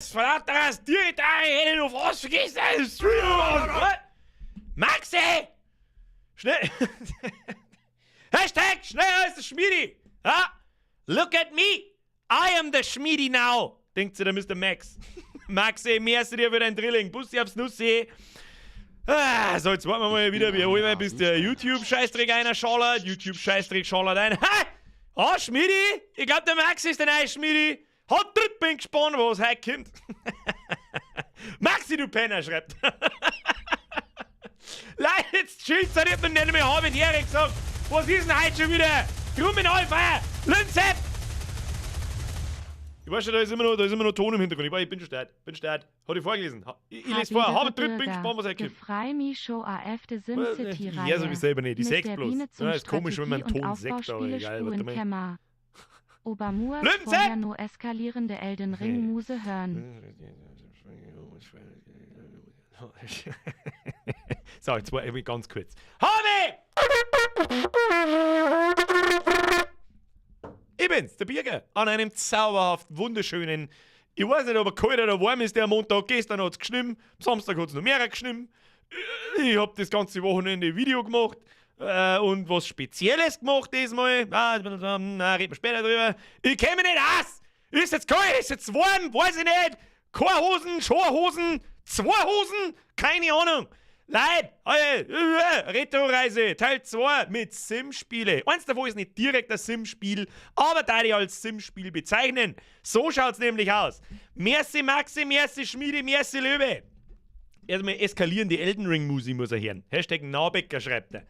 Flatters, direkt ein, auf was vergisst du? Maxi! Schnell! Hashtag schneller als der Schmiedi! Ja? Look at me! I am the Schmiedi now! Denkt sich der Mr. Max. Maxi, merci dir für dein Drilling. Bussi aufs Nussi. So, jetzt warten wir mal wieder, wie immer, bis der YouTube-Scheißdreck einer schallert. YouTube-Scheißdreck schallert ein. Ha! Oh, Schmiedi! Ich glaub, der Max ist der neue Schmiedi. Hat Drittbank gespannt, was heute kommt. Maxi, du Penner, schreibt. Leute, jetzt chillt seid ihr, wenn nicht mehr halb Jahre gesagt. Was ist denn heute schon wieder? Kriminalfeier! Linzett! Ich weiß schon, da ist immer noch Ton im Hintergrund. Ich bin schon stark. Hat ich vorgelesen. Ich lese vor. Habe Drittbank gespannt, was heute kommt. Frei Micho AF de SimCity-Reihe. Ja, so wie selber nicht. Die 6 plus. Ja, ist komisch, wenn man einen Ton sagt, aber egal. Obermur vorher nur eskalierende Elden Ring Muse hören. So, jetzt war irgendwie ganz kurz. Habe! Ich bin's, der Birger, an einem zauberhaft wunderschönen, ich weiß nicht, ob er kalt oder warm ist, der Montag. Gestern hat's geschnitten, am Samstag hat's noch mehr geschnitten. Ich hab das ganze Wochenende Video gemacht. Und was Spezielles gemacht diesmal. Reden wir später drüber. Ich kenn mich nicht aus! Ist jetzt kalt, ist jetzt warm, weiß ich nicht. Keine Hosen, Schorhosen, 2 Hosen, keine Ahnung. Leute, Retro-Reise, Teil 2 mit Sim-Spiele. Eins davon ist nicht direkt ein Sim-Spiel, aber da die als Sim-Spiel bezeichnen. So schaut's nämlich aus. Merci Maxi, merci Schmiedi, merci Löwe. Erstmal eskalierende Elden Ring Musik muss er hören. Hashtag Nabecker schreibt er.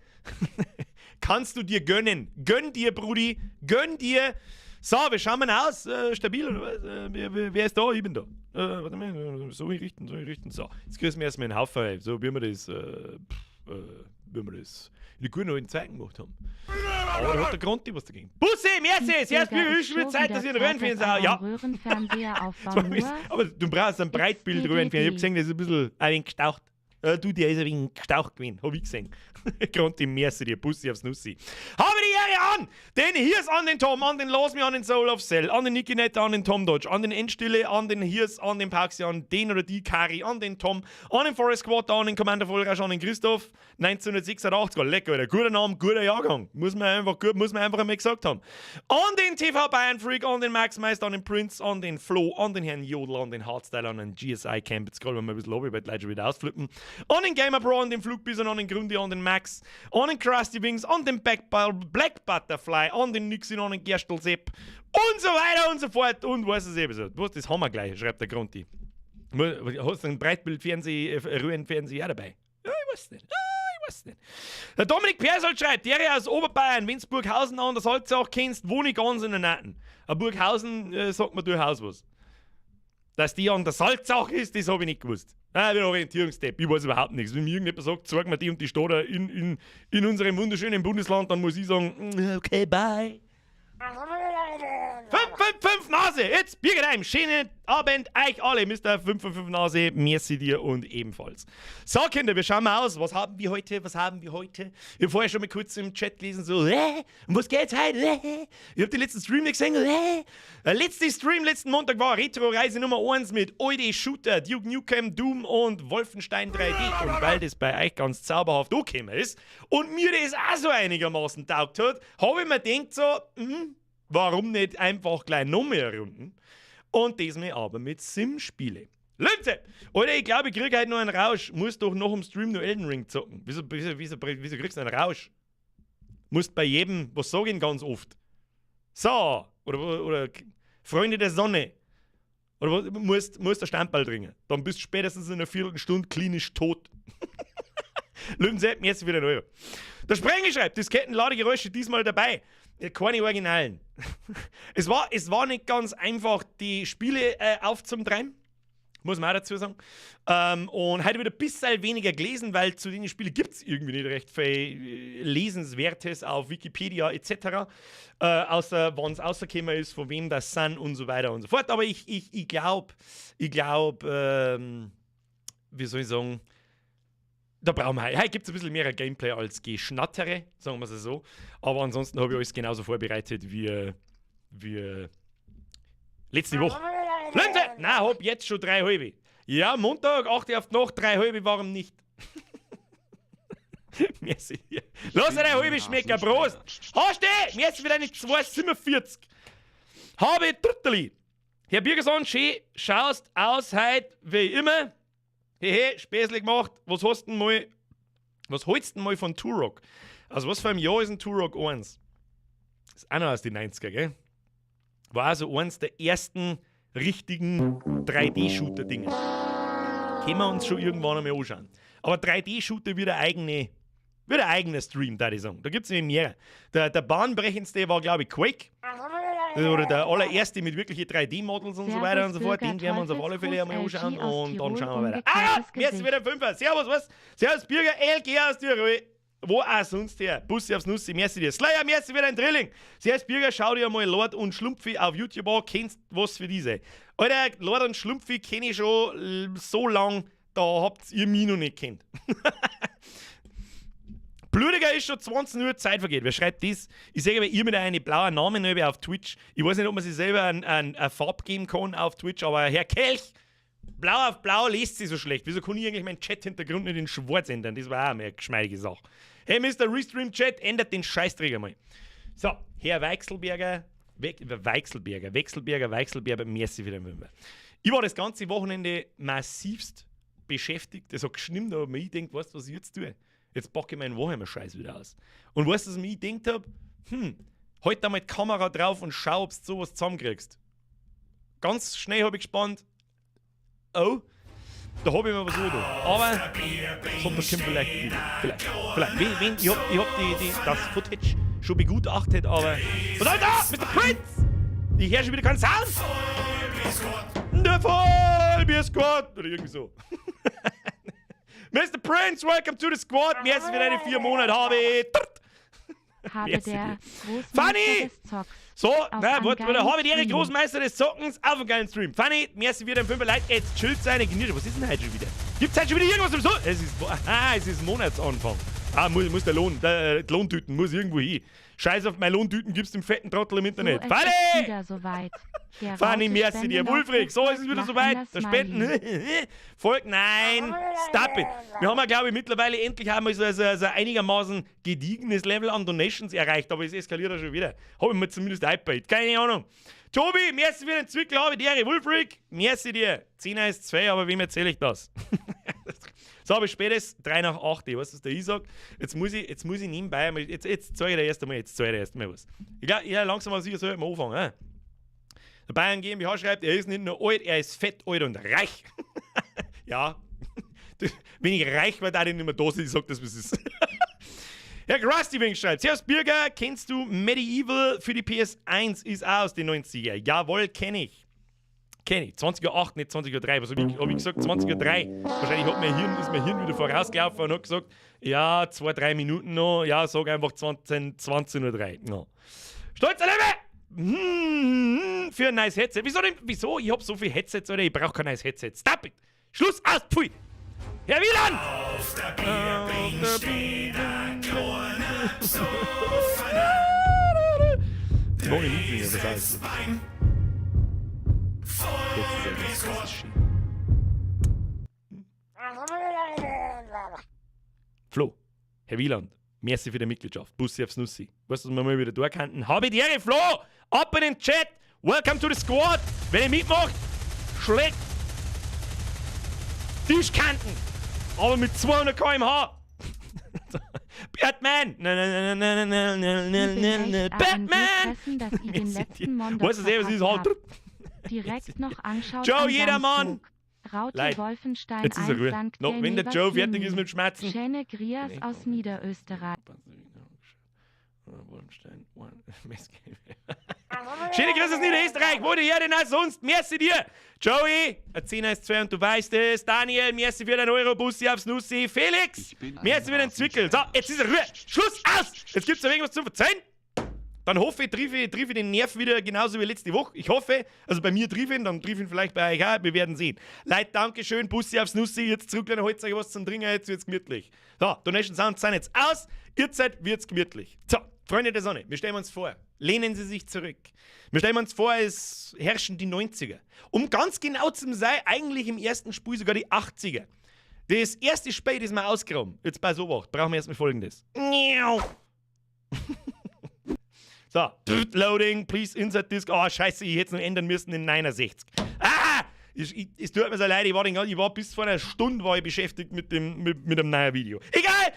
Kannst du dir gönnen. Gönn dir, Brudi. Gönn dir. So, wir schauen mal aus. Stabil oder was? Wer ist da? Ich bin da. Warte mal. So richten. So, jetzt grüßen wir erstmal einen Haufen. So, wie wir das in den guten alten Zeiten gemacht haben. Aber da hat der Grund was dagegen. Bussi, merci! Erst wie Zeit, dass ich einen Röhrenfernseher habe. Ja. Aber du brauchst ein Breitbild-Röhrenfernseher. Ich hab gesehen, das ist ein bisschen ein wenig gestaucht. Du, der ist ein wenig gestaucht gewesen. Hab ich gesehen. Grund im Merci, dir Bussi aufs Nussi. Habe die Ehre an! Den Hirs an den Tom, an den Los Me, an den Soul of Cell, an den Niki Netter, an den Tom Dodge, an den Endstille, an den Hirs, an den Paxi, an den oder die Kari, an den Tom, an den Forest Squad, an den Commander Vollrasch, an den Christoph, 1986, lecker, Alter. Guter Name, guter Jahrgang. Muss man einfach einmal gesagt haben. An den TV Bayern Freak, an den Max Meister, an den Prince, an den Flo, an den Herrn Jodel, an den Hardstyle, an den GSI Camp. Jetzt gerade mal ein bisschen Lobby, weil die Leute schon wieder ausflippen. An den Gamer Pro, an den Flugbison, an den Grundy, an den Max, an den Krusty Wings, an den Black Butterfly, an den Nixin, an den Gerstl-Sepp und so weiter und so fort. Und was ist eben so? Was, das haben wir gleich, schreibt der Grundy. Hast du ein Röhrenfernseher auch dabei? Ja, ich weiß nicht. Der Dominik Persold schreibt, der aus Oberbayern, wenn's Burghausen an der Salzach kennst, wohne ich ganz in der Nähten. Aber Burghausen sagt mir durchaus was. Dass die an der Salzach ist, das habe ich nicht gewusst. Ich bin Orientierungstepp, ich weiß überhaupt nichts. Wenn mir irgendjemand sagt, zeig mir die und die Stadt in unserem wunderschönen Bundesland, dann muss ich sagen, okay, bye. 555 Nase, jetzt Birgerheim, schönen Abend, euch alle, Mr. 555 Nase, merci dir und ebenfalls. So, Kinder, wir schauen mal aus, was haben wir heute? Ich habe vorher schon mal kurz im Chat gelesen, so, um was geht's heute? Ich habe den letzten Stream nicht gesehen, der letzte Stream letzten Montag war Retro-Reise Nummer 1 mit Oide Shooter, Duke Nukem, Doom und Wolfenstein 3D. Und weil das bei euch ganz zauberhaft angekommen ist und mir das auch so einigermaßen taugt hat, habe ich mir gedacht so, warum nicht einfach gleich noch mehr Runden? Und diesmal aber mit Sim-Spiele. Linze! Alter, ich glaube, ich kriege heute noch einen Rausch. Muss doch noch im Stream noch Elden Ring zocken. Wieso kriegst du einen Rausch? Musst bei jedem, was sag ich ihn ganz oft? So! Oder Freunde der Sonne. Oder musst der Stempel dringen. Dann bist du spätestens in einer Viertelstunde klinisch tot. Linze, jetzt wieder neu. Der Sprenger schreibt, Diskettenladegeräusche diesmal dabei. Keine Originalen. Es war nicht ganz einfach, die Spiele aufzutreiben. Muss man auch dazu sagen. Und heute wieder ein bisschen weniger gelesen, weil zu den Spielen gibt es irgendwie nicht recht viel Lesenswertes auf Wikipedia etc. Außer wann es rausgekommen ist, von wem das sind und so weiter und so fort. Aber ich glaube, wie soll ich sagen, da brauchen wir heute gibt es ein bisschen mehr Gameplay als Geschnattere, sagen wir es so. Aber ansonsten habe ich alles genauso vorbereitet wie letzte Woche. Flinse! Nein, hab jetzt schon 3 halbe. Ja, Montag, 8 Uhr auf die Nacht, 3 halbe waren nicht. Merci. Lass dir 1 halbe schmecken, Prost! Hast du? Merci für deine 2,47. Habe Dritteli. Herr Birgerson, schön, schaust aus heute wie immer. Hehe, späßlich gemacht. Was hältst du denn mal von Turok? Also was für ein Jahr ist ein Turok 1? Das ist auch noch aus den 90er, gell? War also eins der ersten richtigen 3D-Shooter-Dinge. Können wir uns schon irgendwann einmal anschauen. Aber 3D-Shooter wird ein eigener Stream, da ich sagen. Da gibt es nämlich mehr. Der bahnbrechendste war, glaube ich, Quake. Oder der allererste mit wirklichen 3D-Models und so weiter und so fort. Den werden wir uns auf alle Fälle einmal anschauen und dann schauen wir weiter. Jetzt wieder ein Fünfer. Servus, was? Servus, Bürger, LG aus Tirol. Wo auch sonst her. Bussi aufs Nussi, merci dir. Slayer, merci für dein Drilling. Servus, Bürger, schau dir mal Lord und Schlumpfi auf YouTube an. Kennst was für diese? Alter, Lord und Schlumpfi kenne ich schon so lang, da habt ihr mich noch nicht kennt. Blutiger ist schon 20 Uhr, Zeit vergeht. Wer schreibt das? Ich sehe aber ihr mit einem blauen Namen auf Twitch. Ich weiß nicht, ob man sich selber eine Farbe geben kann auf Twitch, aber Herr Kelch, blau auf blau liest sie so schlecht. Wieso kann ich eigentlich meinen Chat-Hintergrund nicht in schwarz ändern? Das war auch eine geschmeidige Sache. Hey, Mr. Restream-Chat, ändert den Scheißträger mal. So, Herr Weichselberger, merci für den Wimmer. Ich war das ganze Wochenende massivst beschäftigt. Das hat geschnitten, aber mir denkt, weißt du, was ich jetzt tue? Jetzt packe ich meinen Warhammer-Scheiß wieder aus. Und weißt du, was ich gedacht habe? Halt da mal die Kamera drauf und schau, ob du sowas zusammenkriegst. Ganz schnell habe ich gespannt. Oh, da habe ich mir was da. Aber das kommt vielleicht wieder. Vielleicht. Wenn ich hab das Footage schon begutachtet, aber. Was soll da? Mr. Prince! Ich höre schon wieder keinen Sound! Der Vollbier-Squad! Oder irgendwie so. Mr. Prince, welcome to the squad. Merci für deine 4 Monate, habe der Funny! des Zocks. So, habe die Ehre, Stream. Großmeister des Zockens auf einem geilen Stream. Funny, merci für den 5 Like. Jetzt chillt seine Geniere. Was ist denn heute schon wieder? Gibt's heute schon wieder irgendwas im Es ist Monatsanfang. Muss der Lohn, die Lohntüten muss irgendwo hin. Scheiß auf meine Lohntüten, gibt's den fetten Trottel im Internet. So, Funny! Funny, merci dir. Wulfrig, so ist es wieder soweit. Der Spenden. Folgt, nein, stop it. Wir haben ja, glaube ich, mittlerweile endlich einmal so ein einigermaßen gediegenes Level an Donations erreicht, aber es eskaliert ja schon wieder. Habe ich mir zumindest iPad. Keine Ahnung. Tobi, merci für den Zwickel, habe ich dir. Wulfrig, merci dir. 10er ist 2, aber wem erzähle ich das? So, aber spätestens 3 nach 8, weißt du, was der ich sag? Jetzt muss ich nebenbei, jetzt zeige ich dir erst einmal was. Ja, langsam aber sicher soll ich mal anfangen. Der Bayern GmbH schreibt, er ist nicht nur alt, er ist fett, alt und reich. Ja, wenn ich reich war, darf ich nicht mehr da sein, ich sag das, was es ist. Herr Krusty schreibt, Servus Bürger, kennst du Medieval für die PS1? Ist auch aus den 90er. Jawohl, kenne ich. 20.08 nicht 20.03 Was habe ich gesagt? 20.03 Wahrscheinlich ist mein Hirn wieder vorausgelaufen und hat gesagt, ja, 2-3 Minuten noch. Ja, sag einfach 20.03 No. Stolz Lebe! Für ein neues Headset. Wieso? Ich habe so viel Headsets, oder? Ich brauche kein neues Headset. Stop it! Schluss aus! Pfui! Herr Wieland! Auf der Bier steht ein Korn so Neue Lieblinge, das heißt. Jetzt ist es schön. Flo, Herr Wieland, merci für die Mitgliedschaft. Bussi aufs Nussi. Weißt du, was wir mal wieder da kannten? Habe ich die Ehre, Flo! Ab in den Chat! Welcome to the squad! Wenn ihr mitmacht, schlägt Tischkanten! Aber mit 200 km/h! Batman! Batman! Weißt du, was ist halt? Direkt noch anschaut. Joe, jedermann! Raute Wolfenstein Jetzt ist er ruhig. No, wenn der Joe fertig ist mit Schmerzen. Schöne Grias aus Niederösterreich. Schöne Grüße aus Niederösterreich, wo du her denn auch sonst? Merci dir! Joey, ein 10er ist 2 und du weißt es. Daniel, merci für den Eurobussi aufs Nussi. Felix, merci für den Zwickel. So, jetzt ist er Ruhe. Schluss aus! Jetzt gibt's noch irgendwas zu verzeihen. Dann hoffe ich, triff ich den Nerv wieder genauso wie letzte Woche. Ich hoffe, also bei mir triff ihn, dann triff ihn vielleicht bei euch auch. Wir werden sehen. Leute, dankeschön. Bussi aufs Nussi. Jetzt zurück, dann holt euch was zum Trinken. Jetzt wird's gemütlich. So, Donation Sounds sind jetzt aus. Ihr Zeit wird's gemütlich. So, Freunde der Sonne, wir stellen uns vor. Lehnen Sie sich zurück. Wir stellen uns vor, es herrschen die 90er. Um ganz genau zu sein, eigentlich im ersten Spiel sogar die 80er. Das erste Spiel, das wir ausgraben. Jetzt bei so was brauchen wir erstmal Folgendes. So, loading, please insert disk. Oh, scheiße, ich hätte es noch ändern müssen in 69. Ah! Es tut mir so leid, ich war bis vor einer Stunde beschäftigt mit einem neuen Video. Egal!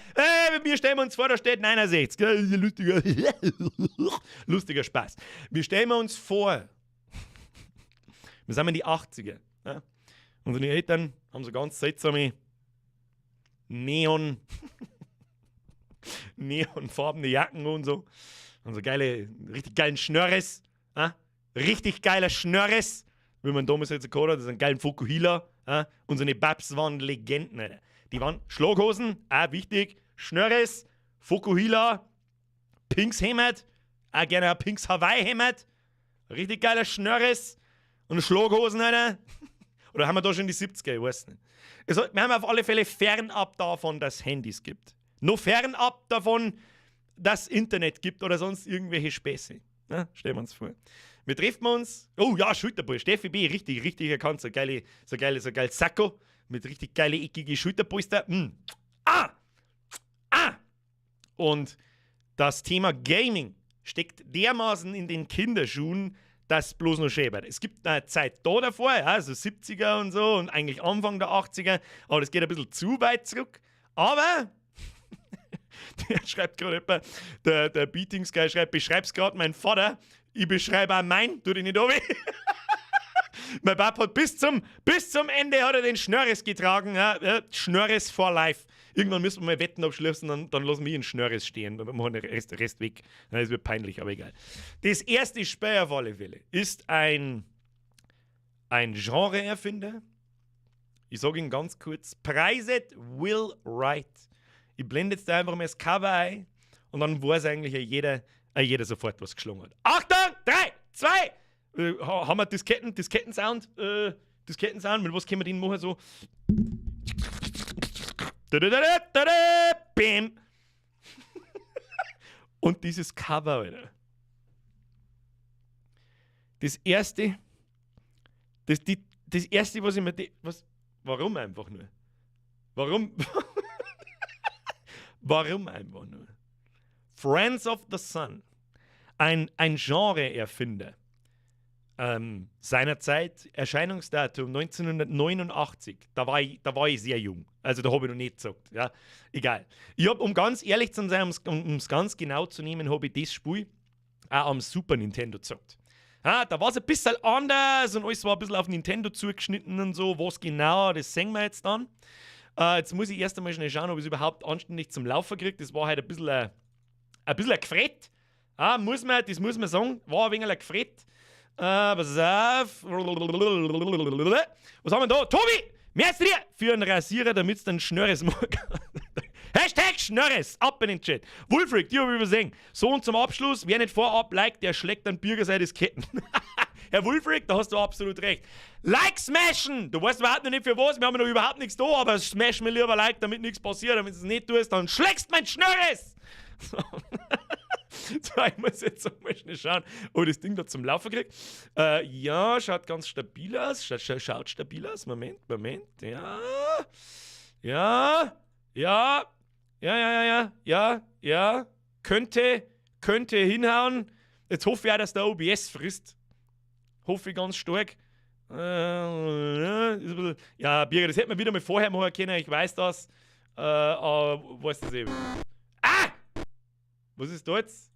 Wir stellen uns vor, da steht 69. Lustiger Spaß. Wir stellen uns vor, wir sind in die 80er. Ja? Unsere Eltern haben so ganz seltsame neonfarbene Jacken und so. Und so richtig geilen Schnörres. Ja? Richtig geiler Schnörres. Wie man damals jetzt gehört hat, das ist ein geilen Fukuhila. Unsere Babs waren Legenden. Alter. Die waren Schlaghosen, auch wichtig. Schnörres, Fukuhila, Pinks Hemd, auch gerne ein Pinks Hawaii-Hemd. Richtig geiler Schnörres und Schlaghosen. Alter. Oder haben wir da schon die 70er? Ich weiß nicht. Also, wir haben auf alle Fälle fernab davon, dass es Handys gibt. Nur fernab davon, dass es Internet gibt oder sonst irgendwelche Späße. Ja, stellen wir uns vor. Wir treffen uns. Oh ja, Schulterball. Steffi B. Richtig erkannt. So geil Sakko. Mit richtig geile, eckige Schulterpolster. Und das Thema Gaming steckt dermaßen in den Kinderschuhen, dass bloß noch schäbert. Es gibt eine Zeit da davor, ja, so 70er und so und eigentlich Anfang der 80er, aber das geht ein bisschen zu weit zurück. Aber der schreibt gerade jemand, der Beatings-Guy schreibt, beschreib's gerade mein Vater. Ich beschreibe auch mein, tu dich nicht obi. Mein Papa hat bis zum Ende hat er den Schnörres getragen. Ja, Schnörres for life. Irgendwann müssen wir mal Wetten abschließen, dann lassen wir ihn Schnörres stehen. Dann machen wir den Rest weg. Das wird peinlich, aber egal. Das erste Spiel auf alle Fälle ist ein Genre-Erfinder. Ich sage ihn ganz kurz. Preiset Will Wright. Ich blende jetzt da einfach mal das Cover ein und dann weiß eigentlich jeder sofort, was geschlagen hat. Achtung! 3, 2! Haben wir Diskettensound? Mit was können wir den machen? So. Bam! Und dieses Cover, Alter. Das erste, was ich mir. Warum einfach nur? Warum einfach nur? Friends of the Sun. Ein Genre-Erfinder. Seinerzeit, Erscheinungsdatum 1989. Da war ich sehr jung. Also da habe ich noch nicht gesagt. Ja? Egal. Ich habe, um ganz ehrlich zu sein, um es ganz genau zu nehmen, habe ich das Spiel auch am Super Nintendo gezockt. Ja, da war es ein bisschen anders und alles war ein bisschen auf Nintendo zugeschnitten und so. Was genau, das sehen wir jetzt dann. Jetzt muss ich erst einmal schnell schauen, ob ich es überhaupt anständig zum Laufen kriege. Das war halt ein bisschen ein Gefrett. Das muss man sagen. War ein wenig ein Gefrett. Pass auf. Was haben wir da? Tobi! Merci dir für einen Rasierer, damit es dann Schnörres machen kann. Hashtag Schnörres! Ab in den Chat. Wolfric, die habe ich übersehen. So und zum Abschluss, wer nicht vorab liked, der schlägt dann Bürger seine Disketten. Herr Wolfric, da hast du absolut recht. Like smashen! Du weißt überhaupt noch nicht für was, wir haben noch überhaupt nichts da, aber smash mir lieber Like, damit nichts passiert. Und wenn du es nicht tust, dann schlägst mein Schnörres! So. So, ich muss jetzt mal schnell schauen, ob ich das Ding da zum Laufen kriege. Ja, schaut ganz stabil aus. Schaut stabil aus. Moment. Ja. Könnte hinhauen. Jetzt hoffe ich auch, dass der OBS frisst. Hoffe ich ganz stark. Ja, Birger, das hätte man wieder mal vorher machen können. Ich weiß das. Aber weiß das eben. Was ist da jetzt?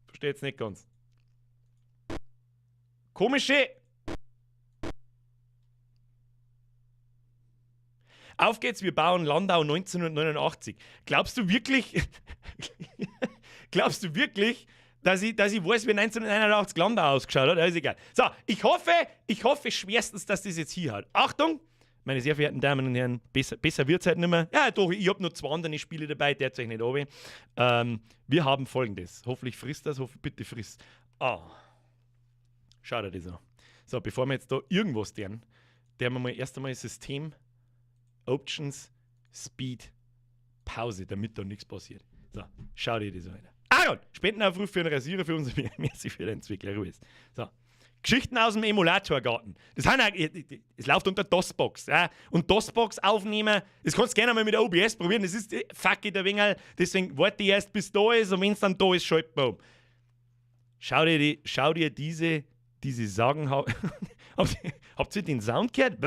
Verstehe jetzt nicht ganz. Komische. Auf geht's, wir bauen Landau 1989. Glaubst du wirklich, dass ich weiß, wie 1989 Landau ausgeschaut hat? Das ist egal. So, ich hoffe schwerstens, dass das jetzt hier hat. Achtung! Meine sehr verehrten Damen und Herren, besser wird es halt nicht mehr. Ja, doch, ich habe noch 2 andere Spiele dabei, der euch nicht runter. Wir haben Folgendes. Hoffentlich frisst das, bitte frisst. Schau dir das an. So, bevor wir jetzt da irgendwas tun, wir mal erst einmal System, Options, Speed, Pause, damit da nichts passiert. So, schau dir das an. Aaron, Spendenaufruf für einen Rasierer für unser Merci für den Entwickler. Ruhes. So. Geschichten aus dem Emulatorgarten. Das läuft unter DOS-Box. Ja? Und DOS-Box aufnehmen, das kannst du gerne mal mit der OBS probieren. Das ist fuck it, ein wenig. Deswegen warte ich erst, bis da ist. Und wenn es dann da ist, schalt man um. Schau dir diese Sagen. Habt ihr den Sound gehört?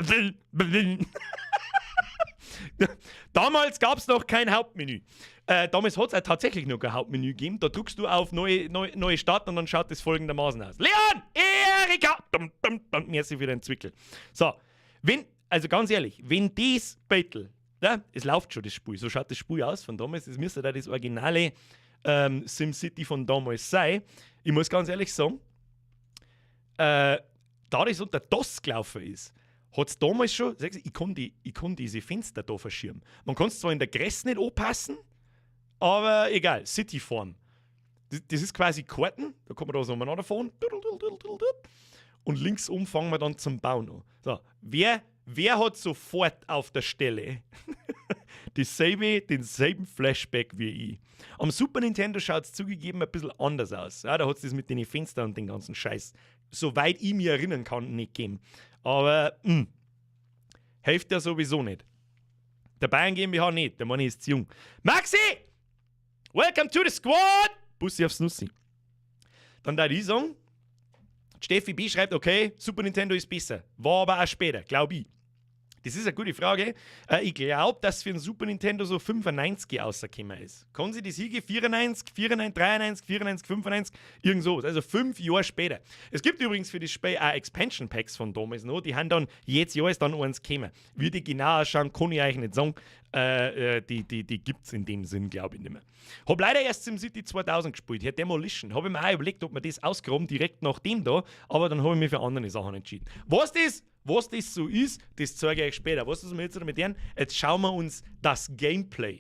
Damals gab es noch kein Hauptmenü. Damals hat es tatsächlich noch kein Hauptmenü gegeben. Da drückst du auf neue Start und dann schaut es folgendermaßen aus. Leon! Erika! Merci für den Zwickel. So, also ganz ehrlich, wenn das Battle, ja, es läuft schon das Spiel, so schaut das Spiel aus von damals, es müsste da das originale SimCity von damals sein. Ich muss ganz ehrlich sagen, da das unter DOS gelaufen ist, hat es damals schon, ich kann diese Fenster da verschirmen. Man kann es zwar in der Größe nicht anpassen, aber egal, Cityform. Das ist quasi Karten, da kann man da so umeinander fahren. Und links oben fangen wir dann zum Bauen an. So, wer hat sofort auf der Stelle denselben Flashback wie ich? Am Super Nintendo schaut es zugegeben ein bisschen anders aus. Ja, da hat es das mit den Fenstern und den ganzen Scheiß, soweit ich mich erinnern kann, nicht gegeben. Aber hilft ja sowieso nicht. Der Bayern GmbH nicht, der Mann ist zu jung. Maxi! Welcome to the squad! Bussi aufs Nussi. Dann da die sagen, Steffi B. schreibt, okay, Super Nintendo ist besser. War aber auch später, glaube ich. Das ist eine gute Frage. Ich glaube, dass für ein Super Nintendo so 95 rausgekommen ist. Kann sie das hier 94, 94, 93, 94, 95, irgend so. Also 5 Jahre später. Es gibt übrigens für das Spiel auch Expansion Packs von damals noch. Die haben dann, jedes Jahr ist dann eins gekommen. Wie die genau ausschauen, kann ich euch nicht sagen. Die gibt es in dem Sinn, glaube ich, nicht mehr. Hab leider erst SimCity 2000 gespielt, hier Demolition. Habe ich mir auch überlegt, ob man das ausgraben, direkt nach dem da, aber dann habe ich mich für andere Sachen entschieden. Was das so ist, das zeige ich euch später. Was wir jetzt damit lernen? Jetzt schauen wir uns das Gameplay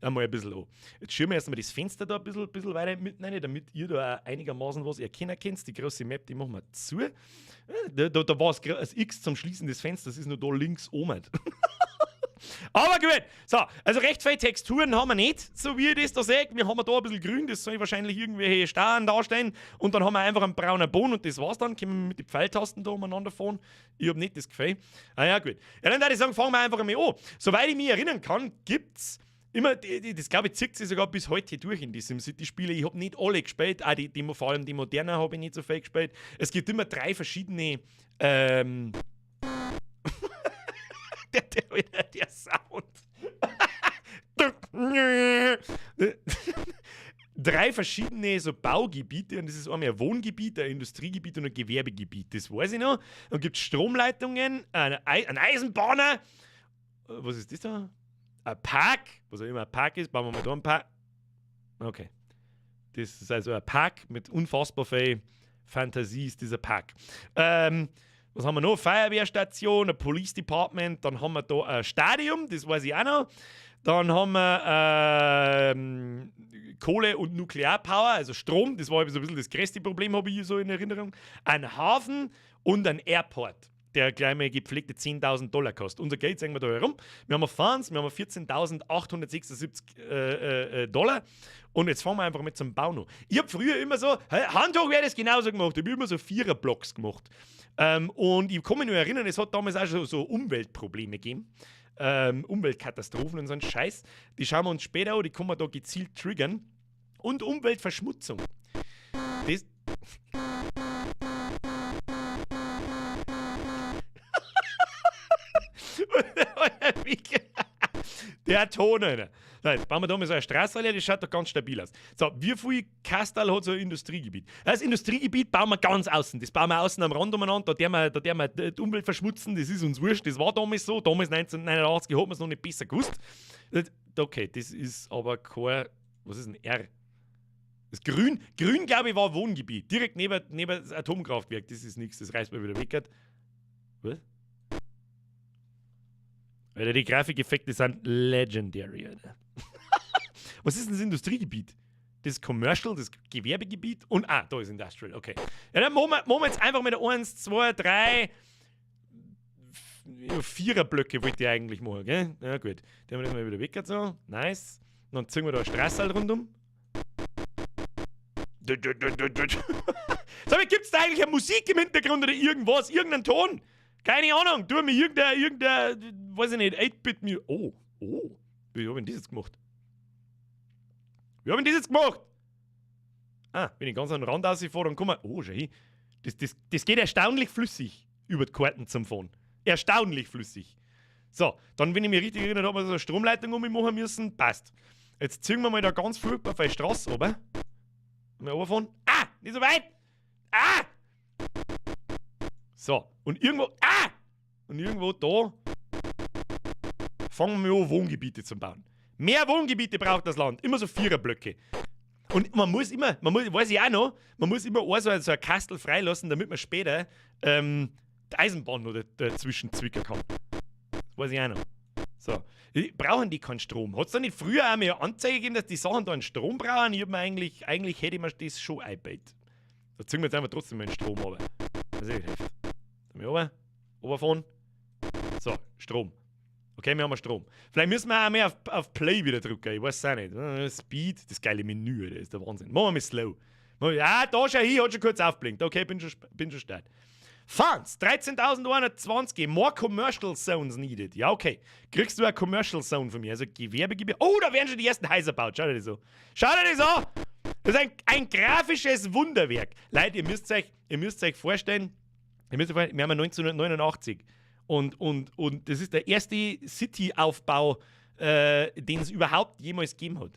einmal ein bisschen an. Jetzt schieben wir erstmal das Fenster da ein bisschen weiter mit rein, damit ihr da einigermaßen was erkennen könnt. Die große Map, die machen wir zu. Da war das X zum Schließen des Fensters, ist nur da links oben. Aber gut, so, also recht viele Texturen haben wir nicht, so wie ihr das da seht. Wir haben da ein bisschen grün, das soll wahrscheinlich irgendwelche Starren darstellen. Und dann haben wir einfach einen braunen Boden und das war's dann. Können wir mit den Pfeiltasten da umeinander fahren. Ich habe nicht das Gefühl. Ah ja, gut. Ja, dann würde ich sagen, fangen wir einfach mal an. Soweit ich mich erinnern kann, gibt's immer, das glaube ich, zieht sich sogar bis heute durch in die SimCity-Spiele. Ich habe nicht alle gespielt, auch vor allem die modernen habe ich nicht so viel gespielt. Es gibt immer 3 verschiedene, der Sound. 3 verschiedene so Baugebiete, und das ist einmal ein Wohngebiet, ein Industriegebiet und ein Gewerbegebiet. Das weiß ich noch. Dann gibt es Stromleitungen, ein Eisenbahner. Was ist das da? Ein Park. Was auch immer ein Park ist, bauen wir mal da ein Park. Okay. Das ist also ein Park mit unfassbar viel Fantasie, ist dieser Park. Was haben wir noch? Feuerwehrstation, ein Police Department, dann haben wir da ein Stadion, das weiß ich auch noch. Dann haben wir Kohle- und Nuklearpower, also Strom, das war so ein bisschen das größte Problem, habe ich so in Erinnerung. Ein Hafen und ein Airport, der gleich mal gepflegte $10.000 kostet. Unser Geld sehen wir da herum. Wir haben Fans, wir haben 14.876 Dollar. Und jetzt fangen wir einfach mit zum Bauen an. Ich habe früher immer so, Handhoch wäre das genauso gemacht, ich habe immer so 4er-Blocks gemacht. Und ich kann mich nur erinnern, es hat damals auch schon so Umweltprobleme gegeben. Umweltkatastrophen und so ein Scheiß. Die schauen wir uns später an, die kann man da gezielt triggern. Und Umweltverschmutzung. Das... Der Ton, Alter. So, jetzt bauen wir da mal so eine Straße rein, das schaut doch ganz stabil aus. So, wie viel Kastal hat so ein Industriegebiet? Das Industriegebiet bauen wir ganz außen. Das bauen wir außen am Rand umeinander, da der wir die Umwelt verschmutzen, das ist uns wurscht. Das war damals so. Damals 1989 hat man es noch nicht besser gewusst. Okay, das ist aber kein... Was ist ein R? Das Grün, glaube ich, war Wohngebiet. Direkt neben das Atomkraftwerk. Das ist nichts, das reißt man wieder weg. Was? Alter, die Grafikeffekte sind legendary, Alter. Was ist denn das Industriegebiet? Das Commercial, das Gewerbegebiet und... da ist Industrial, okay. Ja, dann machen wir jetzt einfach mit 1, 2, 3... 4er-Blöcke wollte ich eigentlich machen, gell? Ja, gut. Die haben wir das mal wieder weg, so. Nice. Dann ziehen wir da eine Straße halt rundum. Sag mal, gibt's da eigentlich eine Musik im Hintergrund oder irgendwas? Irgendeinen Ton? Keine Ahnung. Tu mir irgendein, weiß ich nicht, 8-Bit mir. Oh. Wie hab ich denn das jetzt gemacht? Wenn ich ganz an den Rand rausfahre, dann kann man. Oh, schau hin. Das geht erstaunlich flüssig über die Karten zum Fahren. Erstaunlich flüssig. So, dann, wenn ich mich richtig erinnere, habe ich so eine Stromleitung um mich machen müssen. Passt. Jetzt ziehen wir mal da ganz viel auf eine Straße runter. Mal runterfahren. Nicht so weit. So, und irgendwo da fangen wir an, Wohngebiete zu bauen. Mehr Wohngebiete braucht das Land. Immer so Viererblöcke. Und man muss immer so ein Kastel freilassen, damit man später die Eisenbahn noch dazwischen zwicken kann. Das weiß ich auch noch. So. Brauchen die keinen Strom? Hat es da nicht früher auch mal eine Anzeige gegeben, dass die Sachen da einen Strom brauchen? Ich hab mir eigentlich hätte ich mir das schon eingebaut. Da ziehen wir jetzt einfach trotzdem mal den Strom runter. Das ist echt heftig. Dann runterfahren. So, Strom. Okay, wir haben Strom. Vielleicht müssen wir auch mehr auf Play wieder drücken. Ich weiß es auch nicht. Speed, das geile Menü, das ist der Wahnsinn. Machen wir mit Slow. Da schau hin, hat schon kurz aufblinkt. Okay, bin schon start. Funds, 13.120. More Commercial Zones needed. Ja, okay. Kriegst du eine Commercial Zone von mir? Also Gewerbegebiet. Oh, da werden schon die ersten Häuser gebaut. Schau dir das an. Das ist ein grafisches Wunderwerk. Leute, ihr müsst euch vorstellen, wir haben 1989. Und das ist der erste City-Aufbau, den es überhaupt jemals gegeben hat.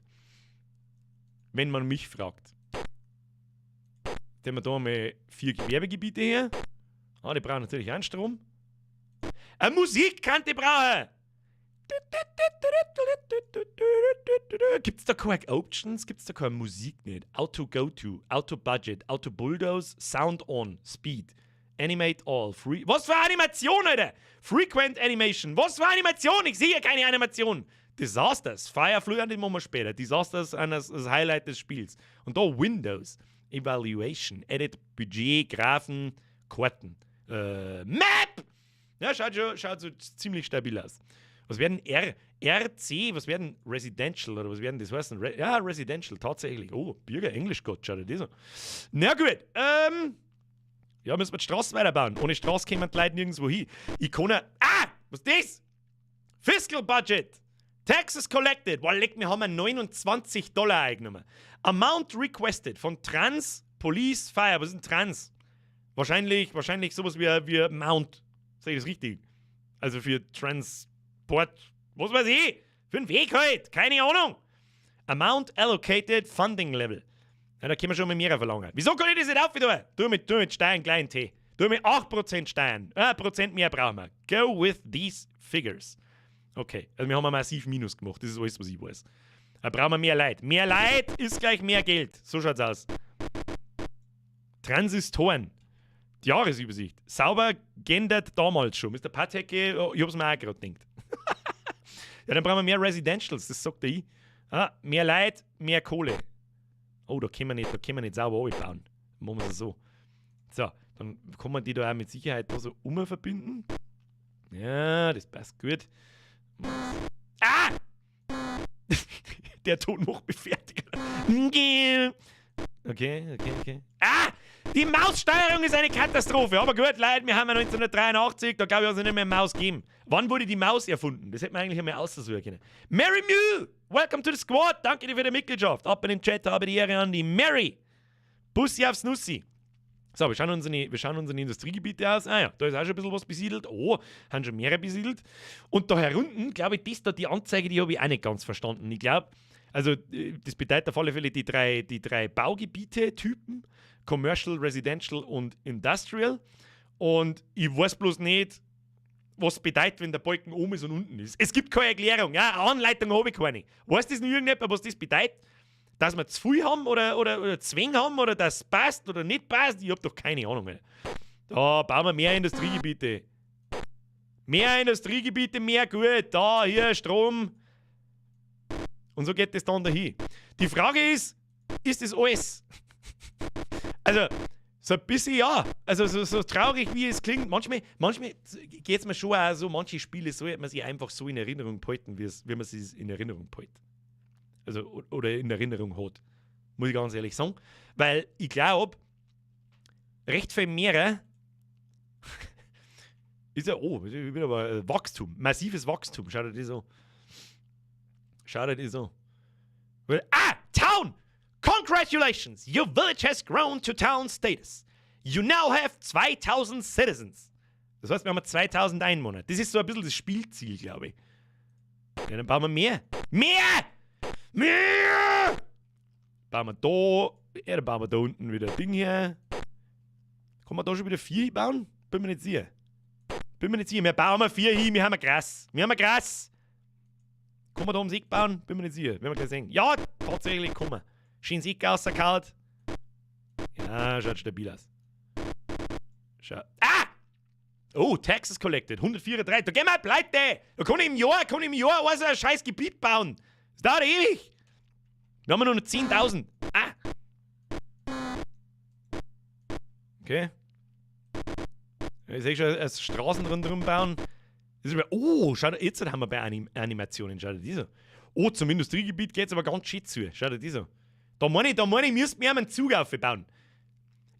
Wenn man mich fragt. Dann haben wir da mal 4 Gewerbegebiete her. Die brauchen natürlich einen Strom. Eine Musik kann die brauchen! Gibt's da keine Options? Gibt's da keine Musik nicht? Auto Go-To, Auto Budget, Auto Bulldoze, Sound On, Speed. Animate All, Free. Was für Animation, Alter? Frequent Animation. Was für Animation? Ich sehe keine Animation. Disasters. Firefly, an den machen wir später. Disasters an das Highlight des Spiels. Und da Windows. Evaluation. Edit, Budget, Graphen, Karten. Map! Ja, schaut so ziemlich stabil aus. Was werden RC? Was werden Residential? Oder was werden das heißen? Residential, tatsächlich. Oh, Bürger Englisch Gott, schaut dir das an. Na gut, ja, müssen wir die Straße weiterbauen. Ohne Straße kommen die Leute nirgendwo hin. Ich kann was ist das? Fiscal Budget. Taxes collected. Boah, leck, wir haben $29 eingenommen. Amount requested von Trans, Police, Fire. Was ist denn Trans? Wahrscheinlich sowas wie Mount. Sag ich das richtig? Also für Transport. Was weiß ich? Für einen Weg halt. Keine Ahnung. Amount allocated funding level. Ja, da können wir schon mal mehr verlangen. Wieso kann ich das nicht aufhören? Tu mit Steuern kleinen T. Tu mit 8% Steuern. 1% mehr brauchen wir. Go with these figures. Okay, also wir haben ein massiv Minus gemacht. Das ist alles, was ich weiß. Da brauchen wir mehr Leid. Mehr Leid ist gleich mehr Geld. So schaut's aus. Transistoren. Die Jahresübersicht. Sauber geändert damals schon. Mr. Pathecke, ich hab's mir auch gerade gedacht. Ja, dann brauchen wir mehr Residentials. Das sagt er ich. Mehr Leid, mehr Kohle. Oh, da können wir nicht sauber bauen. Machen wir es so. So, dann kann man die da auch mit Sicherheit da so verbinden. Ja, das passt gut. Der Ton macht mich fertig. Okay. Die Maussteuerung ist eine Katastrophe. Aber gut, Leute, wir haben 1983, da glaube ich, hat es nicht mehr eine Maus gegeben. Wann wurde die Maus erfunden? Das hätte man eigentlich einmal aussuchen können. Mary Mew, welcome to the squad. Danke dir für die Mitgliedschaft. Ab in den Chat, habe die Ehre an die Mary. Bussi aufs Nussi. So, wir schauen unsere Industriegebiete aus. Da ist auch schon ein bisschen was besiedelt. Oh, haben schon mehrere besiedelt. Und da herunten, glaube ich, das da die Anzeige, die habe ich auch nicht ganz verstanden. Ich glaube, also das bedeutet auf alle Fälle die drei Baugebiete-Typen. Commercial, Residential und Industrial. Und ich weiß bloß nicht, was bedeutet, wenn der Balken oben ist und unten ist. Es gibt keine Erklärung. Ja, eine Anleitung habe ich keine. Weiß das nicht irgendjemand, was das bedeutet? Dass wir zu viel haben oder Zwang haben oder dass es passt oder nicht passt? Ich habe doch keine Ahnung mehr. Da bauen wir mehr Industriegebiete. Mehr Industriegebiete, mehr gut. Da, hier, Strom. Und so geht das dann dahin. Die Frage ist das alles? Also, so ein bisschen ja. Also, so traurig wie es klingt. Manchmal geht es mir schon auch so, manche Spiele sollte man sich einfach so in Erinnerung behalten, wie man sie in Erinnerung behält. Also, oder in Erinnerung hat. Muss ich ganz ehrlich sagen. Weil ich glaube, recht viel mehr ist ja, wieder aber Wachstum. Massives Wachstum. Schau dir das an. Well, Town! Congratulations! Your village has grown to town status. You now have 2000 citizens. Das heißt, wir haben 2000 Einwohner. Das ist so ein bisschen das Spielziel, glaube ich. Ja, dann bauen wir mehr. Mehr! Bauen wir da. Ja, dann bauen wir da unten wieder ein Ding her. Kann man da schon wieder 4 bauen? Bin mir nicht sicher. Wir bauen 4 hin, wir haben Gras. Kann man da ums Eck bauen? Bin mir nicht sicher. Werden wir gleich sehen. Ja, tatsächlich, kann man. Schönes Eck rausgehauen. Ja, schaut stabil aus. Oh, Taxes collected. 134. Da gehen wir pleite. Da kann ich im Jahr also ein scheiß Gebiet bauen. Das dauert ewig. Wir haben nur noch 10.000. Okay. Ich sehe schon, Straßen rundherum bauen. Schau dir, jetzt haben wir bei Animationen. Schau dir die so. Oh, zum Industriegebiet geht es aber ganz shit zu. Schau dir die so. Da meine ich, müssten wir einen Zug aufbauen.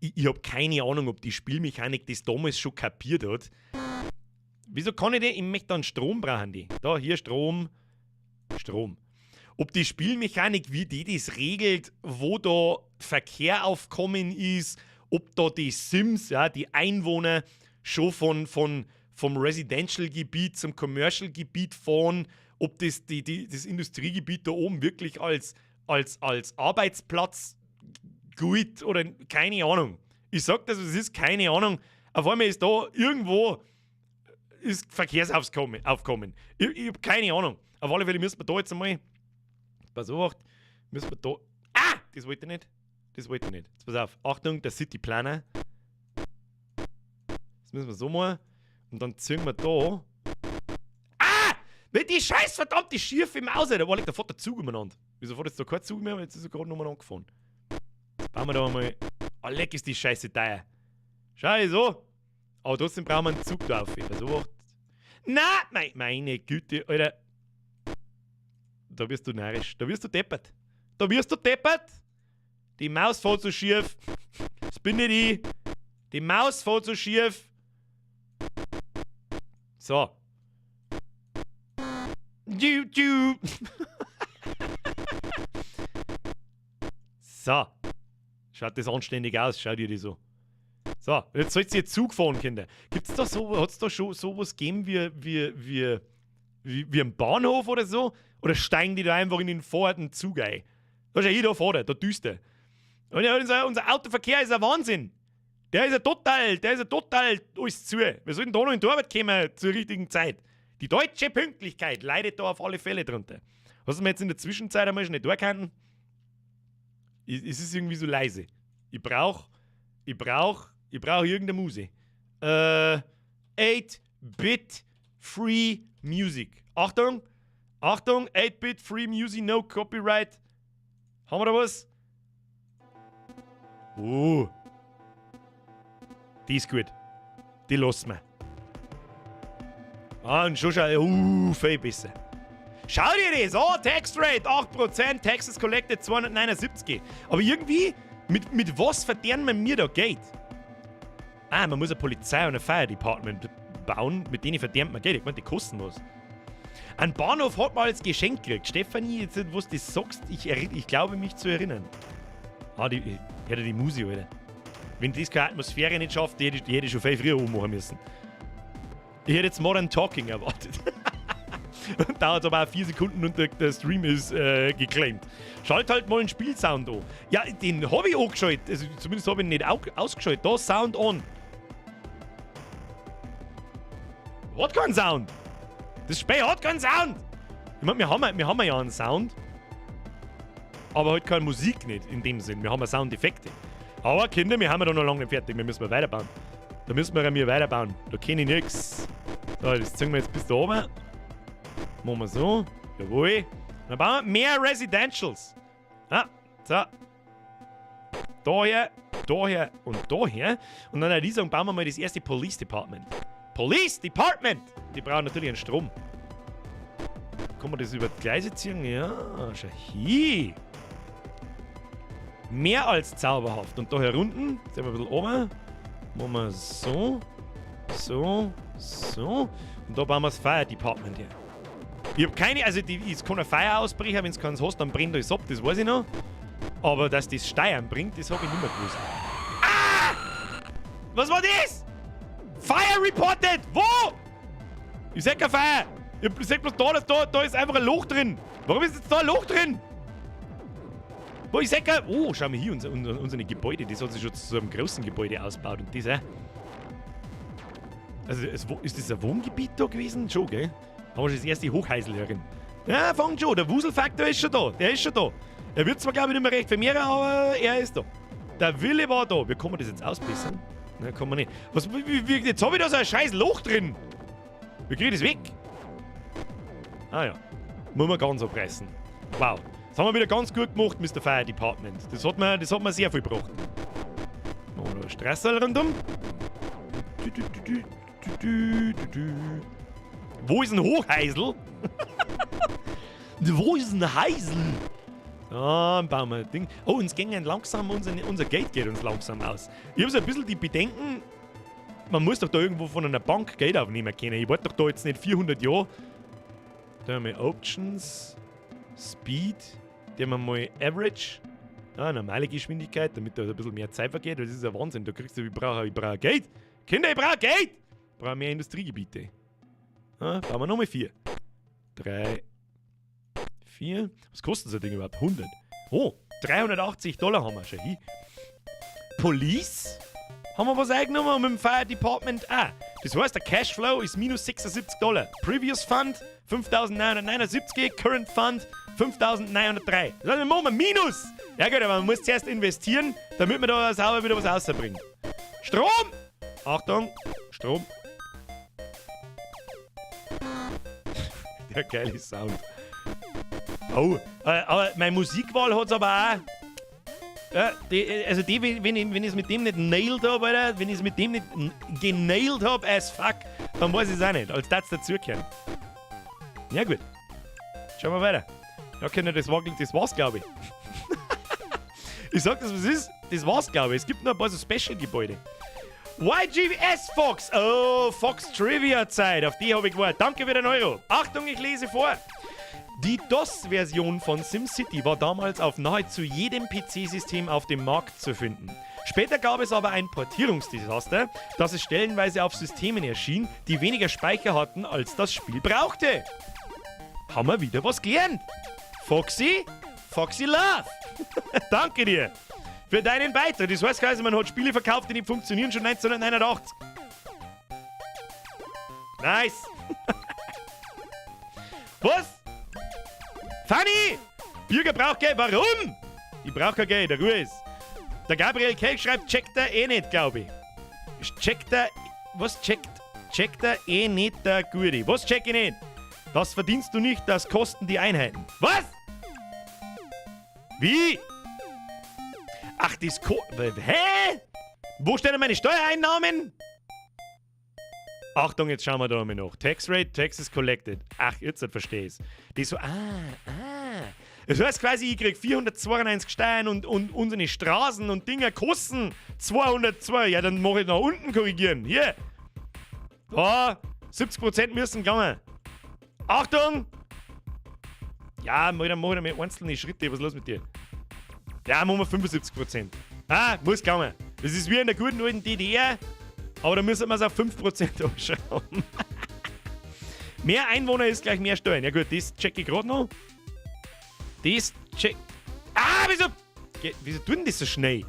Ich habe keine Ahnung, ob die Spielmechanik das damals schon kapiert hat. Wieso kann ich denn? Ich möchte dann Strom brauchen die. Da, hier Strom. Ob die Spielmechanik, wie die das regelt, wo da Verkehr aufkommen ist, ob da die Sims, ja, die Einwohner schon vom Residential-Gebiet zum Commercial-Gebiet fahren, ob das Industriegebiet da oben wirklich als Arbeitsplatz gilt oder keine Ahnung. Ich sag das, es ist keine Ahnung. Auf einmal ist da irgendwo ist Verkehrsaufkommen. Ich hab keine Ahnung. Auf alle Fälle müssen wir da jetzt einmal. Pass auf, müssen wir da. Das wollte ich nicht. Jetzt pass auf. Achtung, der City Planner. Das müssen wir so machen. Und dann ziehen wir da. Weil die scheiß verdammte schiefe Maus, da war der Vater Zug umeinander. Wieso fährt jetzt da kein Zug mehr? Weil jetzt ist er gerade nochmal angefahren. Jetzt bauen wir da einmal. Leck ist die Scheiße teuer. Schau so. Aber trotzdem brauchen wir einen Zug da auf. So. Nein, meine Güte, Alter. Da wirst du narrisch. Da wirst du deppert. Die Maus fährt so schief. Das bin nicht ich. Die Maus fährt so schief. So. So. Schaut das anständig aus. Schau dir die so. So, jetzt sollst ihr Zug fahren, Kinder. Hat's da schon sowas gegeben wie ein Bahnhof oder so? Oder steigen die da einfach in den vorherigen Zug ein? Da ist ja jeder vorne, da düster. Und ja, unser Autoverkehr ist ein Wahnsinn. Der ist ja total alles zu. Wir sollten da noch in die Arbeit kommen zur richtigen Zeit. Die deutsche Pünktlichkeit leidet da auf alle Fälle drunter. Hast du mir jetzt in der Zwischenzeit einmal schon nicht durchgehalten? Es ist irgendwie so leise. Ich brauch irgendeine Musik. 8-Bit Free Music. Achtung, 8-Bit Free Music, no Copyright. Haben wir da was? Die ist gut. Die lassen wir. Und schon viel besser. Schau dir das an, Tax Rate 8%, Taxes Collected 279. Aber irgendwie, mit was verdienen wir da Geld? Man muss eine Polizei und ein Fire Department bauen, mit denen verdient man Geld. Ich meine, die kosten was. Ein Bahnhof hat man als Geschenk gekriegt. Stefanie, jetzt, wo du das sagst, ich glaube mich zu erinnern. Die Musik, Alter. Wenn das keine Atmosphäre nicht schafft, die hätte ich schon viel früher ummachen müssen. Ich hätte jetzt Modern Talking erwartet. Dauert aber auch 4 Sekunden und der Stream ist geclaimed. Schalt halt mal einen Spielsound an. Ja, den habe ich angeschaltet. Also zumindest habe ich ihn nicht ausgeschaltet. Da, Sound on. Hat keinen Sound. Das Spiel hat keinen Sound. Ich meine, wir haben ja einen Sound. Aber halt keine Musik nicht in dem Sinn. Wir haben ja Soundeffekte. Aber Kinder, wir haben ja da noch lange nicht fertig. Wir müssen weiterbauen. Da weiterbauen. Da kenne ich nichts. So, das ziehen wir jetzt bis da oben. Machen wir so. Jawohl. Dann bauen wir mehr Residentials. So. Daher und daher. Und dann die sagen, bauen wir mal das erste Police Department. Police Department! Die brauchen natürlich einen Strom. kann man das über die Gleise ziehen? Ja, schau hier. Mehr als zauberhaft. Und da herunten, sehen wir ein bisschen oben, machen wir so, so, so. Und da bauen wir das Fire Department her. Ich habe keine, also es kann ein Feuer ausbrechen, wenn es keins hast, dann brennt alles ab, das weiß ich noch. Aber dass das Steuern bringt, das habe ich nicht mehr gewusst. Ah! Was war das? Fire reported! Wo? Ich sehe kein Feuer. Ich sehe bloß da ist einfach ein Loch drin. Warum ist jetzt da ein Loch drin? Wo, ich sehe kein... Oh, schau mal hier, unsere Gebäude, das hat sich schon zu so einem großen Gebäude ausgebaut. Und das auch. Also, ist das ein Wohngebiet da gewesen? Schon, gell? Haben wir schon das erste Hochhäusl herin. Ja, fängt schon. Der Wuselfaktor ist schon da. Der ist schon da. Er wird zwar, glaube ich, nicht mehr recht vermehren, aber er ist da. Der Wille war da. Wie kann man das jetzt ausbessern? Nein, kann man nicht. Jetzt habe ich da so ein scheiß Loch drin. Wie kriege ich das weg? Ah ja. Muss man ganz abreißen. Wow. Das haben wir wieder ganz gut gemacht, Mr. Fire Department. Das hat mir sehr viel gebracht. Machen wir noch Stressel rundum. Wo ist ein Hochheisel? Wo ist ein Heisel? Ah, bauen wir ein Ding. Oh, uns ging langsam, unser Gate geht uns langsam aus. Ich habe so ein bisschen die Bedenken, man muss doch da irgendwo von einer Bank Geld aufnehmen können. Ich warte doch da jetzt nicht 400 Jahre. Da haben wir Options, Speed, da haben wir mal Average. Ah, normale Geschwindigkeit, damit da ein bisschen mehr Zeit vergeht. Das ist ja Wahnsinn. Da kriegst du, ich brauche Geld. Kinder, ich brauche Geld! Ich brauche mehr Industriegebiete. Ah, brauchen wir nochmal 4. 3, 4. Was kostet so ein Ding überhaupt? 100. Oh, $380 haben wir schon. Police? Haben wir was eingenommen und mit dem Fire Department auch. Das heißt, der Cashflow ist minus $76. Previous Fund 5.979, Current Fund 5.903. Das heißt, wir machen Minus. Ja gut, aber man muss zuerst investieren, damit man da sauber wieder was rausbringt. Strom! Achtung, Strom. Der geile Sound. Oh, aber meine Musikwahl hat es aber auch. Ja, wenn ich es mit dem nicht nailed habe, Alter, wenn ich es mit dem nicht genailed habe as fuck, dann weiß ich es auch nicht, als das dazugehören. Ja gut. Schauen wir weiter. Ja, können das war's, glaube ich. Ich sag das, was ist? Das war's, glaube ich. Es gibt noch ein paar so Special-Gebäude. YGS Fox. Oh, Fox Trivia-Zeit. Auf die habe ich gewartet. Danke für den Euro. Achtung, ich lese vor. Die DOS-Version von SimCity war damals auf nahezu jedem PC-System auf dem Markt zu finden. Später gab es aber ein Portierungsdesaster, dass es stellenweise auf Systemen erschien, die weniger Speicher hatten, als das Spiel brauchte. Haben wir wieder was gelernt. Foxy Love. Danke dir für deinen Beitrag. Das heißt, man hat Spiele verkauft, die nicht funktionieren, schon 1989. Nice. Was? Fanny! Bürger braucht Geld. Warum? Ich brauche kein Geld, der Ruhe ist. Der Gabriel Kelch schreibt, checkt er eh nicht, glaube ich. Checkt er... Was checkt? Checkt er eh nicht, der Guri. Was check ich nicht? Das verdienst du nicht, das kosten die Einheiten. Was? Wie? Ach, das Hä? Wo stehen denn meine Steuereinnahmen? Achtung, jetzt schauen wir da mal nach. Tax Rate, Taxes Collected. Ach, jetzt verstehe ich es. Die so, Das heißt quasi, ich krieg 492 Steuern und unsere Straßen und Dinger kosten 202. Ja, dann mache ich nach unten korrigieren. Hier. Da, 70% müssen gehen. Achtung! Ja, dann mache ich mal einzelne Schritte. Was ist los mit dir? Ja, machen wir 75%. Muss gehen. Das ist wie in der guten alten DDR. Aber da müssen wir es auf 5% aufschrauben. Mehr Einwohner ist gleich mehr Steuern. Ja gut, das checke ich gerade noch. Das check... Wieso tun das so schnell?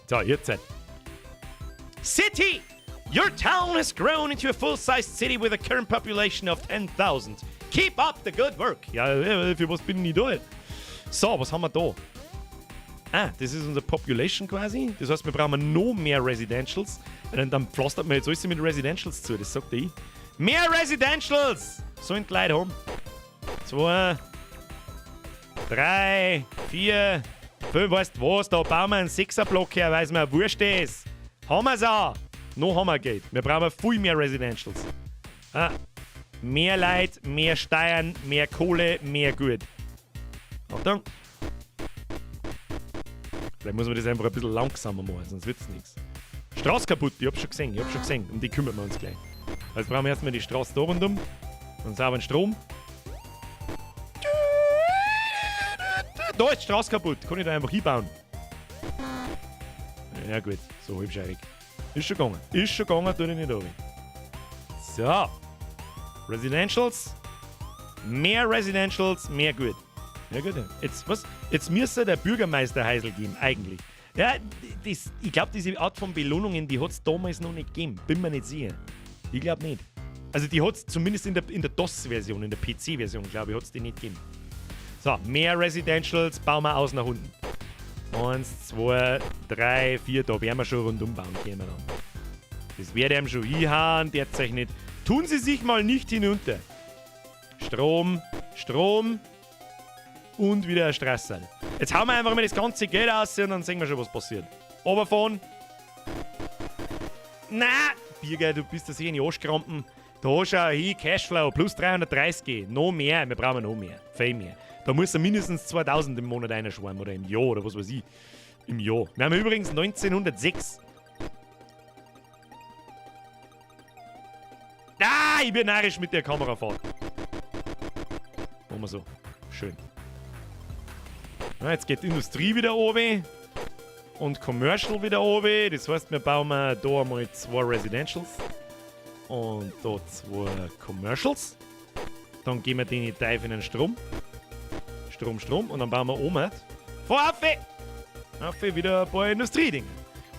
So, jetzt. City! Your town has grown into a full-sized city with a current population of 10,000. Keep up the good work. Ja, für was bin ich da? So, was haben wir da? Das ist unsere Population quasi. Das heißt, wir brauchen noch mehr Residentials. Dann pflastert man jetzt alles mit Residentials zu. Das sagt ich. Mehr Residentials! Sollen die Leute haben. 2, 3, 4, 5. Weißt du was? Da bauen wir einen 6er-Block her, weil es mir wurscht ist. Haben wir es auch. Noch haben wir Geld. Wir brauchen viel mehr Residentials. Mehr Leid, mehr Steuern, mehr Kohle, mehr Gut. Achtung. Vielleicht muss man das einfach ein bisschen langsamer machen, sonst wird's nichts. Straße kaputt, ich hab schon gesehen. Um die kümmern wir uns gleich. Also brauchen wir erstmal die Straße da rundum. Dann sauberen Strom. Da ist die Straße kaputt. Kann ich da einfach hinbauen? Ja gut, so halbscheirig. Ist schon gegangen, tue ich nicht runter. So. Residentials. Mehr Residentials, mehr gut. Ja gut. Jetzt müsste der Bürgermeister Heisel geben, eigentlich. Ja, ich glaube, diese Art von Belohnungen, die hat es damals noch nicht gegeben. Bin mir nicht sicher. Ich glaube nicht. Also die hat es zumindest in der DOS-Version, in der PC-Version, glaube ich, hat es die nicht gegeben. So, mehr Residentials bauen wir aus nach unten. 1, 2, 3, 4, da werden wir schon rundum bauen können. Das werde ich ihm schon hinhauen, der zeigt nicht. Tun Sie sich mal nicht hinunter. Strom und wieder ein Strasserl. Jetzt hauen wir einfach mal das ganze Geld aus und dann sehen wir schon, was passiert. Runterfahren. Na, Birger, du bist da sicher in die Arschkrampen. Da schau hin, Cashflow, plus 330. Noch mehr, wir brauchen noch mehr. Viel mehr. Da muss er mindestens 2000 im Monat reinschwimmen oder im Jahr oder was weiß ich. Im Jahr. Wir haben übrigens 1906. Ah, ich bin narrisch mit der Kamerafahrt. Machen wir so. Schön. Ja, jetzt geht die Industrie wieder oben. Und Commercial wieder oben. Das heißt, wir bauen da einmal 2 Residentials. Und da 2 Commercials. Dann gehen wir den tief in den Strom. Strom. Und dann bauen wir oben. Auf wieder ein paar Industriedinge.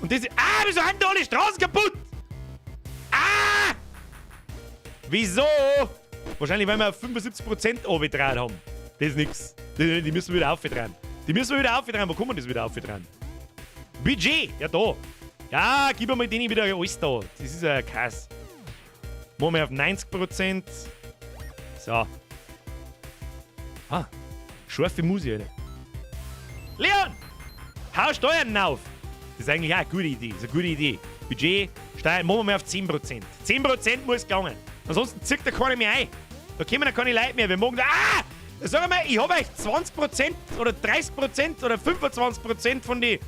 Und diese. Wieso haben da alle Straßen kaputt? Wieso? Wahrscheinlich, weil wir auf 75% runtergedreht haben. Das ist nix. Die müssen wir wieder aufdrehen. Wo kann man das wieder aufdrehen? Budget! Ja, da. Ja, gib mal denen wieder alles da. Das ist ein Kass. Machen wir auf 90%. So. Scharfe Musik, Alter. Leon! Hau Steuern auf! Das ist eigentlich auch eine gute Idee. Budget, Steuern, machen wir mal auf 10%. 10% muss gegangen. Ansonsten zieht da keiner mehr ein. Da kommen da keine Leute mehr. Wir morgen da. Sag mal, ich habe euch 20% oder 30% oder 25%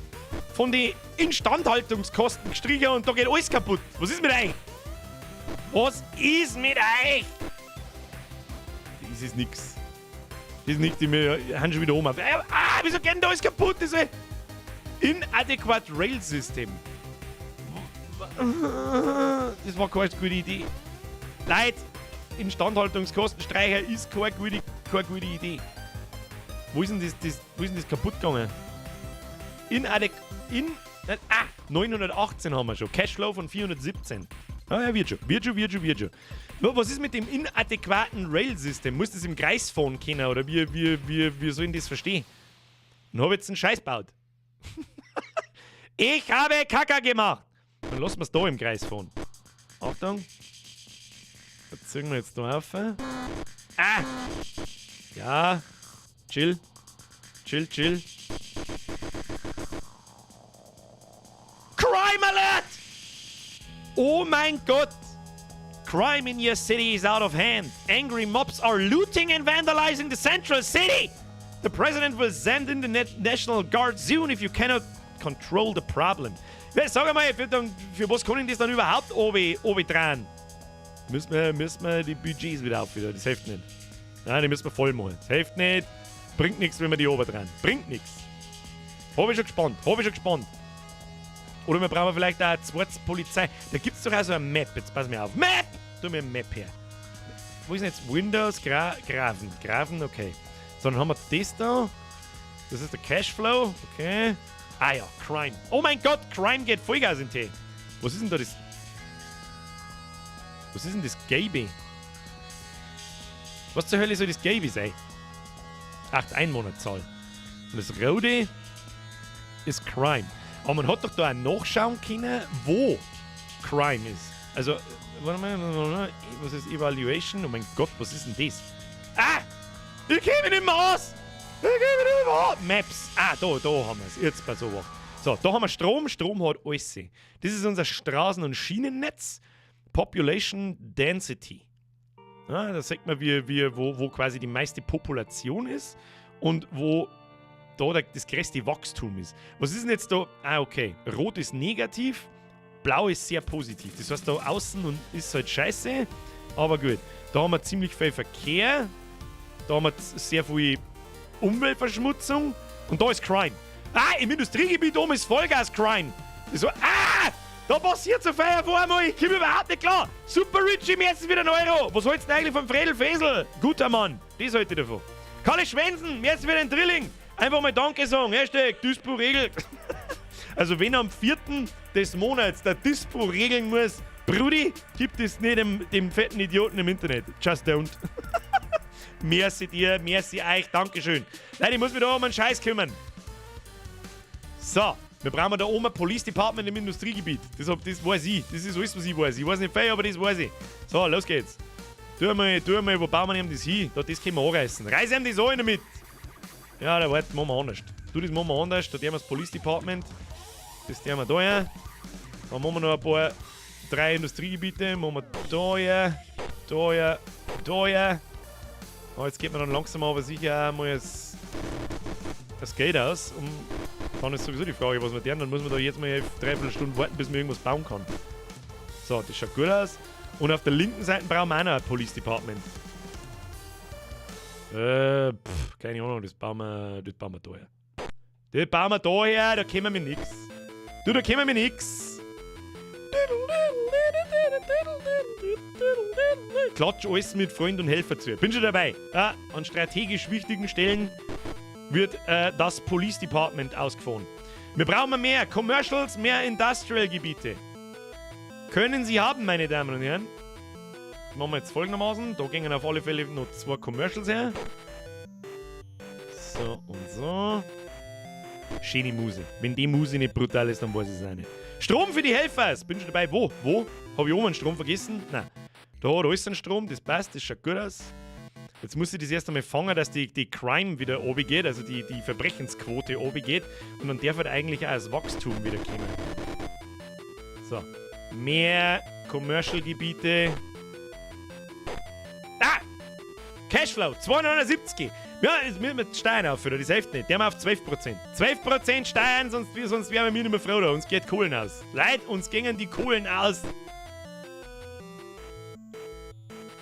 von die Instandhaltungskosten gestrichen und da geht alles kaputt. Was ist mit euch? Das ist nix. Das ist nix, die mir haben schon wieder um. Wieso geht denn da alles kaputt? Das ist ein inadequate Rail-System. Das war keine gute Idee. Leute, Instandhaltungskostenstreicher ist keine gute Idee. Wo ist denn das kaputt gegangen? 918 haben wir schon. Cashflow von 417. Ja, wird schon. Was ist mit dem inadäquaten Rail-System? Muss das im Kreis fahren können? Oder wie soll ich das verstehen? Dann habe ich jetzt einen Scheiß gebaut. Ich habe Kacke gemacht. Dann lassen wir es da im Kreis fahren. Achtung. Das ziehen wir jetzt da auf. Ja. Chill. Crime Alert! Oh mein Gott! Crime in your city is out of hand. Angry mobs are looting and vandalizing the central city. The president will send in the National Guard soon if you cannot control the problem. Sag mal, für was kann ich das dann überhaupt oben dran? Müssen wir die Budgets wieder aufführen? Das hilft nicht. Nein, die müssen wir voll machen. Das hilft nicht. Bringt nichts, wenn wir die oben dran. Bringt nichts. Habe ich schon gespannt. Oder wir brauchen vielleicht auch eine zweite Polizei. Da gibt es doch auch so eine Map. Jetzt pass mir auf. Map! Tu mir eine Map her. Wo ist denn jetzt Windows? Grafen, okay. So, dann haben wir das da. Das ist der Cashflow. Okay. Ja, Crime. Oh mein Gott, Crime geht Vollgas in Tee. Was ist denn da das? Was ist denn das Gelbe? Was zur Hölle soll das Gelbe sein? Ach, die Einwohnerzahl. Und das Rote ist Crime. Aber man hat doch da auch nachschauen können, wo Crime ist. Also, warte mal, was ist Evaluation? Oh mein Gott, was ist denn das? Ich käme nicht mehr aus! Maps. Da haben wir es. Jetzt bei sowas. So, da haben wir Strom. Strom hat alles. Das ist unser Straßen- und Schienennetz. Population Density. Ja, da sieht man, wo quasi die meiste Population ist und wo da das größte Wachstum ist. Was ist denn jetzt da? Ah, okay. Rot ist negativ, blau ist sehr positiv. Das heißt, da außen und ist halt scheiße, aber gut. Da haben wir ziemlich viel Verkehr, da haben wir sehr viel Umweltverschmutzung und da ist Crime. Ah, im Industriegebiet oben ist Vollgas-Crime. So, da passiert so viel auf einmal, ich komme überhaupt nicht klar. Super Richie, im ersten wieder ein Euro. Was hältst du eigentlich vom Fredel Fesel? Guter Mann, das halte ich davon. Kalle Schwensen, jetzt wieder ein Drilling. Einfach mal Danke sagen, Hashtag Dispo regelt. Also wenn am 4. des Monats der Dispo regeln muss, Brudi, gib das nicht dem fetten Idioten im Internet. Just don't. Merci dir, merci euch, Dankeschön. Leute, ich muss mich da um einen Scheiß kümmern. So, wir brauchen da oben ein Police Department im Industriegebiet. Das weiß ich. Das ist alles, was ich weiß. Ich weiß nicht viel, aber das weiß ich. So, los geht's. Tu mal, wo bauen wir ihm das hin? Das können wir anreißen. Reiß ihm das an damit. Ja, da warte, machen wir anders. Das machen wir anders. Da tun wir das Police Department. Das tun wir da her. Dann machen wir noch ein paar 3 Industriegebiete. Machen wir da her, da her, da her. Oh, jetzt geht man dann langsam aber sicher auch mal das Geld aus. Dann ist sowieso die Frage, was wir tun. Dann muss man da jetzt mal 3 Stunden warten, bis man irgendwas bauen kann. So, das schaut gut aus. Und auf der linken Seite brauchen wir auch noch ein Police Department. Keine Ahnung, das bauen wir da her. Das bauen wir da her, da kommen wir nix. Da kommen wir nix. Klatsch alles mit Freund und Helfer zu. Bin schon dabei. Ja, an strategisch wichtigen Stellen wird das Police Department ausgefahren. Wir brauchen mehr Commercials, mehr Industrial-Gebiete. Können Sie haben, meine Damen und Herren. Das machen wir jetzt folgendermaßen. Da gingen auf alle Fälle noch 2 Commercials her. So und so. Schöne Muse. Wenn die Muse nicht brutal ist, dann weiß ich es auch nicht. Strom für die Helfer. Bin schon dabei. Wo? Habe ich oben einen Strom vergessen? Nein. Da ist ein Strom. Das passt. Das schaut gut aus. Jetzt muss ich das erst einmal fangen, dass die Crime wieder runtergeht, also die Verbrechensquote runtergeht. Und dann darf halt eigentlich auch das Wachstum wieder kommen. So. Mehr Commercial-Gebiete. Cashflow, 279. Ja, jetzt müssen wir die Steuern auffüllen, das hilft nicht. Die haben wir auf 12%. 12% Steuern, sonst wären wir nicht mehr froh da. Uns geht Kohlen aus. Leute, uns gingen die Kohlen aus.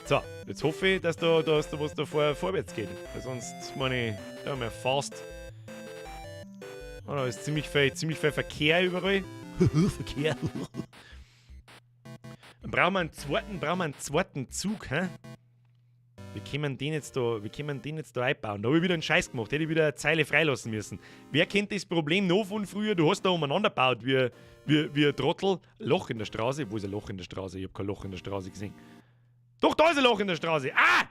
So, jetzt hoffe ich, dass da was da vorwärts geht. Weil sonst, meine ich, da haben wir fast. Oh, da ist ziemlich viel Verkehr überall. Verkehr. Dann brauchen wir einen zweiten Zug, hä? Wie können wir den jetzt da einbauen? Da habe ich wieder einen Scheiß gemacht. Hätte ich wieder eine Zeile freilassen müssen. Wer kennt das Problem noch von früher? Du hast da umeinander gebaut wie ein Trottel. Loch in der Straße. Wo ist ein Loch in der Straße? Ich habe kein Loch in der Straße gesehen. Doch, da ist ein Loch in der Straße. Das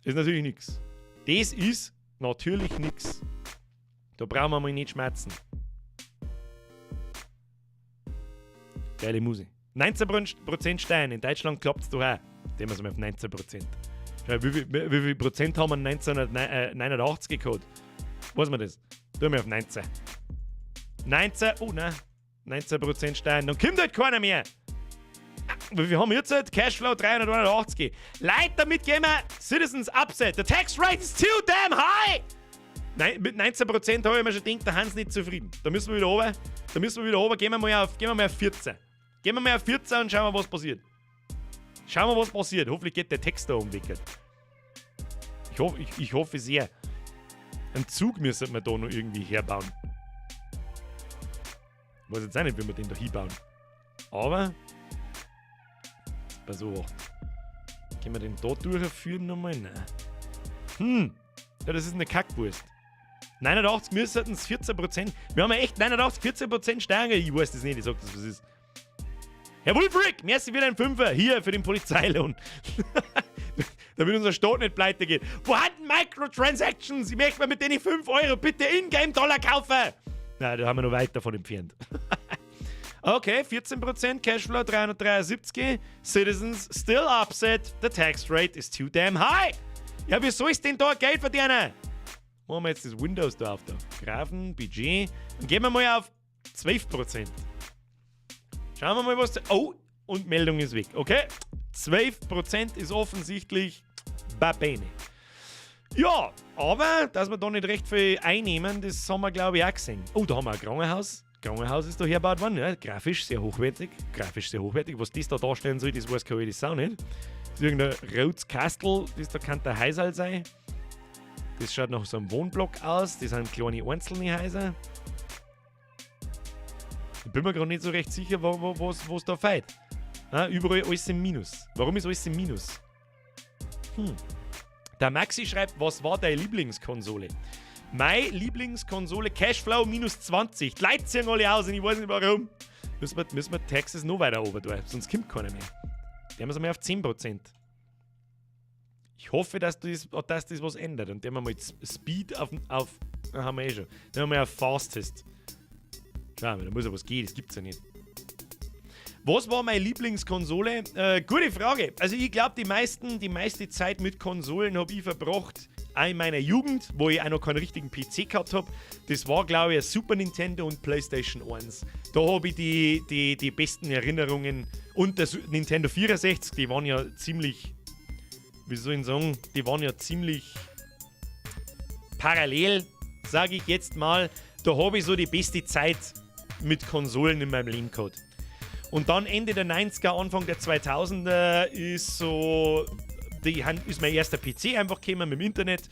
ist natürlich nichts. Das ist natürlich nichts. Da brauchen wir mal nicht schmerzen. Geile Musik. 19% Stein. In Deutschland klappt es doch auch. Den wir auf 19%. Ja, wie viel Prozent haben wir 1989 gehabt? Weiß man das? Tun wir auf 19. 19, oh nein. 19% Stein. Dann kommt halt keiner mehr. Wie viel haben wir jetzt? Cashflow 381. Leute, damit gehen wir Citizens Upset. The tax rate is too damn high! Nein, mit 19% habe ich mir schon gedacht, der Hans nicht zufrieden. Da müssen wir wieder runter. Gehen wir mal auf 14. Gehen wir mal auf 14 und schauen wir, was passiert. Hoffentlich geht der Text da umwickelt. Ich hoffe sehr. Einen Zug müssen wir da noch irgendwie herbauen. Ich weiß jetzt auch nicht, wie wir den da hinbauen. Aber pass auf. Können wir den da durchführen nochmal? Nein. Ja, das ist eine Kackwurst. 89 müssten es 14%. Wir haben ja echt 14% Steuern. Ich weiß das nicht, ich sag das, was ist. Herr Wulfrick, merci wieder ein Fünfer. Hier für den Polizeilohn. Damit unser Staat nicht pleite geht. Vorhanden Microtransactions. Ich möchte mir mit denen 5 Euro bitte Ingame-Dollar kaufen. Na, da haben wir noch weit davon entfernt. Okay, 14%, Cashflow 373. Citizens still upset. The tax rate is too damn high. Ja, wie soll ich denn da Geld verdienen? Machen wir jetzt das Windows da auf. Grafen, Budget. Dann gehen wir mal auf 12%. Schauen wir mal, was... Oh, und Meldung ist weg. Okay, 12% ist offensichtlich Babene. Ja, aber dass wir da nicht recht viel einnehmen, das haben wir, glaube ich, auch gesehen. Oh, da haben wir ein Krankenhaus. Krankenhaus ist da hergebaut worden. Ja, grafisch sehr hochwertig. Was das da darstellen soll, das weiß keine Sau nicht. Das ist irgendein rotes Kastel, das da kann der Häuserl sein. Das schaut nach so einem Wohnblock aus. Das sind kleine einzelne Häuser. Ich bin mir gerade nicht so recht sicher, was da fehlt. Überall alles im Minus. Warum ist alles im Minus? Der Maxi schreibt, was war deine Lieblingskonsole? Meine Lieblingskonsole, Cashflow minus 20. Die Leute ziehen alle aus und ich weiß nicht warum. Müssen wir Taxes noch weiter oben tun, sonst kommt keiner mehr. Die haben es einmal auf 10%. Ich hoffe, dass das was ändert. Und dann haben wir mal Speed auf haben wir schon. Dann haben wir auf Fastest. Schau mal, da muss ja was gehen, das gibt's ja nicht. Was war meine Lieblingskonsole? Gute Frage. Also ich glaube, die meiste Zeit mit Konsolen habe ich verbracht auch in meiner Jugend, wo ich auch noch keinen richtigen PC gehabt habe. Das war, glaube ich, ein Super Nintendo und PlayStation 1. Da habe ich die besten Erinnerungen. Und der Nintendo 64, die waren ja ziemlich, wie soll ich sagen, die waren ja ziemlich parallel, sage ich jetzt mal. Da habe ich so die beste Zeit mit Konsolen in meinem Leben gehabt. Und dann Ende der 90er, Anfang der 2000er ist mein erster PC einfach gekommen mit dem Internet.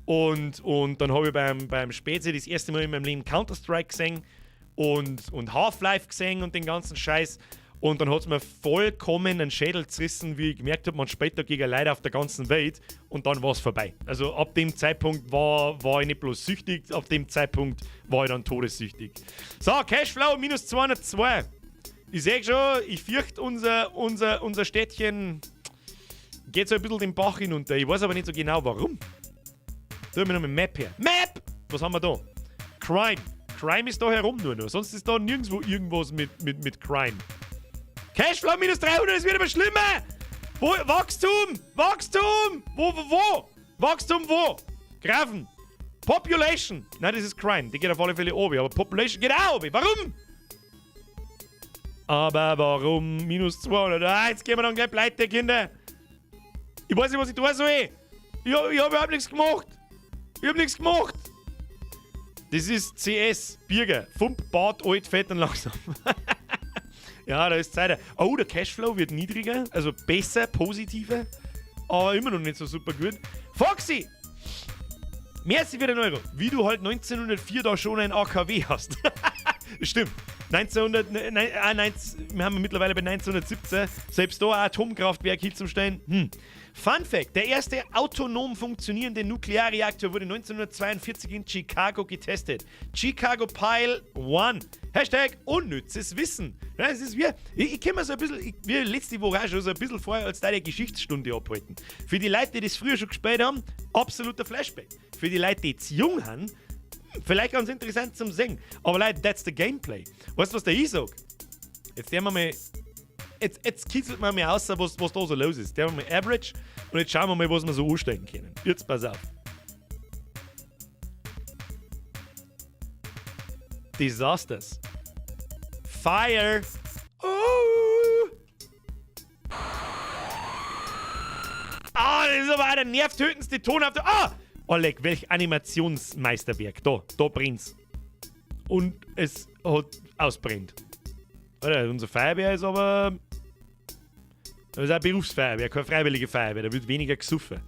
Und dann habe ich beim Spezi das erste Mal in meinem Leben Counter-Strike gesehen und Half-Life gesehen und den ganzen Scheiß. Und dann hat es mir vollkommen einen Schädel zerrissen, wie ich gemerkt habe, man spielt da gegen Leute auf der ganzen Welt. Und dann war es vorbei. Also ab dem Zeitpunkt war ich nicht bloß süchtig, ab dem Zeitpunkt war ich dann todessüchtig. So, Cashflow minus 202. Ich sehe schon, ich fürchte, unser Städtchen geht so ein bisschen den Bach hinunter. Ich weiß aber nicht so genau, warum. Da haben wir noch eine Map her. Map! Was haben wir da? Crime. Crime ist da herum nur noch. Sonst ist da nirgendwo irgendwas mit Crime. Cashflow minus 300, es wird aber schlimmer! Wachstum! Wo? Wachstum wo? Grafen. Population. Nein, das ist Crime. Die geht auf alle Fälle oben. Aber Population geht auch oben. Warum? Aber warum minus 200? Jetzt gehen wir dann gleich pleite, Kinder. Ich weiß nicht, was ich tun soll. Ich hab überhaupt nichts gemacht. Das ist CS. Bürger. Fump, Bad, alt, fett und langsam. Ja, da ist Zeit. Oh, der Cashflow wird niedriger. Also besser, positiver. Aber immer noch nicht so super gut. Foxy! Merci für den Euro. Wie du halt 1904 da schon ein AKW hast. Stimmt. Wir haben mittlerweile bei 1917 selbst da ein Atomkraftwerk hinzustellen. Fun Fact: Der erste autonom funktionierende Nuklearreaktor wurde 1942 in Chicago getestet. Chicago Pile 1. Hashtag unnützes Wissen. Ja, es ist ich kann mir so ein bisschen, wie letzte Woche auch schon so ein bisschen vorher als deine Geschichtsstunde abhalten. Für die Leute, die das früher schon gespielt haben, absoluter Flashback. Für die Leute, die jetzt jung haben, vielleicht ganz interessant zum Singen. Aber Leute, that's the Gameplay. Weißt du, was der ich sag? Jetzt nehmen wir mal. Jetzt kitzelt man mir aus, was da so los ist. Der haben wir Average und jetzt schauen wir mal, was wir so anstellen können. Jetzt pass auf. Disasters. Fire. Das ist aber auch der nervtötendste Ton auf der. Oleg, welch Animationsmeisterwerk. Da brennt's. Und es hat ausbrennt. Alter, unsere Feuerwehr ist aber. Das ist eine Berufsfeuerwehr, keine freiwillige Feuerwehr. Da wird weniger gesoffen.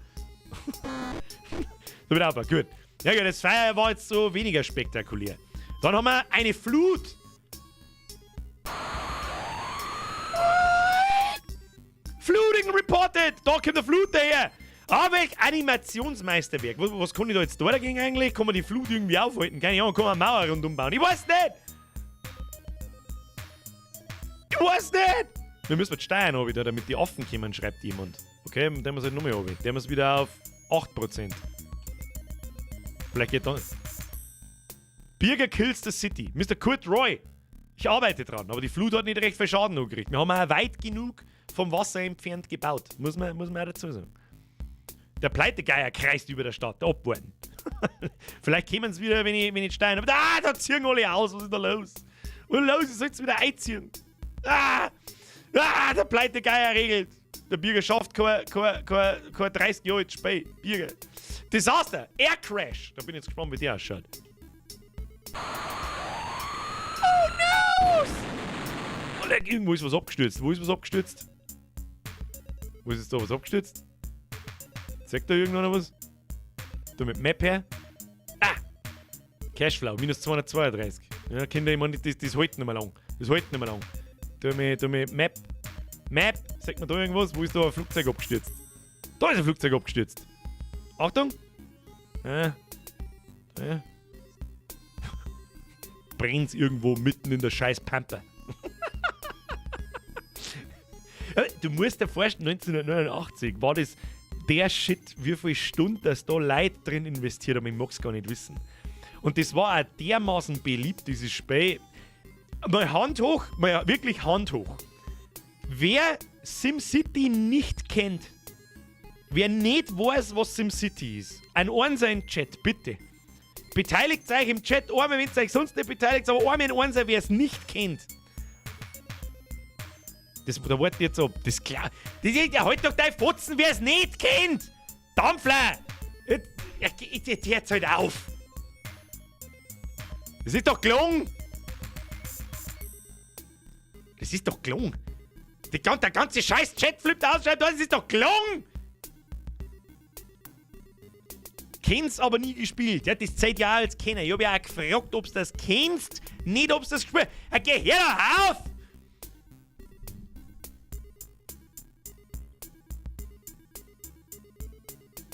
So wird aber gut. Ja, gut, das Feuer war jetzt so weniger spektakulär. Dann haben wir eine Flut. Flooding reported! Da kommt der Flut daher! Aber welch Animationsmeisterwerk. Was kann ich da jetzt da dagegen eigentlich? Kann man die Flut irgendwie aufhalten? Keine Ahnung, kann man eine Mauer rundum bauen? Ich weiß nicht! Wir müssen jetzt steuern auch wieder, damit die Affen kommen, schreibt jemand. Okay, dann haben wir es halt nochmal runter. Dann haben wir es wieder auf 8%. Vielleicht geht dann. Bürger kills the city. Mr. Kurt Roy. Ich arbeite dran, aber die Flut hat nicht recht viel Schaden angekriegt. Wir haben auch weit genug vom Wasser entfernt gebaut. Muss man auch dazu sagen. Der Pleitegeier kreist über der Stadt, der Abwarten. Vielleicht kommen sie wieder, wenn ich steuern. Aber da ziehen alle aus. Was ist da los? Was ist los? Ich soll es wieder einziehen. Der Pleitegeier regelt. Der Bierger schafft kein 30 Jahre altes Spiel. Bierger. Desaster. Air Crash. Da bin ich jetzt gespannt, wie der ausschaut. Oh no! Oh, irgendwo ist was abgestürzt. Wo ist was abgestürzt? Wo ist jetzt da was abgestürzt? Sagt da irgendeiner was? Da mit Map her? Ah! Cashflow, minus 232. Ja, Kinder, ich meine, das hält nicht mehr lang. Das hält nicht mehr lang. Da mit Map. Map, sagt man da irgendwas? Wo ist da ein Flugzeug abgestürzt? Da ist ein Flugzeug abgestürzt. Achtung! Ja. Brennt's irgendwo mitten in der scheiß Pampa. Du musst dir vorstellen, 1989 war das der Shit, wie viele Stunden das da Leute drin investiert haben, ich mag's gar nicht wissen. Und das war auch dermaßen beliebt, dieses Spiel. Mal Hand hoch, mal wirklich Hand hoch. Wer SimCity nicht kennt, wer nicht weiß, was SimCity ist, ein Einser im Chat, bitte. Beteiligt euch im Chat, einmal, wenn ihr euch sonst nicht beteiligt, aber einmal in Einser, wer es nicht kennt. Da warte jetzt ab. Das ist klar. Das ist ja heute doch dein Fotzen, wer es nicht kennt. Dampfler! Jetzt hört's halt auf. Das ist doch gelungen. Das ist doch gelungen. Der ganze scheiß Chat flippt aus, das ist doch gelungen. Kennst aber nie gespielt. Ja, das zeigt ja als Kenner. Ich hab ja auch gefragt, ob du das kennst, nicht ob du das gespielt hast. Geh her auf!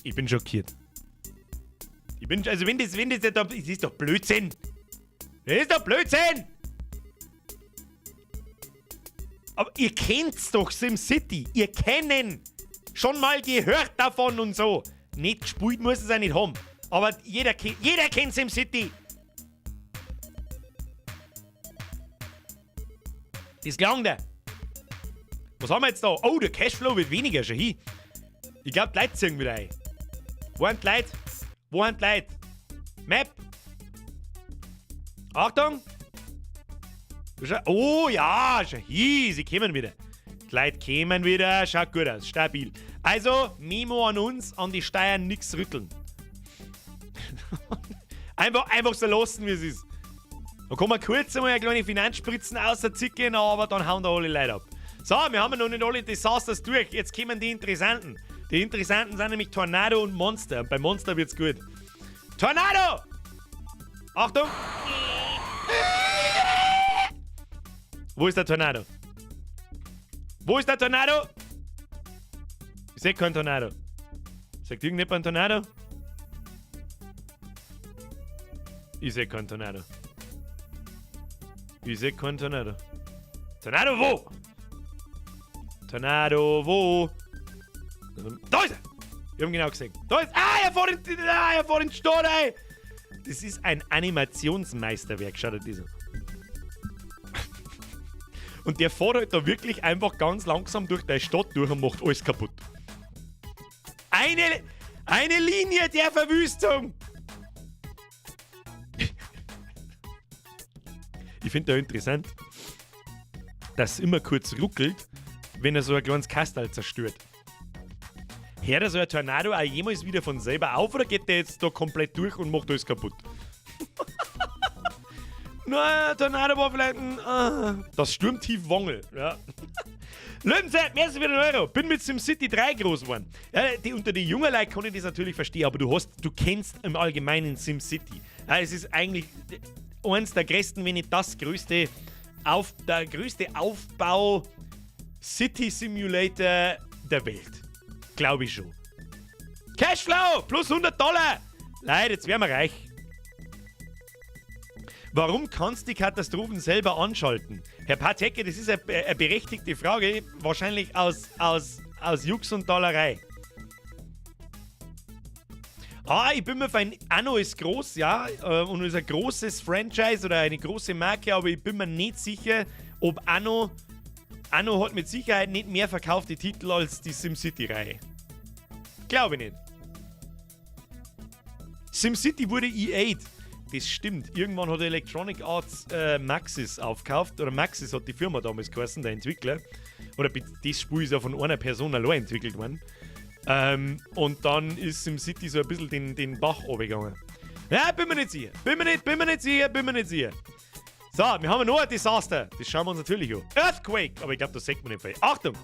Ich bin schockiert. Also wenn das ist doch Blödsinn. Das ist doch Blödsinn! Aber ihr kennt's doch, SimCity. Ihr kennen. Schon mal gehört davon und so. Nicht gespielt muss es auch nicht haben. Aber jeder kennt SimCity. Das gelang da. Was haben wir jetzt da? Oh, der Cashflow wird weniger schon hin. Ich glaube, die Leute ziehen wieder ein. Wo sind die Leute? Wo sind die Leute? Map. Achtung. Oh ja, schon hin. Sie kommen wieder. Die Leute kommen wieder. Schaut gut aus. Stabil. Also, Memo an uns, an die Steuern nichts rütteln. einfach so lassen, wie es ist. Da kann man kurz einmal eine kleine Finanzspritzen außerzicken, aber dann hauen da alle Leute ab. So, wir haben noch nicht alle Disasters durch. Jetzt kommen die Interessanten. Die Interessanten sind nämlich Tornado und Monster. Und bei Monster wird's gut. Tornado! Achtung! Wo ist der Tornado? Wo ist der Tornado? Ich sehe keinen Tornado. Sagt irgendjemand einen Tornado? Ich sehe keinen Tornado. Ich sehe keinen Tornado. Tornado wo? Tornado wo? Da ist er! Wir haben genau gesehen. Da ist er vor den Start, ey! Das ist ein Animationsmeisterwerk, schaut euch das an. Und der fährt halt da wirklich einfach ganz langsam durch die Stadt durch und macht alles kaputt. Eine Linie der Verwüstung! Ich finde da interessant, dass es immer kurz ruckelt, wenn er so ein kleines Kastal zerstört. Hört er so ein Tornado auch jemals wieder von selber auf oder geht der jetzt da komplett durch und macht alles kaputt? Na, Tornado war vielleicht ein... das Sturmtief Wongel, ja. Löwenzeit, merci für den Euro. Bin mit SimCity 3 groß geworden. Ja, unter die jungen Leute kann ich das natürlich verstehen, aber du kennst im Allgemeinen SimCity. Ja, es ist eigentlich eins der größten, wenn nicht das größte, der größte Aufbau City Simulator der Welt. Glaube ich schon. Cashflow, plus $100. Leute, jetzt werden wir reich. Warum kannst du die Katastrophen selber anschalten? Herr Patecke, das ist eine berechtigte Frage, wahrscheinlich aus Jux und Dollerei. Ich bin mir fein, Anno ist groß, ja, und ist ein großes Franchise oder eine große Marke, aber ich bin mir nicht sicher, ob Anno hat mit Sicherheit nicht mehr verkaufte Titel als die SimCity-Reihe. Glaube ich nicht. SimCity wurde EA. das stimmt. Irgendwann hat Electronic Arts Maxis aufgekauft. Oder Maxis hat die Firma damals geheißen, der Entwickler. Oder das Spiel ist ja von einer Person allein entwickelt worden. Und dann ist SimCity so ein bisschen den Bach runtergegangen. Ja, bin mir nicht sicher. Bin mir nicht sicher. So, wir haben noch ein Desaster. Das schauen wir uns natürlich an. Earthquake. Aber ich glaube, das sagt man nicht viel. Achtung!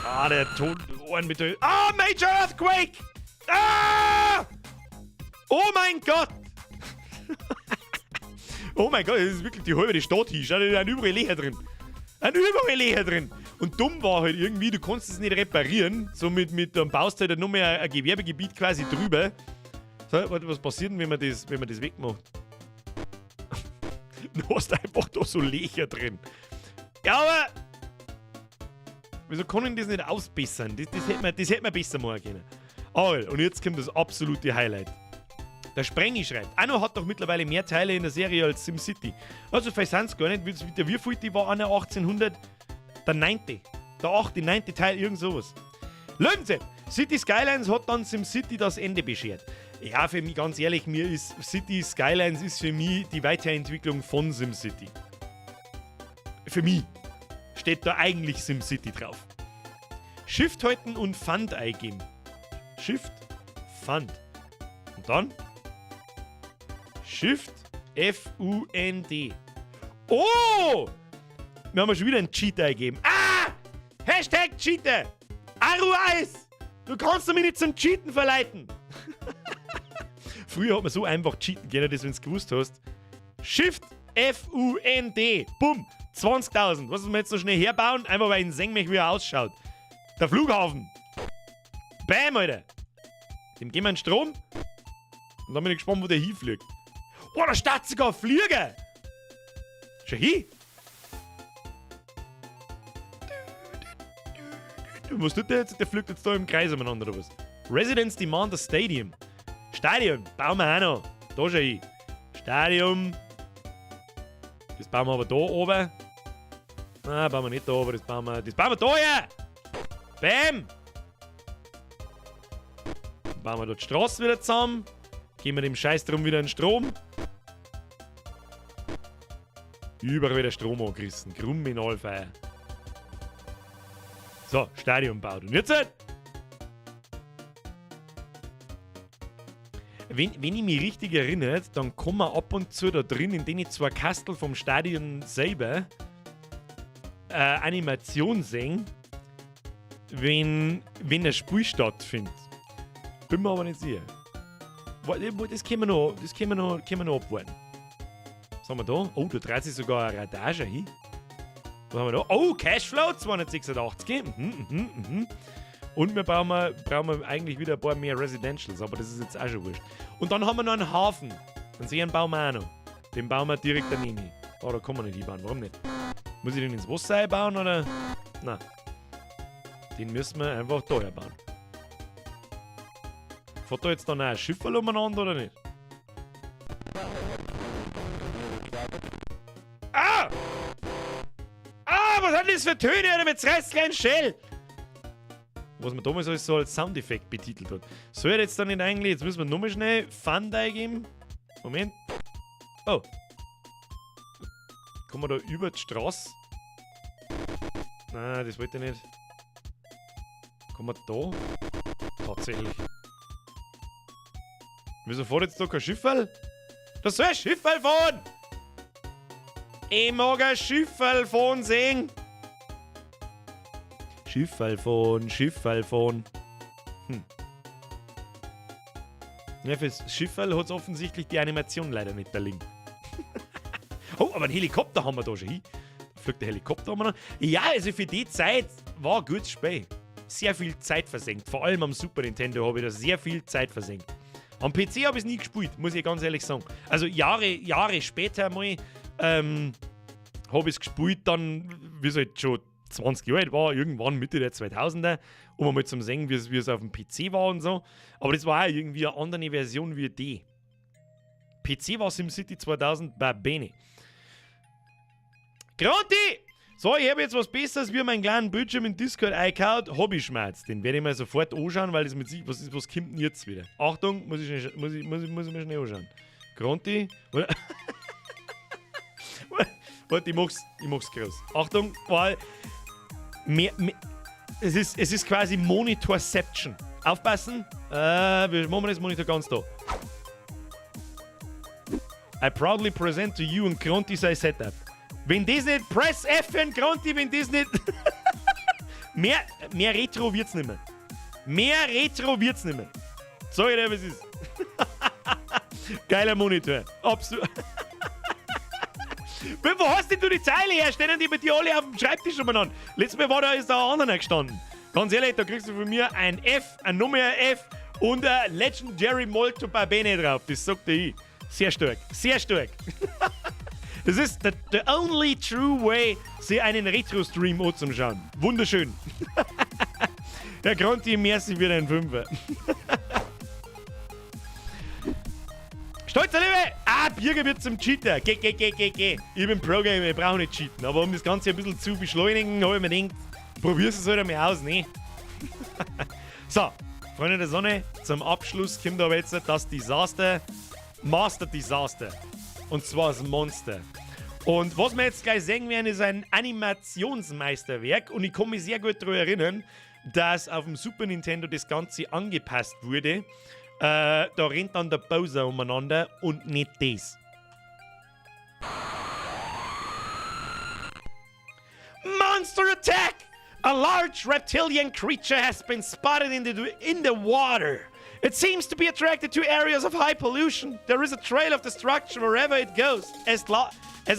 Ah, der Ton... mit der... Ah, Major Earthquake! Ah! Oh mein Gott! Oh mein Gott, das ist wirklich die halbe Stadt hier. Schau, da ist ein überall Löcher drin. Und dumm war halt irgendwie, du konntest es nicht reparieren. So dann baust du halt noch mehr ein Gewerbegebiet quasi drüber. So, warte, was passiert denn, wenn man das wegmacht? Du hast einfach da so Löcher drin. Ja, aber... Wieso kann ich das nicht ausbessern? Das hätte man besser machen können. Aber, und jetzt kommt das absolute Highlight. Der Sprengi schreibt, Anno hat doch mittlerweile mehr Teile in der Serie als SimCity. Also vielleicht sind es gar nicht, wie viel die war Anno 1800? Der 9. Der 8., 9. Teil, irgend sowas. Löwenzeit, City Skylines hat dann SimCity das Ende beschert. Ja, für mich ganz ehrlich, City Skylines ist für mich die Weiterentwicklung von SimCity. Für mich steht da eigentlich SimCity drauf. Shift halten und Fund eingeben. Shift, Fund. Und dann Shift, F-U-N-D. Oh! Wir haben schon wieder einen Cheater eingeben. Ah! Hashtag Cheater! Aruais! Du kannst mich nicht zum Cheaten verleiten! Früher hat man so einfach cheaten können, das wenn du es gewusst hast. Shift, F-U-N-D. Bumm! 20.000. Was müssen wir jetzt so schnell herbauen? Einfach weil ich sehen möchte, wie er ausschaut. Der Flughafen. Bam, Alter. Dem geben wir einen Strom. Und dann bin ich gespannt, wo der hinfliegt. Oh, da startet sogar ein Flieger. Schau hin. Was tut der jetzt? Der fliegt jetzt da im Kreis umeinander oder was? Residents demand a Stadium. Stadion. Bauen wir auch noch. Da schau hin. Stadium. Das bauen wir aber da oben. Nein, bauen wir nicht da oben. Das bauen wir da her. Bam. Dann bauen wir dort die Straße wieder zusammen. Geben wir dem Scheiß drum wieder einen Strom. Überall wieder Strom angerissen. Kriminalfeier. So, Stadion baut. Und jetzt halt. Wenn ich mich richtig erinnere, dann kann man ab und zu da drin, in den zwei Kastel vom Stadion selber, Animation sehen, wenn ein Spiel stattfindet. Bin mir aber nicht sicher. Das können wir noch abwarten. Was haben wir da? Oh, da dreht sich sogar ein Radar hin. Was haben wir da? Oh, Cashflow 286. Und wir brauchen eigentlich wieder ein paar mehr Residentials, aber das ist jetzt auch schon wurscht. Und dann haben wir noch einen Hafen. Einen See bauen wir auch noch. Den bauen wir direkt daneben. Oh, da kann man nicht hinbauen. Warum nicht? Muss ich den ins Wasser einbauen oder? Nein. Den müssen wir einfach da bauen. Fährt da jetzt dann auch ein Schiff umeinander oder nicht? Ah! Ah, was hat das für Töne? Oder mit Restlein Shell? Was man damals alles so als Soundeffekt betitelt hat. Soll ich jetzt dann nicht eigentlich, jetzt müssen wir nochmal schnell Fund eingeben. Moment. Oh. Kommen wir da über die Straße? Nein, das wollte ich nicht. Kommen wir da? Tatsächlich. Wieso fährt jetzt da kein Schifferl? Da soll ein Schifferl fahren! Ich mag ein Schifferl fahren sehen! Schifferl fahren. Ja, fürs Schifferl hat es offensichtlich die Animation leider nicht da liegen. Oh, aber einen Helikopter haben wir da schon hin. Da fliegt der Helikopter haben wir noch. Ja, also für die Zeit war ein gutes Spiel. Sehr viel Zeit versenkt. Vor allem am Super Nintendo habe ich da sehr viel Zeit versenkt. Am PC habe ich es nie gespielt, muss ich ganz ehrlich sagen. Also Jahre später mal habe ich es gespielt, dann, wie es halt schon 20 Jahre alt war, irgendwann Mitte der 2000er, um mal zu sehen, wie es auf dem PC war und so. Aber das war auch irgendwie eine andere Version wie die. PC war SimCity 2000 bei Bene. Granti! So, ich habe jetzt was Besseres wie meinen kleinen Bildschirm in Discord eingekaut. Hobbyschmerz. Den werde ich mir sofort anschauen, weil das mit sich, was kommt denn jetzt wieder? Achtung, muss ich mir schnell anschauen. Gronti. Warte, ich mach's groß. Achtung, weil es ist quasi Monitorception. Aufpassen. Wir machen das Monitor ganz da. I proudly present to you ein Gronti sei Setup. Wenn das nicht, press F für ein Gronti, wenn das nicht... mehr Retro wird's nicht mehr. Mehr Retro wird's nicht mehr. Sag ich dir, was ist. Geiler Monitor. Absolut. Wo hast denn du die Zeile her? Stehen die bei dir alle auf dem Schreibtisch umeinander? Letztes Mal ist da ein anderer gestanden. Ganz ehrlich, da kriegst du von mir ein F, ein Nummer F und ein Legendary Molto Barbene drauf. Das sagt dir ich. Sehr stark. Sehr stark. Das ist the only true way, sich einen Retro-Stream anzuschauen. Wunderschön. Der Gronti merci wieder ein Fünfer. Stolzer Liebe! Birger wird zum Cheater. Geh. Ich bin Pro-Gamer, ich brauche nicht cheaten. Aber um das Ganze ein bisschen zu beschleunigen, habe ich mir gedacht, probier's es halt einmal aus, ne? So, Freunde der Sonne, zum Abschluss kommt aber jetzt das Desaster, Master Disaster. Und zwar das Monster. Und was wir jetzt gleich sehen werden, ist ein Animationsmeisterwerk. Und ich kann mich sehr gut daran erinnern, dass auf dem Super Nintendo das Ganze angepasst wurde. Da rennt dann der Bowser umeinander und nicht das. Monster Attack! A large reptilian creature has been spotted in the water. It seems to be attracted to areas of high pollution. There is a trail of destruction wherever it goes. As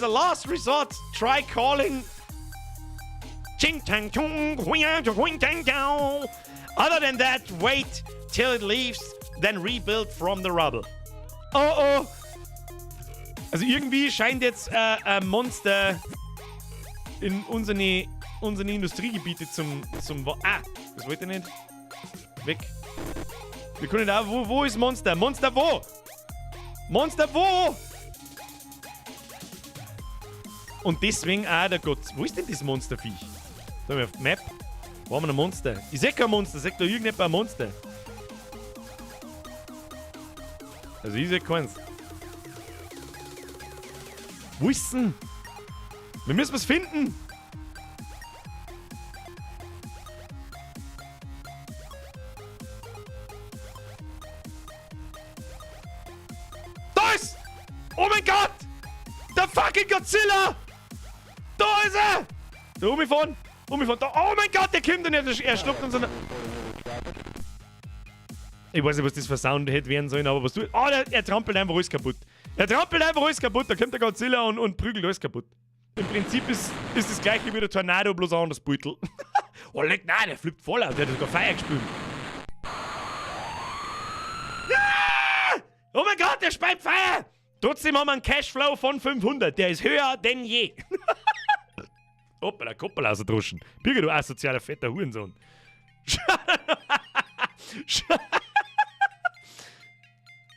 a last resort, try calling... Other than that, wait till it leaves, then rebuild from the rubble. Oh. Also irgendwie scheint jetzt ein Monster in unsere Industriegebiete zum... Das wollte ich nicht. Weg. Wir können da... Wo ist Monster? Monster wo? Monster wo? Und deswegen der Gott... Wo ist denn das Monsterviech? Da haben wir auf der Map. Wo haben wir ein Monster? Ich sehe kein Monster. Sagt da irgendjemand ein Monster? Also ich sehe keins. Wo ist denn? Wir müssen was finden. Oh mein Gott! Der fucking Godzilla! Da ist er! Da umgefahren! Da. Oh mein Gott, der kommt und er schluckt uns an. Ich weiß nicht, was das für Sound hätte werden sollen, aber was du... Oh, er trampelt einfach alles kaputt. Da kommt der Godzilla und prügelt alles kaputt. Im Prinzip ist das gleiche wie der Tornado, bloß ein anderes Beutel. Oh, nein, der flippt voll aus. Der hat sogar Feuer gespült. Ah! Oh mein Gott, der speit Feuer! Trotzdem haben wir einen Cashflow von 500. Der ist höher denn je. Hoppala, Koppel ausgedroschen. Birger, du asozialer, fetter Hurensohn.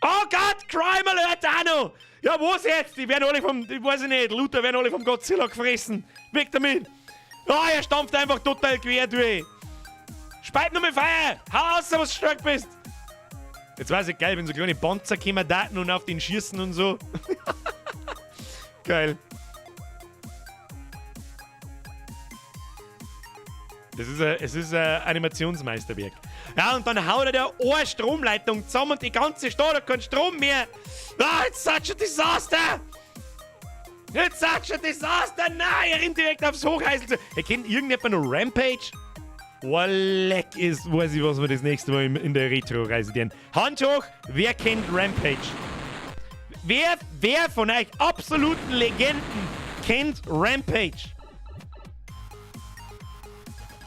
Oh Gott, Crime Alert, Anno! Ja, was jetzt? Die werden alle ich weiß nicht, Luther werden alle vom Godzilla gefressen. Weg damit! Oh, er stampft einfach total quer durch. Speit nur mit Feuer! Hau aus, was du stark bist! Jetzt weiß ich, geil, wenn so kleine Panzer kommen, daten und auf den schießen und so. Geil. Es ist ein Animationsmeisterwerk. Ja, und dann haut er der eine Stromleitung zusammen und die ganze Stadt hat keinen Strom mehr. Ah, it's such a disaster! It's such a disaster! Nein, er rennt direkt aufs Hochheißen. Kennt irgendjemand noch Rampage? Oh, leck ist, weiß ich, was wir das nächste Mal in der Retro-Reise tun. Hand hoch, wer kennt Rampage? Wer von euch absoluten Legenden kennt Rampage?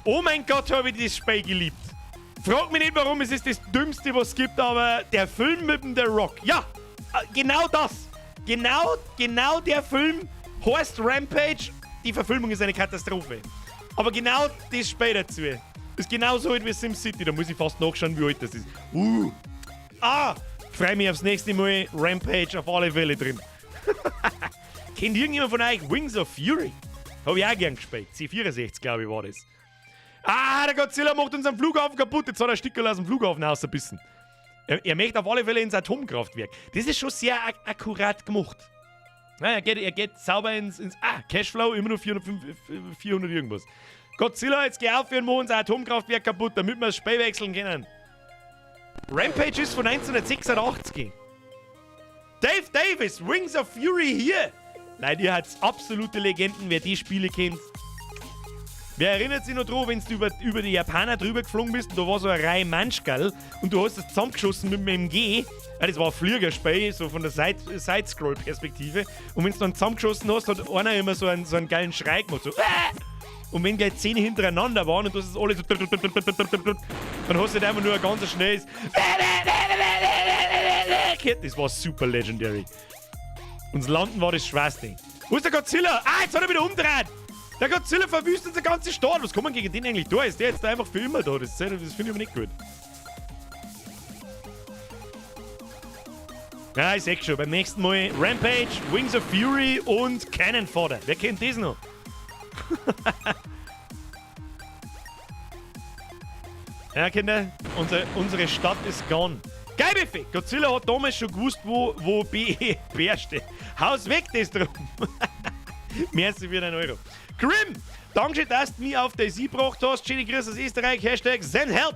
Oh mein Gott, habe ich das Spiel geliebt. Frag mich nicht warum, es ist das Dümmste, was es gibt, aber der Film mit dem The Rock. Ja, genau das. Genau der Film heißt Rampage. Die Verfilmung ist eine Katastrophe. Aber genau das Spiel dazu. Das ist genauso alt wie SimCity. Da muss ich fast nachschauen, wie alt das ist. Freue mich aufs nächste Mal. Rampage auf alle Fälle drin. Kennt irgendjemand von euch Wings of Fury? Habe ich auch gern gespielt. C64, glaube ich, war das. Ah, der Godzilla macht unseren Flughafen kaputt. Jetzt hat er Stickerl aus dem Flughafen rausgebissen. Er möchte auf alle Fälle ins Atomkraftwerk. Das ist schon sehr akkurat gemacht. Ja, er geht sauber ins Cashflow, immer nur 400 irgendwas. Godzilla, jetzt geh auf, wir machen unser Atomkraftwerk kaputt, damit wir das Spiel wechseln können. Rampage ist von 1986. Dave Davis, Wings of Fury hier. Leute, ihr habt absolute Legenden, wer die Spiele kennt. Wer erinnert sich noch dran, wenn du über die Japaner drüber geflogen bist und da war so eine Reihe Manschgal und du hast das zusammengeschossen mit dem MG. Ja, das war ein Fliegerspiel, so von der Side-Scroll-Perspektive. Und wenn du dann zusammengeschossen hast, hat einer immer so einen geilen Schrei gemacht. So, und wenn gleich 10 hintereinander waren und du hast das alles so, dann hast du halt einfach nur ein ganz schnelles. Das war super legendary. Und das Landen war das Schwerste. Wo ist der Godzilla? Jetzt hat er wieder umgedreht! Der Godzilla verwüstet unsere ganze Stadt. Was kann man gegen den eigentlich da? Ist der jetzt da einfach für immer da? Das finde ich aber nicht gut. Ja, ich sag schon. Beim nächsten Mal Rampage, Wings of Fury und Cannon Fodder. Wer kennt das noch? Ja, Kinder, unsere Stadt ist gone. Geil, Biffy! Godzilla hat damals schon gewusst, wo Bär steht. Haus weg, das drum. Merci für den Euro. Grim, danke, dass du mich auf der Sie gebracht hast. Schöne Grüße aus Österreich. Hashtag #SendHelp.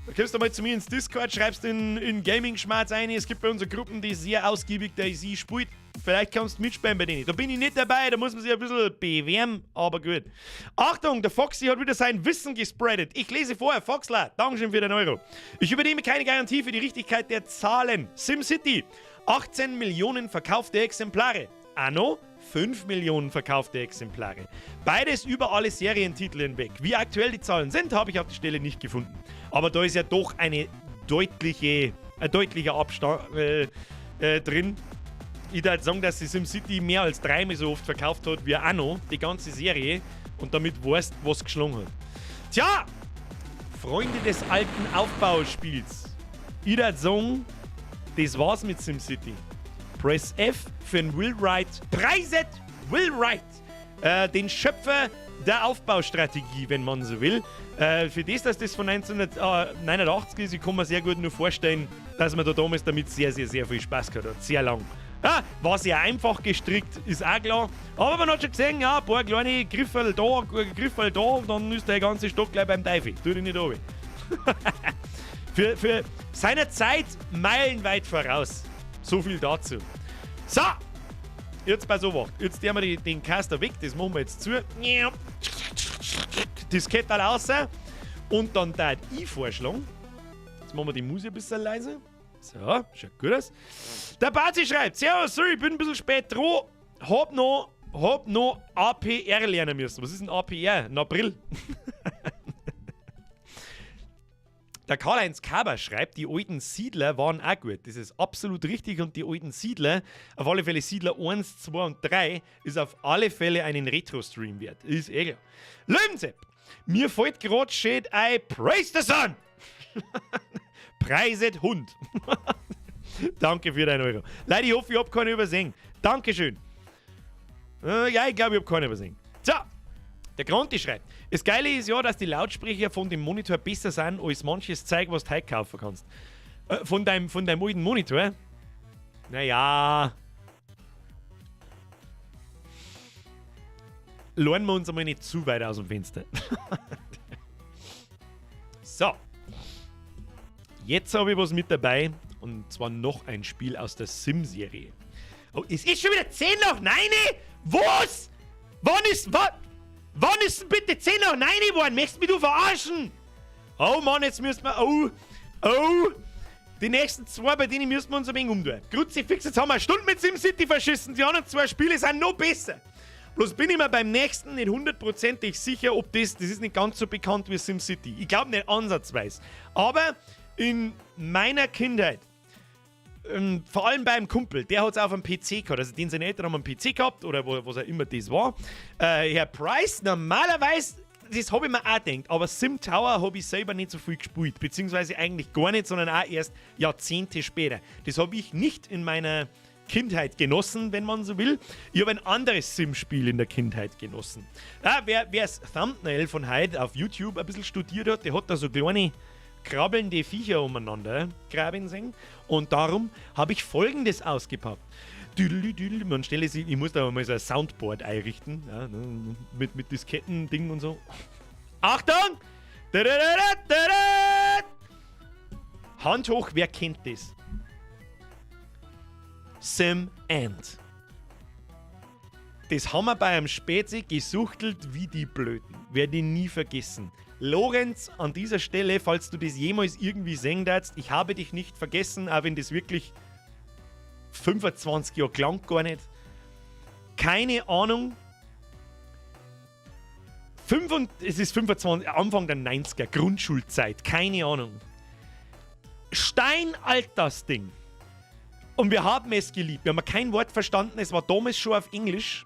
Da kommst du mal zu mir ins Discord, schreibst in Gaming-Schmerz ein. Es gibt bei unseren Gruppen, die sehr ausgiebig der Sie spielt. Vielleicht kannst du mitspielen bei denen. Da bin ich nicht dabei, da muss man sich ein bisschen bewähren, aber gut. Achtung, der Foxy hat wieder sein Wissen gespreadet. Ich lese vorher, Foxler, Dankeschön für den Euro. Ich übernehme keine Garantie für die Richtigkeit der Zahlen. SimCity, 18 Millionen verkaufte Exemplare. Anno, 5 Millionen verkaufte Exemplare. Beides über alle Serientitel hinweg. Wie aktuell die Zahlen sind, habe ich auf die Stelle nicht gefunden. Aber da ist ja doch ein deutlicher Abstand drin. Ich würde sagen, dass die SimCity mehr als 3-mal so oft verkauft hat wie Anno, die ganze Serie. Und damit weißt, was geschlagen hat. Tja, Freunde des alten Aufbauspiels. Ich würde sagen, das war's mit SimCity. Press F für den Will Wright. Preiset Will Wright. Den Schöpfer der Aufbaustrategie, wenn man so will. Für das, dass das von 1989 ist, ich kann mir sehr gut nur vorstellen, dass man da damals damit sehr, sehr, sehr viel Spaß gehabt hat. Sehr lang. War sehr einfach gestrickt, ist auch klar. Aber man hat schon gesehen, ja, ein paar kleine Griffel da, und dann ist der ganze Stock gleich beim Teufel. Tu dich nicht runter. für seiner Zeit meilenweit voraus. So viel dazu. So, jetzt pass auf. Jetzt nehmen wir den Caster weg, das machen wir jetzt zu. Das geht dann raus. Und dann da ich vorschlagen. Jetzt machen wir die Musik ein bisschen leise. So, schaut gut aus. Der Bazi schreibt, servus, sorry, ich bin ein bisschen spät dran. Hab noch APR lernen müssen. Was ist ein APR? Ein April. Der Karl-Heinz Kaber schreibt, die alten Siedler waren auch gut. Das ist absolut richtig und die alten Siedler, auf alle Fälle Siedler 1, 2 und 3, ist auf alle Fälle einen Retro-Stream wert. Ist eh klar. Löwensepp, mir fällt gerade steht ein Praise the Sun. Preiset Hund. Danke für deinen Euro. Leute, ich hoffe, ich habe keinen übersehen. Dankeschön. Ja, ich glaube, ich habe keinen übersehen. So. Der Gronti schreibt, das Geile ist ja, dass die Lautsprecher von dem Monitor besser sind als manches Zeug, was du heute kaufen kannst. Von deinem alten Monitor? Naja. Lernen wir uns einmal nicht zu weit aus dem Fenster. So. Jetzt habe ich was mit dabei. Und zwar noch ein Spiel aus der Sim-Serie. Oh, es ist schon wieder 10 nach 9? Was? Wann ist denn bitte 10 nach 9 geworden? Möchtest du mich verarschen? Oh Mann, jetzt müssen wir... Oh. Die nächsten 2, bei denen müssen wir uns ein wenig umtun. Kruzifix, jetzt haben wir eine Stunde mit SimCity verschissen. Die anderen 2 Spiele sind noch besser. Bloß bin ich mir beim nächsten nicht 100%ig sicher, ob das ist nicht ganz so bekannt wie SimCity. Ich glaube nicht ansatzweise. Aber in meiner Kindheit, vor allem beim Kumpel, der hat es auf einem PC gehabt, also den seine Eltern haben einen PC gehabt, oder was auch immer das war. Herr Price, normalerweise, das habe ich mir auch gedacht, aber Sim Tower habe ich selber nicht so viel gespielt, beziehungsweise eigentlich gar nicht, sondern auch erst Jahrzehnte später. Das habe ich nicht in meiner Kindheit genossen, wenn man so will. Ich habe ein anderes Sim-Spiel in der Kindheit genossen. Wer das Thumbnail von heute auf YouTube ein bisschen studiert hat, der hat da so kleine krabbelnde Viecher umeinander graben sehen. Und darum habe ich Folgendes ausgepackt. Man stelle sich, ich muss da mal so ein Soundboard einrichten, ja, mit Disketten-Ding und so. Achtung! Hand hoch, wer kennt das? Sim Ant. Das haben wir bei einem Spezi gesuchtelt wie die Blöden. Werde ich nie vergessen. Lorenz, an dieser Stelle, falls du das jemals irgendwie sehen darfst, ich habe dich nicht vergessen, auch wenn das wirklich 25 Jahre lang gar nicht. Keine Ahnung. Es ist 25, Anfang der 90er, Grundschulzeit, keine Ahnung. Steinalt das Ding. Und wir haben es geliebt. Wir haben kein Wort verstanden, es war damals schon auf Englisch.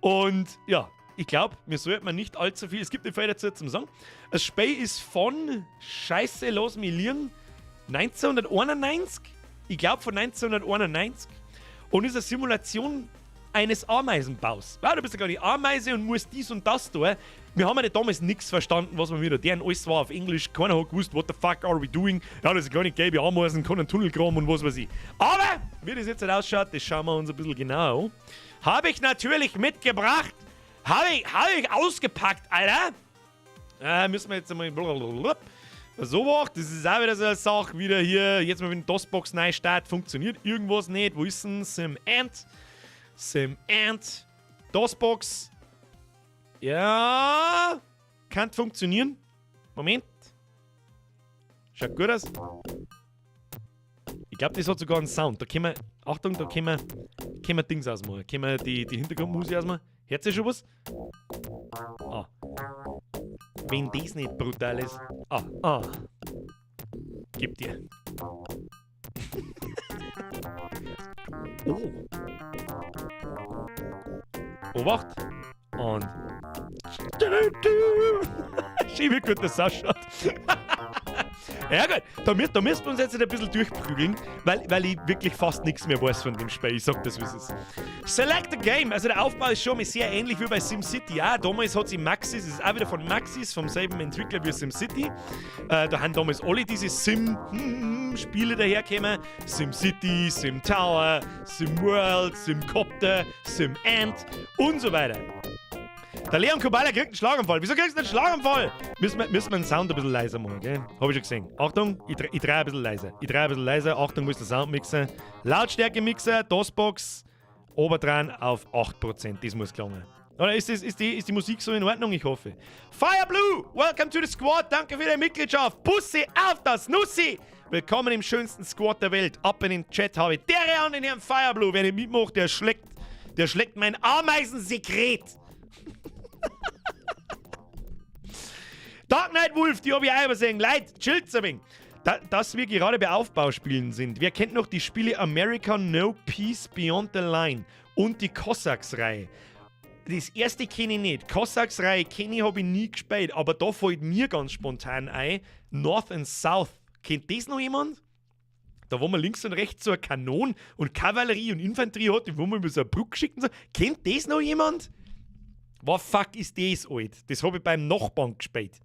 Und ja, ich glaube, mir sollte man nicht allzu viel. Es gibt nicht viel dazu zum Sagen. Das Spiel ist von Scheiße, lass mich liegen, 1991. Ich glaube von 1991. Und ist eine Simulation eines Ameisenbaus. Ja, du bist ja gar nicht Ameise und musst dies und das tun. Wir haben ja damals nichts verstanden, was wir wieder deren. Alles war auf Englisch. Keiner hat gewusst, what the fuck are we doing. Ja, das ist gar nicht gelbe Ameisen, kann einen Tunnel graben und was weiß ich. Aber, wie das jetzt ausschaut, das schauen wir uns ein bisschen genauer an. Habe ich natürlich mitgebracht. Habe ich ausgepackt, Alter. Müssen wir jetzt einmal so macht. Das ist auch wieder so eine Sache. Wieder hier, jetzt mal wenn DOS-Box neu startet, funktioniert irgendwas nicht. Wo ist denn Sim Ant. DOS-Box. Ja. Kann funktionieren. Moment. Schaut gut aus. Ich glaube, das hat sogar einen Sound. Da können wir, Achtung, da können wir Dings ausmachen. Können wir die Hintergrundmusik ausmachen. Hört ihr schon was? Ah. Wenn das nicht brutal ist. Gib dir. Oh. Obacht. Und. Schön, wie gut das ausschaut. Ja gut, da müssen wir uns jetzt ein bisschen durchprügeln, weil ich wirklich fast nichts mehr weiß von dem Spiel. Ich sag das, wie es ist. Select a Game, also der Aufbau ist schon mal sehr ähnlich wie bei SimCity. Ja, damals hat sie Maxis, es ist auch wieder von Maxis, vom selben Entwickler wie SimCity. Da haben damals alle diese Sim-Spiele dahergekommen. SimCity, Sim Tower, Sim World, Sim Copter, Sim Ant und so weiter. Der Leon Kubala kriegt einen Schlaganfall. Wieso kriegst du einen Schlaganfall? Müssen wir den Sound ein bisschen leiser machen, gell? Hab ich schon gesehen. Achtung, ich drehe ein bisschen leiser. Achtung, muss der Sound mixen. Lautstärke mixen, DOS-Box, oberdran auf 8%. Das muss gelingen. Oder ist die Musik so in Ordnung? Ich hoffe. Fire Blue, welcome to the Squad. Danke für deine Mitgliedschaft. Bussi auf das Nussi. Willkommen im schönsten Squad der Welt. Ab in den Chat habe ich der an den Herrn Fire Blue. Wer nicht mitmacht, der schlägt mein Ameisensekret. Dark Knight Wolf, die habe ich auch übersehen. Leute, chillt's ein wenig. Dass wir gerade bei Aufbauspielen sind. Wer kennt noch die Spiele America No Peace Beyond the Line und die Cossacks-Reihe? Das erste kenne ich nicht. Cossacks-Reihe kenne ich, habe ich nie gespielt. Aber da fällt mir ganz spontan ein, North and South. Kennt das noch jemand? Da wo man links und rechts so eine Kanon und Kavallerie und Infanterie hat, wo man über so eine Brücke schickt und so. Kennt das noch jemand? Was fuck ist das, alt? Das habe ich beim Nachbarn gespielt.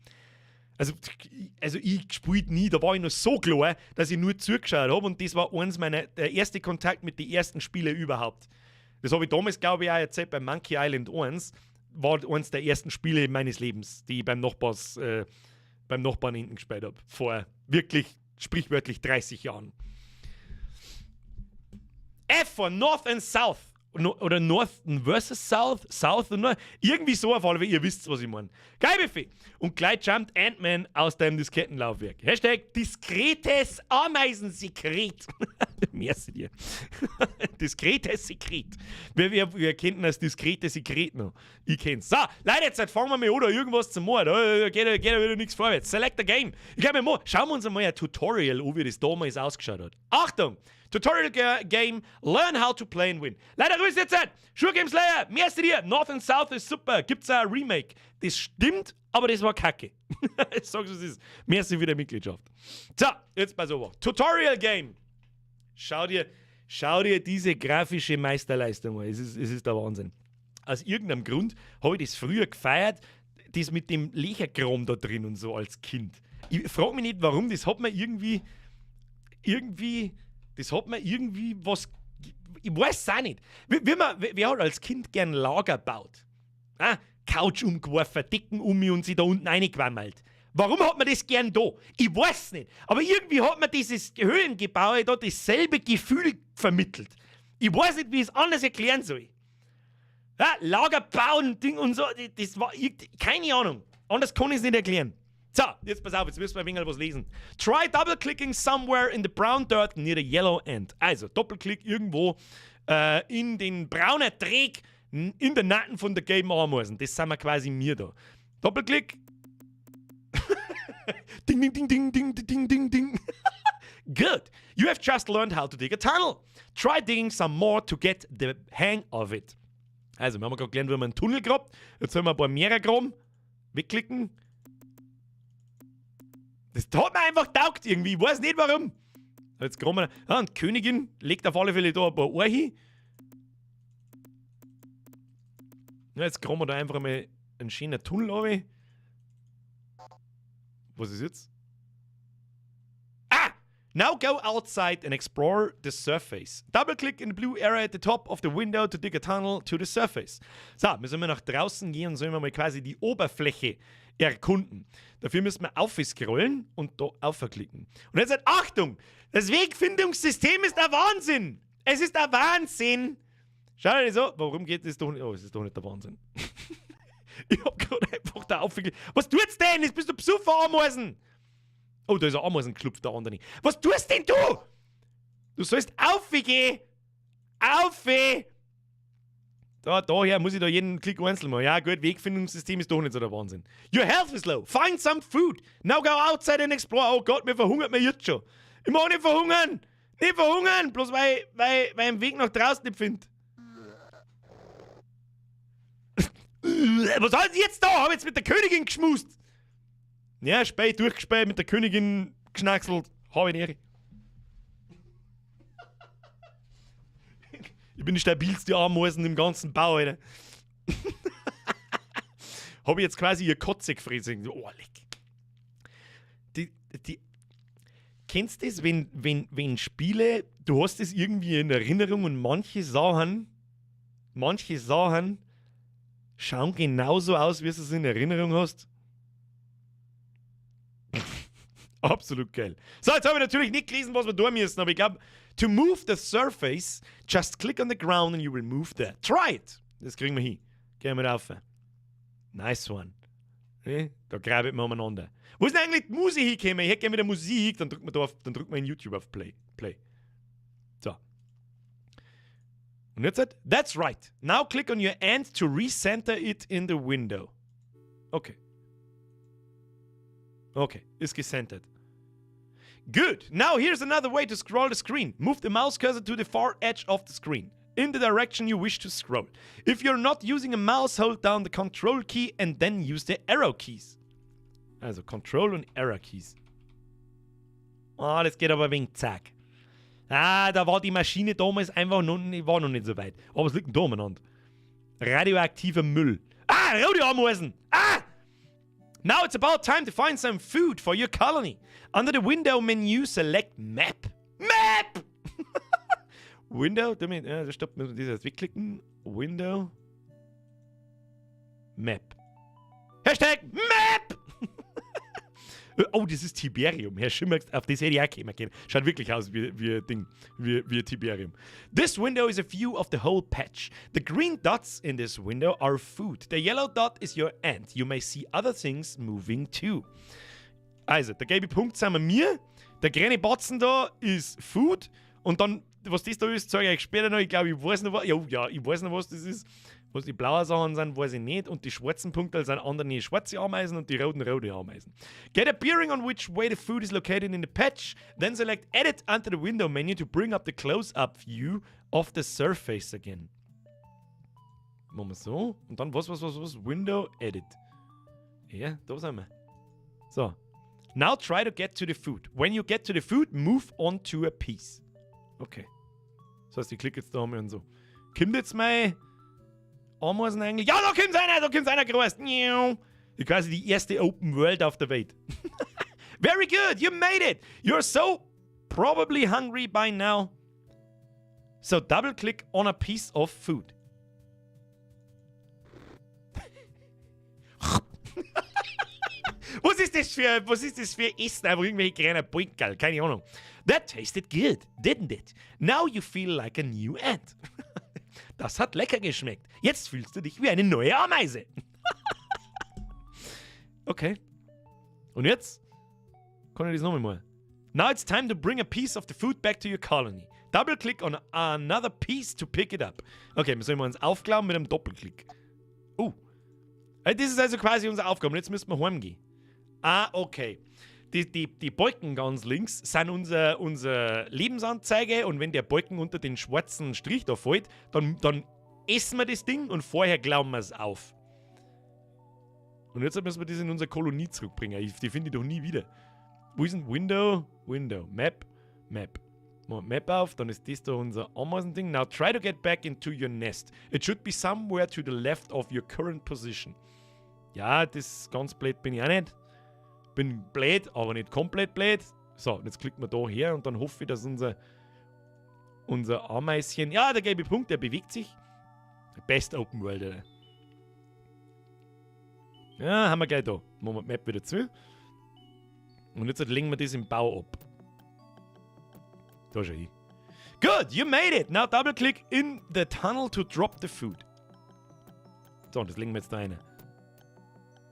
Also ich gespielt nie, da war ich noch so klar, dass ich nur zugeschaut habe und das war der erste Kontakt mit den ersten Spielen überhaupt. Das habe ich damals, glaube ich, auch erzählt, bei Monkey Island 1, war eines der ersten Spiele meines Lebens, die ich beim Nachbarn hinten gespielt habe. Vor wirklich, sprichwörtlich 30 Jahren. F von North and South. Oder North versus South, South und North. Irgendwie so auf alle Fälle, ihr wisst, was ich meine. Geil, Buffy. Und gleich jumpt Ant-Man aus deinem Diskettenlaufwerk. Hashtag diskretes Ameisensekret. Merci dir. Diskretes Sekret. Wir kennen das diskrete Sekret noch. Ich kenn's. So, Leute, jetzt fangen wir mal an oder irgendwas zum Mord. Geht ja wieder nichts vorwärts. Select a Game. Schauen wir uns einmal ein Tutorial an, wie das damals ausgeschaut hat. Achtung! Tutorial Game, learn how to play and win. Leider grüß jetzt nicht. Sure Game Slayer, merci dir. North and South ist super. Gibt's ein Remake. Das stimmt, aber das war kacke. Ich sag's, es ist. Merci für die Mitgliedschaft. So, jetzt pass auf. Tutorial Game. Schau dir diese grafische Meisterleistung an. Es ist der Wahnsinn. Aus irgendeinem Grund habe ich das früher gefeiert, das mit dem Lederchrom da drin und so als Kind. Ich frage mich nicht, warum. Das hat mir irgendwie was. Ich weiß es auch nicht. Wer hat als Kind gern Lager gebaut? Couch umgeworfen, Decken um mich und sie da unten reingewammelt. Warum hat man das gern da? Ich weiß es nicht. Aber irgendwie hat man dieses Höhlengebäude da dasselbe Gefühl vermittelt. Ich weiß nicht, wie ich es anders erklären soll. Ja, Lager bauen, Ding und so, das war keine Ahnung. Anders kann ich es nicht erklären. So, jetzt pass auf, jetzt müssen wir ein wenig was lesen. Try double-clicking somewhere in the brown dirt near the yellow end. Also, Doppelklick irgendwo in den braunen Dreck in der Nacken von der gelben Ameisen. Das sind wir quasi mir da. Doppelklick. Ding, ding, ding, ding, ding, ding, ding, ding. Good. You have just learned how to dig a tunnel. Try digging some more to get the hang of it. Also, wir haben gerade gelernt, wie man einen Tunnel grabt. Jetzt haben wir ein paar mehrere graben. Wegklicken. Das hat mir einfach taugt irgendwie. Ich weiß nicht warum. Jetzt graben wir. Ja, und die Königin legt auf alle Fälle da ein paar Ohr hin. Ja, jetzt graben wir da einfach mal einen schönen Tunnel runter. Was ist jetzt? Now go outside and explore the surface. Double-click in the blue area at the top of the window to dig a tunnel to the surface. So, müssen wir nach draußen gehen und sollen wir mal quasi die Oberfläche erkunden. Dafür müssen wir aufscrollen und da aufklicken. Und jetzt Achtung! Das Wegfindungssystem ist der Wahnsinn! Es ist der Wahnsinn! Schau dir das an. Warum geht das doch nicht? Oh, es ist doch nicht der Wahnsinn. Ich hab gerade einfach da aufgeklickt. Was tut's denn? Jetzt bist du besoffen, Ameisen! Oh, da ist ein Ameisenklupf, der andere. Was tust denn du? Du sollst aufgehen! Aufgehen! Daher muss ich da jeden Klick einzeln machen. Ja gut, Wegfindungssystem ist doch nicht so der Wahnsinn. Your health is low. Find some food. Now go outside and explore. Oh Gott, mir verhungert mir jetzt schon. Ich mag nicht verhungern. Nicht verhungern. Bloß weil ich einen Weg nach draußen nicht finde. Was soll ich jetzt da? Hab jetzt mit der Königin geschmust. Ja, spät durchgespäht, mit der Königin geschnackselt. Hab ich nicht. Ich bin die stabilste Ameisen im ganzen Bau, Alter. Hab ich jetzt quasi ihr Kotze gefressen. Oh, leck. Kennst du das, wenn Spiele, du hast es irgendwie in Erinnerung und manche Sachen schauen genauso aus, wie du es in Erinnerung hast? Absolut geil. So, jetzt habe ich natürlich nicht gelesen, was wir tun müssen, aber ich glaube, to move the surface, just click on the ground and you will move there. Try it. Das kriegen wir hin. Gehen wir rauf. Nice one. Okay? Da graben wir umeinander. Wo ist denn eigentlich die Musik hingekommen? Ich hätte gerne wieder Musik, dann drücken wir in YouTube auf Play. So. Und jetzt that's right. Now click on your end to recenter it in the window. Okay. Okay, ist gecentert. Good. Now here's another way to scroll the screen. Move the mouse cursor to the far edge of the screen, in the direction you wish to scroll. If you're not using a mouse, hold down the Control key and then use the arrow keys. Also Control und Arrow keys. Ah, das geht aber wegen zack. Da war die Maschine damals einfach noch nicht so weit. Aber es liegt da umeinander. Radioaktiver Müll. Radioameisen. Now it's about time to find some food for your colony. Under the window menu, select Map. Map! Window, stopp, müssen wir das wegklicken. Window. Map. Hashtag Map! Oh, das ist Tiberium. Herr Schimmer, auf das hätte ich auch kommen können. Schaut wirklich aus wie Tiberium. This window is a view of the whole patch. The green dots in this window are food. The yellow dot is your ant. You may see other things moving too. Also, der gelbe Punkt sind wir. Der grüne Batzen da ist Food. Und dann, was das da ist, zeige ich euch später noch. Ich glaube, ich weiß noch was. Ja, ich weiß noch, was das ist. Was die blauen Sachen sind, weiß ich nicht. Und die schwarzen Punkte sind andere schwarze Ameisen und die roten rote Ameisen. Get a bearing on which way the food is located in the patch. Then select Edit under the window menu to bring up the close-up view of the surface again. Machen wir so. Und dann was? Window Edit. Ja, da sind wir. So. Now try to get to the food. When you get to the food, move on to a piece. Okay. Das heißt, ich klicke jetzt da mal und so. Kommt jetzt mein Ameisen eigentlich? Ja, da kommt einer groß. Die quasi die erste Open World auf der Welt. Very good, you made it. You're so probably hungry by now. So double click on a piece of food. Was ist das für Essen? Einfach irgendwelche kleinen Beutel, keine Ahnung. That tasted good, didn't it? Now you feel like a new ant. Das hat lecker geschmeckt. Jetzt fühlst du dich wie eine neue Ameise. Okay. Und jetzt kann ich das nochmal mal. Now it's time to bring a piece of the food back to your colony. Double click on another piece to pick it up. Okay, wir sollen uns aufklauen mit einem Doppelklick. Das ist also quasi unsere Aufgabe. Und jetzt müssen wir heimgehen. Okay. Die Balken ganz links sind unsere Lebensanzeige und wenn der Balken unter den schwarzen Strich da fällt, dann essen wir das Ding und vorher glauben wir es auf. Und jetzt müssen wir das in unsere Kolonie zurückbringen. Die finde ich doch nie wieder. Wo ist denn Window? Map. Map auf, dann ist das da unser Ameisen-Ding. Now try to get back into your nest. It should be somewhere to the left of your current position. Ja, das ganz blöd bin ich auch nicht. Bin blöd, aber nicht komplett blöd. So, jetzt klicken wir da her und dann hoffe ich, dass unser Ameischen... Ja, der gelbe Punkt, der bewegt sich. Best Open World, Alter. Ja, haben wir gleich da. Machen wir die Map wieder zu. Und jetzt legen wir das im Bau ab. Da schau hin. Good, you made it. Now double click in the tunnel to drop the food. So, das legen wir jetzt da rein.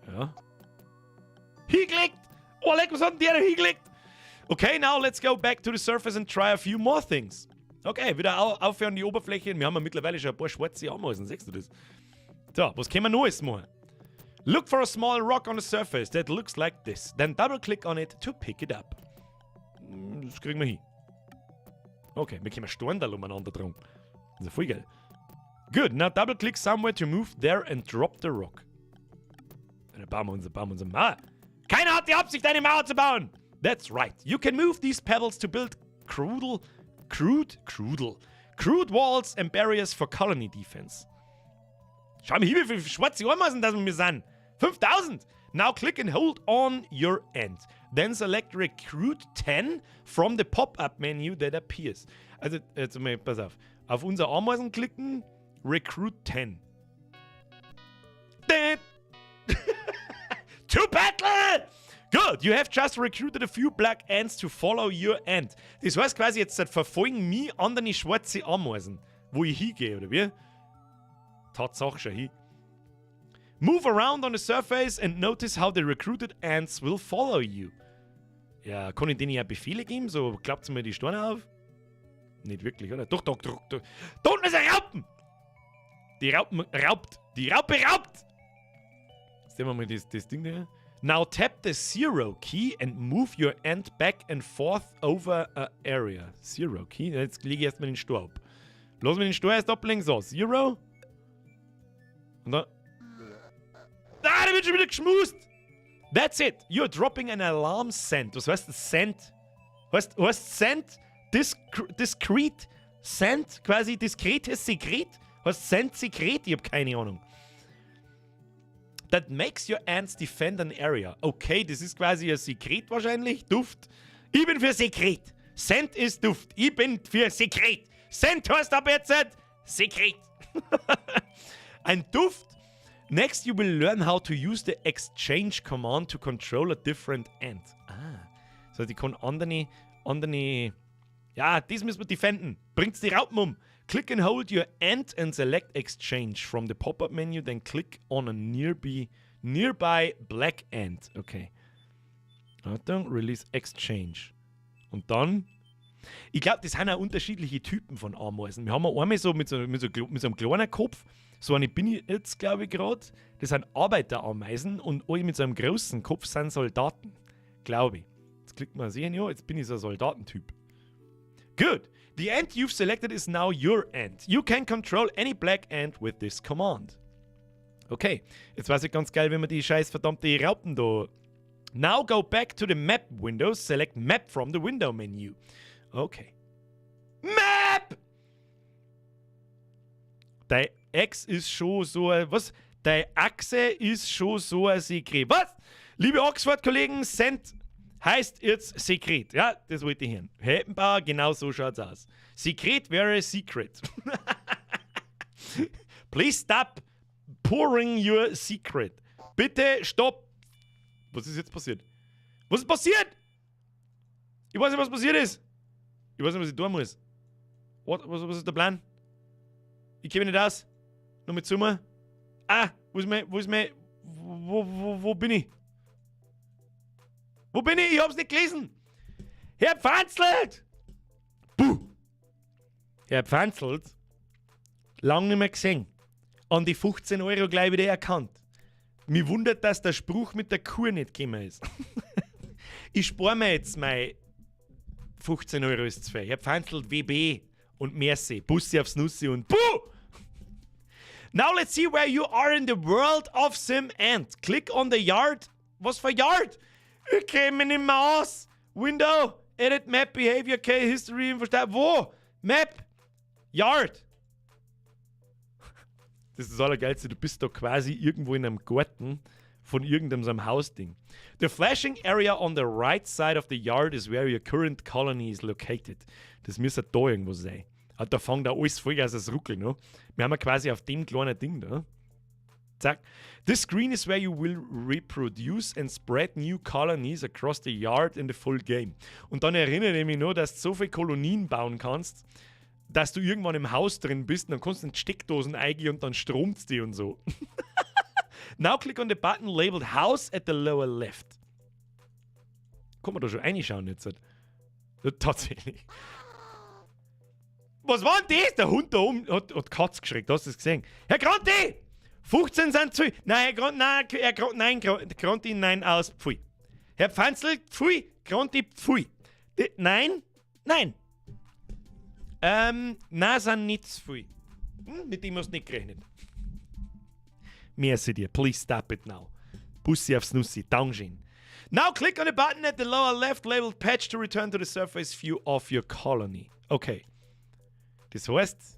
Ja. Hingeklickt! Oh, leck, was hat denn der da hingeklickt? Okay, now let's go back to the surface and try a few more things. Okay, wieder aufhören die Oberfläche. Wir haben ja mittlerweile schon ein paar schwarze Ameisen, siehst du das? So, was können wir Neues machen? Look for a small rock on the surface that looks like this. Then double click on it to pick it up. Das kriegen wir hin. Okay, wir können Storndal umeinander drum. Das ist voll geil. Good, now double click somewhere to move there and drop the rock. Dann bauen wir unsere Mauer. Keiner hat die Absicht, eine Mauer zu bauen. That's right. You can move these pebbles to build crude walls and barriers for colony defense. Schau mal hier, wie viele schwarze Ameisen das wir sind. 5000. Now click and hold on your end. Then select Recruit 10 from the pop-up menu that appears. Also, jetzt mal, pass auf. Auf unser Ameisen klicken, Recruit 10. To battle! Good, you have just recruited a few black ants to follow your ant. Das heißt quasi, jetzt verfolgen mich andere schwarze Ameisen, wo ich hingehe, oder wie? Tatsache schon hin. Move around on the surface and notice how the recruited ants will follow you. Ja, kann ich denen ja Befehle geben? So, klappt mir die Steine auf? Nicht wirklich, oder? Doch. Da unten ist ein Raupen! Die Raupe raubt! Sehen wir mal das Ding da. Now tap the Zero key and move your ant back and forth over a area. Zero key? Jetzt lege ich erstmal den Stor ab. Lass mir den Stor erst ablegen. So, Zero. Und dann... da wird schon wieder geschmust! That's it. You're dropping an alarm scent. Was heißt das Scent? Heißt Scent? Discreet Scent? Quasi diskretes Sekret? Heißt Scent Sekret? Ich hab keine Ahnung. That makes your ants defend an area. Okay, das ist quasi ein Sekret wahrscheinlich. Duft. Ich bin für Sekret. Scent ist Duft. Ich bin für Sekret. Scent heißt aber jetzt Sekret. Ein Duft. Next, you will learn how to use the exchange command to control a different ant. So, die kann andere... Ja, das müssen wir defenden. Bringt's die Raupen um. Click and hold your ant and select exchange from the pop-up menu, then click on a nearby black ant. Okay. Achtung, release exchange. Und dann... Ich glaube, das sind auch unterschiedliche Typen von Ameisen. Wir haben einmal so mit so einem kleinen Kopf. So eine bin ich jetzt, glaube ich, gerade. Das sind Arbeiterameisen und alle mit so einem großen Kopf sind Soldaten. Glaube ich. Jetzt klickt man sehen, ja, jetzt bin ich so ein Soldatentyp. Good. The ant you've selected is now your ant. You can control any black ant with this command. Okay. Jetzt weiß ich ganz geil, wenn man die scheiß verdammte Raupen da... Now go back to the map window. Select map from the window menu. Okay. Map! Deine Ex ist schon so ein... Was? Deine Achse ist schon so ein Sekret. Was? Liebe Oxford-Kollegen, Cent heißt jetzt Sekret. Ja, das wollte ich hören. Heppenbauer, genau so schaut's aus. Sekret wäre Secret. Please stop pouring your secret. Bitte stopp. Was ist jetzt passiert? Was ist passiert? Ich weiß nicht, was passiert ist. Ich weiß nicht, was ich tun muss. Was ist der Plan? Ich kenne mich nicht aus. Nur mit Zoomer. Ah, wo bin ich? Wo bin ich? Ich hab's nicht gelesen. Herr Pfanzelt! Puh! Herr Pfanzelt, lang nicht mehr gesehen. An die 15 Euro gleich wieder erkannt. Mich wundert, dass der Spruch mit der Kur nicht gekommen ist. Ich spare mir jetzt mein 15 Euro ist zu viel. Herr Pfanzelt, WB und Merci. Bussi aufs Nussi und Puh! Now let's see where you are in the world of Sim Ant. Click on the yard. Was für Yard? Ich käme nicht mehr aus. Window, Edit Map, Behavior, Key, History, Wo? Map, Yard. Das ist das Allergeilste. Du bist da quasi irgendwo in einem Garten von irgendeinem so einem Hausding. The flashing area on the right side of the yard is where your current colony is located. Das müsste da irgendwo sein. Da fängt da alles voll aus das Ruckeln. No? Wir haben ja quasi auf dem kleinen Ding da. Zack. This screen is where you will reproduce and spread new colonies across the yard in the full game. Und dann erinnere ich mich noch, dass du so viele Kolonien bauen kannst, dass du irgendwann im Haus drin bist und dann kannst du in Steckdosen eingehen und dann stromt's die und so. Now click on the button labeled House at the lower left. Kann man da schon reinschauen jetzt? Ja, tatsächlich. Was war denn das? Der Hund da oben hat Katz geschreckt. Hast du das gesehen? Herr Gronti! 15 sind zu viel. Nein, Gronti, nein, aus, pfui. Herr Pfanzl, pfui. Gronti, pfui. Nein. Nein, sind nicht zu viel. Mit dem hast du nicht gerechnet. Merci dir. Please stop it now. Bussi aufs Nussi. Dankeschön. Now click on the button at the lower left labeled Patch to return to the surface view of your colony. Okay. Das heißt,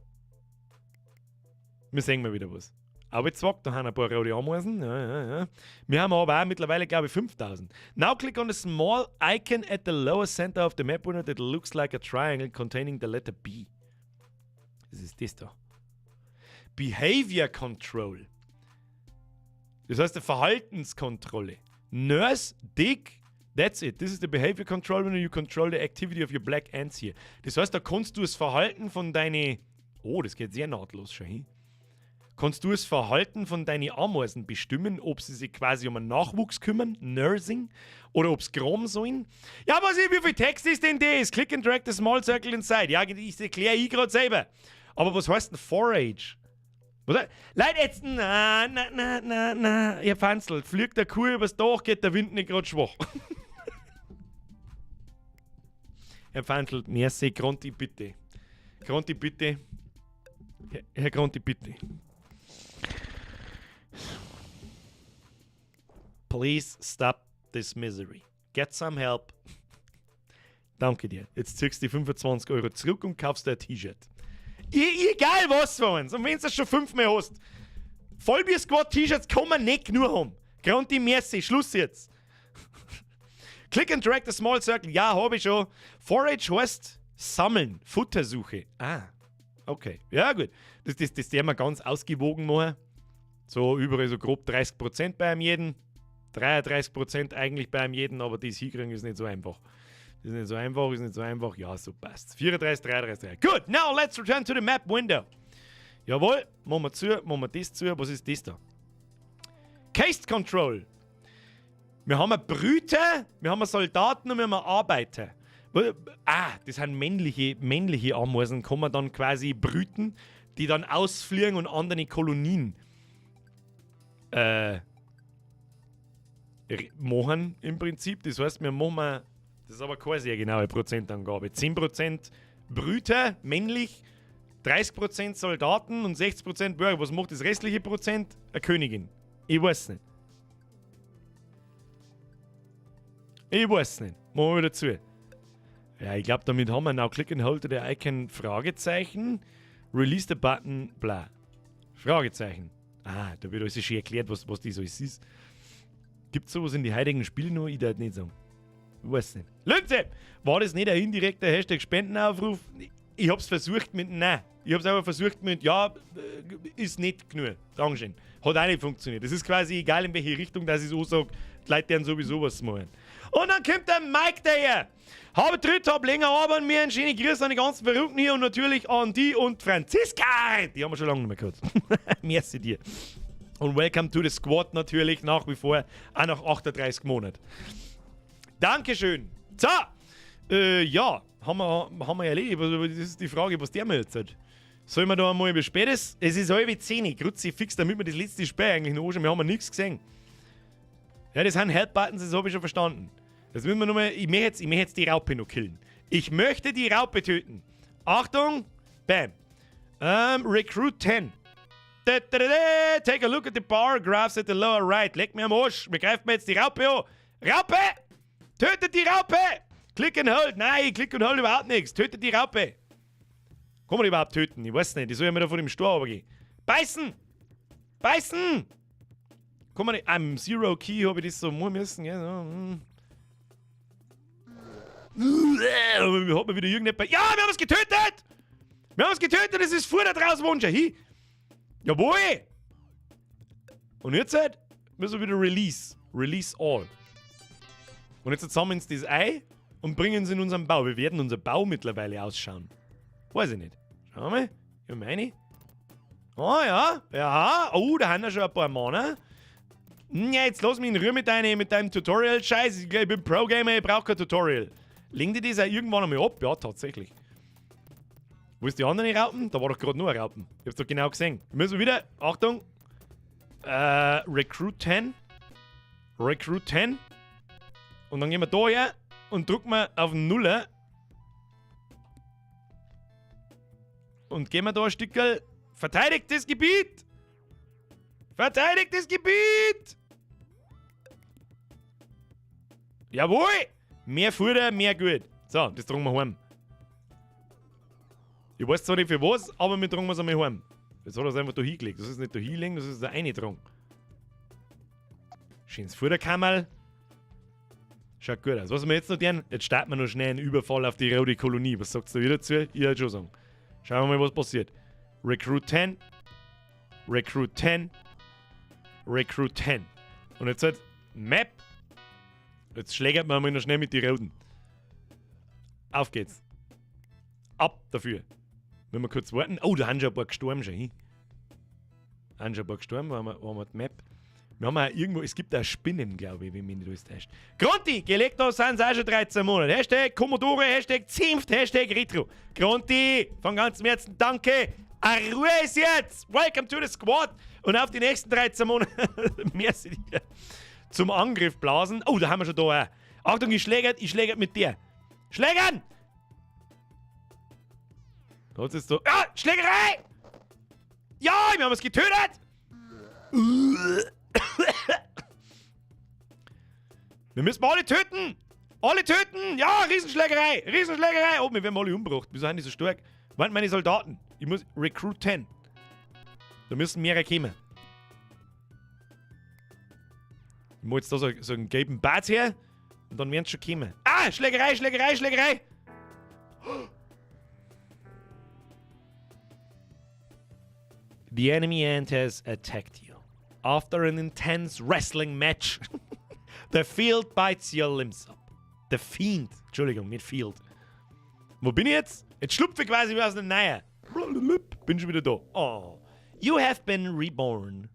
wir sehen mal wieder was. Aber jetzt sagt, da haben ein paar rote Ameisen. Ja. Wir haben aber auch mittlerweile, glaube ich, 5000. Now click on the small icon at the lower center of the map window that looks like a triangle containing the letter B. Das ist das da. Behavior Control. Das heißt, eine Verhaltenskontrolle. Nurse, Dig, that's it. This is the behavior control when you control the activity of your black ants here. Das heißt, da kannst du das Verhalten von deinen... Oh, das geht sehr nahtlos schon hin. Kannst du das Verhalten von deinen Ameisen bestimmen, ob sie sich quasi um einen Nachwuchs kümmern, Nursing, oder ob es Gramm sollen? Ja, wie viel Text ist denn das? Click and drag the small circle inside. Ja, das erkläre ich gerade selber. Aber was heißt denn Forage? Was? Leute, jetzt... Na, ihr Pfanzl, fliegt der Kuh übers Dach, geht der Wind nicht gerade schwach. Herr Pfanzl, merci, Gronti, bitte. Gronti, bitte. Herr Gronti, bitte. Please stop this misery. Get some help. Danke dir. Jetzt ziehst du die 25 Euro zurück und kaufst dir ein T-Shirt. Egal was für uns. Und wenn du es schon 5-mal hast. Vollbier-Squad-T-Shirts kann man nicht nur haben. Gronti, merci. Schluss jetzt. Click and drag the small circle. Ja, habe ich schon. Forage heißt sammeln. Futtersuche. Ah, okay. Ja, gut. Das werden wir ganz ausgewogen machen. So überall so grob 30% bei einem jeden. 33% eigentlich bei einem jeden, aber das hinkriegen ist nicht so einfach. Ist nicht so einfach. Ja, so passt. 34, 33. Good, now let's return to the map window. Jawohl, machen wir das zu. Was ist das da? Case Control. Wir haben Brüter, wir haben Soldaten und wir haben Arbeiter. Das sind männliche Ameisen, kann man dann quasi brüten, die dann ausfliegen und andere Kolonien machen im Prinzip. Das heißt, das ist aber keine sehr genaue Prozentangabe. 10% Brüter, männlich, 30% Soldaten und 60% Bürger. Was macht das restliche Prozent? Eine Königin. Ich weiß nicht. Machen wir wieder zu. Ja, ich glaube, damit haben wir now click and hold the icon, Fragezeichen, release the button, bla. Fragezeichen. Ah, da wird alles schön erklärt, was das alles ist. Gibt es sowas in die heutigen Spiele noch? Ich darf nicht sagen. Ich weiß nicht. Leute, war das nicht ein indirekter Hashtag Spendenaufruf? Ich hab's versucht mit nein. Ich hab's aber versucht mit ja, ist nicht genug. Dankeschön. Hat auch nicht funktioniert. Es ist quasi egal, in welche Richtung dass ich so sage, die Leute werden sowieso was machen. Und dann kommt der Mike daher. Habe dritt, hab länger arbeiten, mir einen schönen Grüß an die ganzen Verrückten hier und natürlich an die und Franziska. Die haben wir schon lange nicht mehr gehört. Merci dir. Und welcome to the squad natürlich nach wie vor, auch nach 38 Monaten. Dankeschön. So, ja, haben wir erledigt. Das ist die Frage, was der mir jetzt hat. Sollen wir da einmal über spätes? Es ist halb 10. Grüezi fix, damit wir das letzte Spiel eigentlich noch anschauen. Wir haben nichts gesehen. Ja, das sind Help-Buttons, das habe ich schon verstanden. Das müssen wir nochmal. Ich möchte jetzt die Raupe noch killen. Ich möchte die Raupe töten. Achtung! Bam. Recruit 10. Take a look at the bar graphs at the lower right. Leg mir am Arsch. Wir greifen jetzt die Raupe an. Raupe! Tötet die Raupe! Click and hold. Nein, Click and hold überhaupt nichts. Tötet die Raupe. Kann man die überhaupt töten? Ich weiß nicht. Die soll ja mir da vor dem Stor runtergehen. Beißen! Beißen! Kann man nicht. Am Zero Key habe ich das so machen müssen. Ja, so. Hat man wieder irgendetwas. Ja, wir haben es getötet! Wir haben es getötet, es ist vor da draußen, Wunsch. Hi! Jawohl! Und jetzt halt müssen wir wieder Release. Release all. Und jetzt sammeln sie das Ei und bringen es in unseren Bau. Wir werden unser Bau mittlerweile ausschauen. Weiß ich nicht. Schauen wir mal. Ja, meine. Oh ja. Ja. Oh, da haben wir schon ein paar Männer. Ja, jetzt lass mich in Ruhe mit deinem Tutorial-Scheiß. Ich bin Pro-Gamer, ich brauche kein Tutorial. Legen die das auch irgendwann einmal ab? Ja, tatsächlich. Wo ist die anderen Raupen? Da war doch gerade nur ein Raupen. Ich hab's doch genau gesehen. Wir müssen wieder, Achtung. Recruit 10. Recruit 10. Und dann gehen wir da her und drücken wir auf Nuller. Und gehen wir da ein Stückchen. Verteidigt das Gebiet! Verteidigt das Gebiet! Jawohl! Mehr Futter, mehr gut. So, das tragen wir heim. Ich weiß zwar nicht für was, aber wir tragen es einmal heim. Jetzt hat er es einfach da hingelegt. Das ist nicht da hinlegen, das ist da reintragen. Schönes Futterkammerl. Schaut gut aus. Was wir jetzt noch tun? Jetzt starten wir noch schnell einen Überfall auf die rote Kolonie. Was sagst du wieder dazu? Ich würde schon sagen. Schauen wir mal, was passiert. Recruit 10. Recruit 10. Recruit 10. Und jetzt halt Map. Jetzt schlägert man mal noch schnell mit den Roten. Auf geht's. Ab dafür. Wenn wir kurz warten. Oh, da haben schon ein paar gestorben schon. Haben schon ein paar gestorben, wo haben wir die Map. Wir haben auch irgendwo, es gibt auch Spinnen, glaube ich, wenn mich nicht alles täuscht. Gronti, gelegt da sind es auch schon 13 Monate. Hashtag Commodore, Hashtag Zimpft, Hashtag Retro. Gronti, von ganzem Herzen danke. Ruhe ist jetzt. Welcome to the squad. Und auf die nächsten 13 Monate, merci dir, zum Angriff blasen. Oh, da haben wir schon da auch. Achtung, ich schlägert mit dir. Schlägern! Da ist so. Ah, Schlägerei! Ja, wir haben es getötet! Wir müssen alle töten! Alle töten! Ja, Riesenschlägerei! Riesenschlägerei! Oh, wir werden alle umgebracht. Wieso sind die so stark? Warten meine Soldaten. Ich muss Recruit 10. Da müssen mehrere kommen. Ich muss jetzt da so einen gelben Bart her und dann werden sie schon kommen. Ah! Schlägerei, Schlägerei, Schlägerei! The enemy ant has attacked you. After an intense wrestling match, the field bites your limbs up. The Fiend. Entschuldigung, nicht Field. Wo bin ich jetzt? Jetzt schlupfe ich quasi wie aus einer Neue. Bin schon wieder da. Oh. You have been reborn.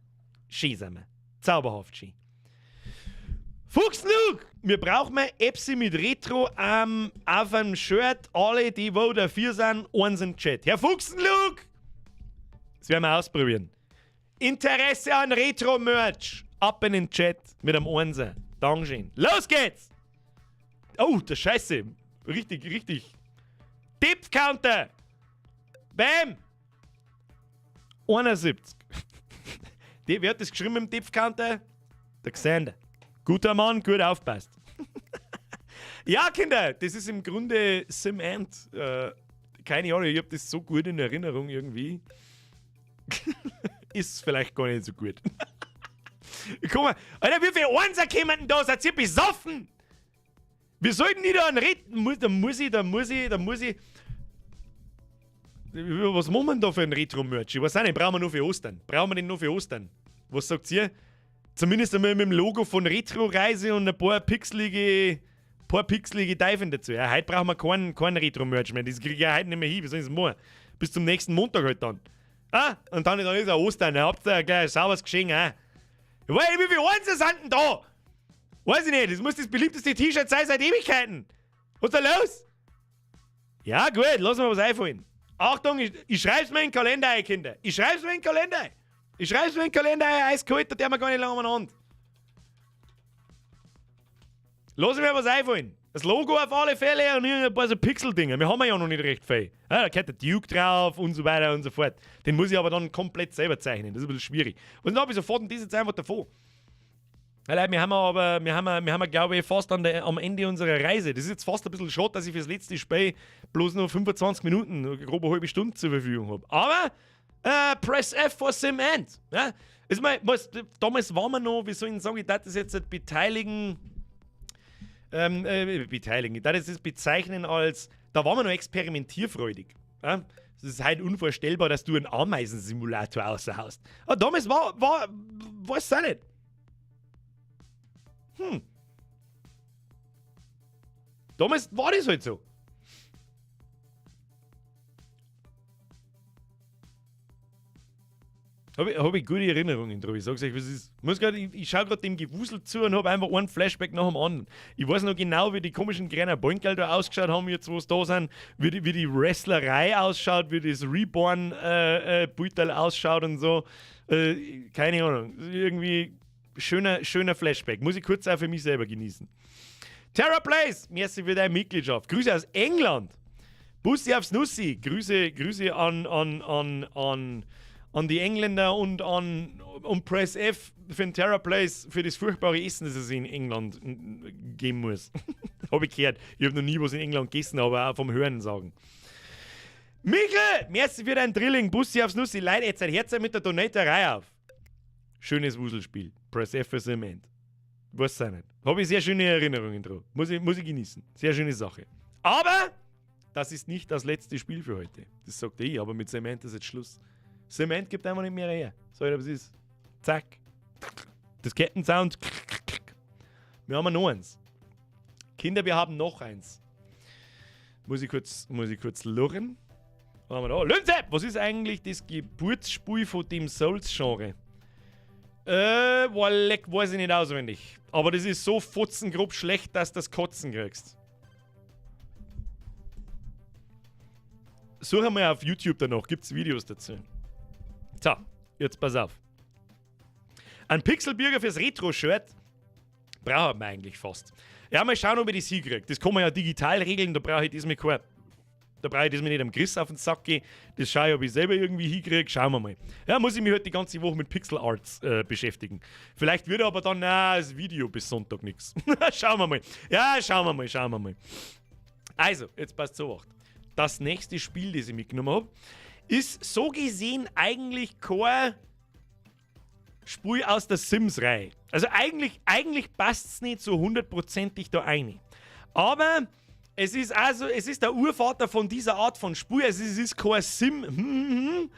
Schön sind wir. Zauberhaft schön. Fuchsnug! Wir brauchen mal Epsi mit Retro auf einem Shirt. Alle, die wo dafür sind, eins im Chat. Herr Fuchsenlug! Das werden wir ausprobieren. Interesse an Retro-Merch. Ab in den Chat mit einem Einser. Dankeschön. Los geht's! Oh, das Scheiße. Richtig, richtig. Tipp-Counter! Bam! 71. Wer hat das geschrieben im Tipp-Counter? Der Xander. Guter Mann, gut aufpasst. Ja, Kinder, das ist im Grunde Sim Ant. Keine Ahnung, ich habe das so gut in Erinnerung irgendwie. Ist vielleicht gar nicht so gut. Guck mal, Alter, wie viele Einser kommen denn da? Seid ihr besoffen? Wir sollten nicht da einen Reden. Da muss ich. Was machen wir denn da für ein Retro-Merch? Ich weiß auch nicht, brauchen wir nur für Ostern. Brauchen wir den nur für Ostern? Was sagt ihr? Zumindest einmal mit dem Logo von Retro-Reise und ein paar pixelige Teifen dazu. Ja, heute brauchen wir kein Retro-Merch mehr. Das kriege ich ja heute nicht mehr hin. Wie soll ich das machen? Bis zum nächsten Montag halt dann. Ah, und dann ist auch Ostern. Dann habt ihr gleich ein sauberes Geschenk. Wie viele Einser sind denn da? Weiß ich nicht, das muss das beliebteste T-Shirt sein seit Ewigkeiten. Was ist da los? Ja, gut, lass mir was einfallen. Achtung, ich schreib's mir in den Kalender ein, Kinder. Ich schreib's mir in den Kalender ein. Eiskalt, da der wir gar nicht lange aneinander. Lass mir was einfallen. Das Logo auf alle Fälle und ein paar so Pixel-Dinger. Wir haben ja noch nicht recht viel. Ja, da gehört der Duke drauf und so weiter und so fort. Den muss ich aber dann komplett selber zeichnen. Das ist ein bisschen schwierig. Und dann habe ich sofort in diese Zeit einfach davon. Ja, wir haben, glaube ich, fast am Ende unserer Reise. Das ist jetzt fast ein bisschen schade, dass ich fürs letzte Spiel bloß noch 25 Minuten, grob eine halbe Stunde zur Verfügung habe. Aber Press F for Sim Ant. Ja? Damals waren wir noch, wie soll ich sagen, ich darf das jetzt beteiligen. Ich darf das bezeichnen als, da waren wir noch experimentierfreudig. Ja? Es ist halt unvorstellbar, dass du einen Ameisensimulator außerhaust. Aber damals war es auch nicht. Damals war das halt so. Hab ich gute Erinnerungen drüber. Ich sag's euch, was ist. Ich schaue gerade dem Gewusel zu und habe einfach einen Flashback nach dem anderen. Ich weiß noch genau, wie die komischen kleinen Bonkerl da ausgeschaut haben, jetzt wo es da sind, wie die Wrestlerei ausschaut, wie das Reborn-Beutel ausschaut und so. Keine Ahnung. Irgendwie schöner Flashback. Muss ich kurz auch für mich selber genießen. Terra Place, merci für deine Mitgliedschaft. Grüße aus England. Bussi aufs Nussi. Grüße an die Engländer und an Press F für den Terra Place, für das furchtbare Essen, das es in England geben muss. Habe ich gehört. Ich habe noch nie was in England gegessen, aber auch vom Hören sagen. Michael, merci für dein Drilling. Bussi aufs Nussi. Leute, jetzt ein Herz mit der Donaterei auf. Schönes Wuselspiel. Press F für Cement. Weiß auch nicht. Habe ich sehr schöne Erinnerungen drauf. Muss ich genießen. Sehr schöne Sache. Aber das ist nicht das letzte Spiel für heute. Das sagt ich, aber mit Cement ist jetzt Schluss. Cement gibt einfach nicht mehr her. So, was ist? Zack. Das Kettensound. Wir haben noch eins. Kinder, wir haben noch eins. Muss ich kurz lurren. Was haben wir da? Lünzep! Was ist eigentlich das Geburtsspiel von dem Souls-Genre? Weiß ich nicht auswendig. Aber das ist so fotzengrob schlecht, dass du das Kotzen kriegst. Such einmal auf YouTube danach, gibt's Videos dazu. So, jetzt pass auf. Ein Pixelbürger fürs Retro-Shirt braucht man eigentlich fast. Ja, mal schauen, ob ich das hinkriege. Das kann man ja digital regeln, da brauche ich das mit nicht am Chris auf den Sack gehen. Das schaue ich, ob ich selber irgendwie hinkriege. Schauen wir mal. Ja, muss ich mich heute die ganze Woche mit Pixel Arts beschäftigen. Vielleicht wird aber dann das Video bis Sonntag nichts. Schauen wir mal. Ja, schauen wir mal. Also, jetzt passt so acht. Das nächste Spiel, das ich mitgenommen habe, ist so gesehen eigentlich kein Spiel aus der Sims-Reihe. Also eigentlich passt es nicht so hundertprozentig da rein. Aber es ist der Urvater von dieser Art von Spiel. Also es ist kein Sim,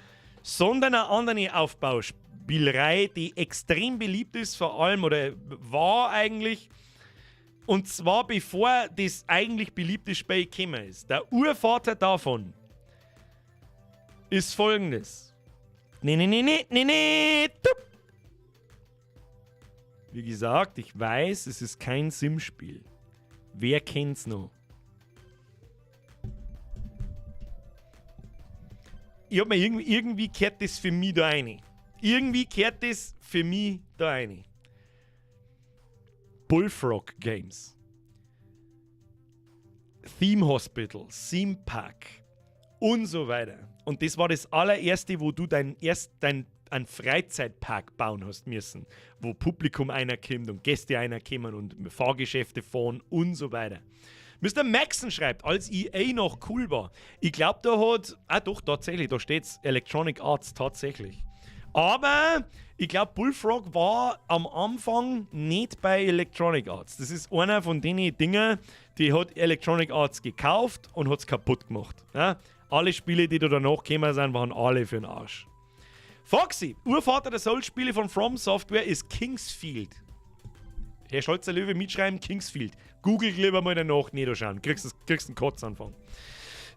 sondern eine andere Aufbauspielreihe, die extrem beliebt ist, vor allem, oder war eigentlich. Und zwar bevor das eigentlich beliebte Spiel gekommen ist. Der Urvater davon ist folgendes. Wie gesagt, ich weiß, es ist kein Sim-Spiel. Wer kennt's noch? Ich hab mir irgendwie kehrt das für mich da rein. Bullfrog Games. Theme Hospital, Theme Park und so weiter. Und das war das allererste, wo du einen Freizeitpark bauen hast müssen, wo Publikum einer kommt und Gäste einer kommen und Fahrgeschäfte fahren und so weiter. Mr. Maxon schreibt, als EA noch cool war. Ich glaube, da hat... doch, tatsächlich, da steht's Electronic Arts tatsächlich. Aber ich glaube, Bullfrog war am Anfang nicht bei Electronic Arts. Das ist einer von den Dingen, die hat Electronic Arts gekauft und hat es kaputt gemacht. Ja? Alle Spiele, die da danach gekommen sind, waren alle für den Arsch. Foxy, Urvater der Souls-Spiele von From Software ist Kingsfield. Herr Scholzer Löwe mitschreiben, Kingsfield. Google lieber mal danach niederschauen. Kriegst einen Kotzanfang.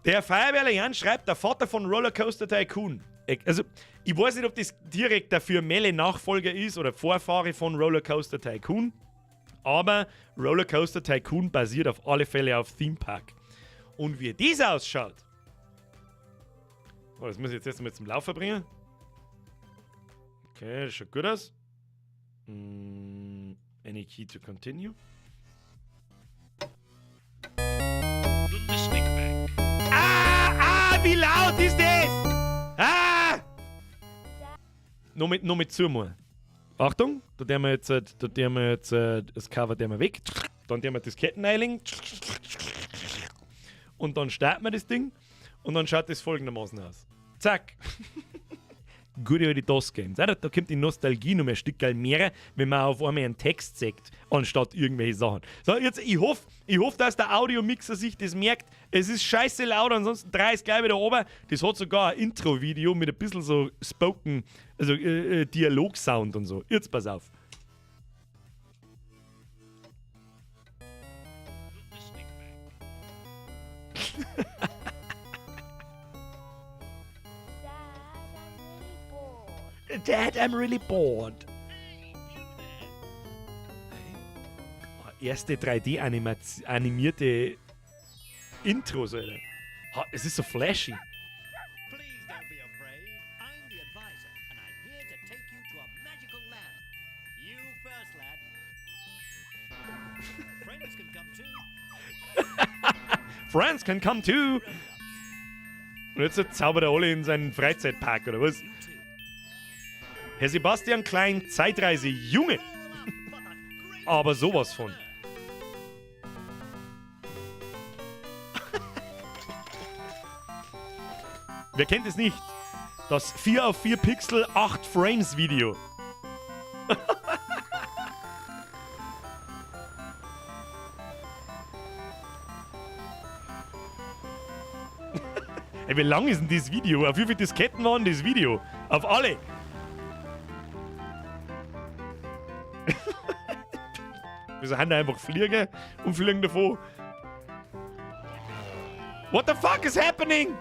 Der Feuerwehrler Jan schreibt, der Vater von Rollercoaster Tycoon. Also, ich weiß nicht, ob das direkt der für Melle Nachfolger ist oder Vorfahre von Rollercoaster Tycoon, aber Rollercoaster Tycoon basiert auf alle Fälle auf Theme Park. Und wie das ausschaut, das muss ich jetzt erstmal zum Laufen bringen. Okay, das schaut gut aus. Any key to continue? Wie laut ist das? Noch mit zumal. Achtung, da tun wir jetzt das Cover weg. Dann tun wir das Ketteneiling. Und dann starten wir das Ding. Und dann schaut das folgendermaßen aus. Zack. Gute alte DOS-Games. Da kommt die Nostalgie noch ein Stück mehr, wenn man auf einmal einen Text sagt, anstatt irgendwelche Sachen. So, jetzt, ich hoffe, dass der Audiomixer sich das merkt. Es ist scheiße laut, ansonsten drehe ich es gleich wieder runter. Das hat sogar ein Intro-Video mit ein bisschen so Spoken, also Dialog-Sound und so. Jetzt pass auf. Dad, I'm really bored. Erste 3D-animierte Intros, Alter. Es ist so flashy. Please don't be afraid. I'm the advisor, and I'm here to take you to a magical land. You first, lad. Friends can come too. Friends can come too. Und jetzt zaubert er alle in seinen Freizeitpark, oder was? Herr Sebastian Klein, Zeitreise, Junge! Aber sowas von. Wer kennt es nicht? Das 4 auf 4 Pixel 8 Frames Video. Ey, wie lang ist denn das Video? Auf wie viele Disketten waren das Video? Auf alle! Wir haben da einfach fliegen und fliegen davon. What the fuck is happening?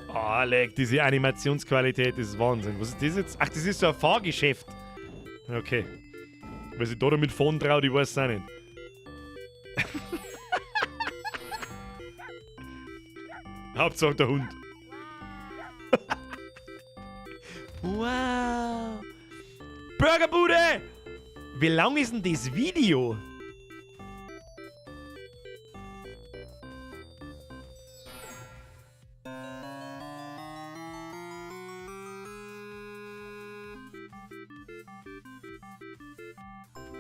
Oh, leck, diese Animationsqualität ist Wahnsinn. Was ist das jetzt? Ach, das ist so ein Fahrgeschäft. Okay. Was ich da damit fahren traut, ich weiß es auch nicht. Hauptsache der Hund. Wow. Burgerbude! Wie lang ist denn das Video?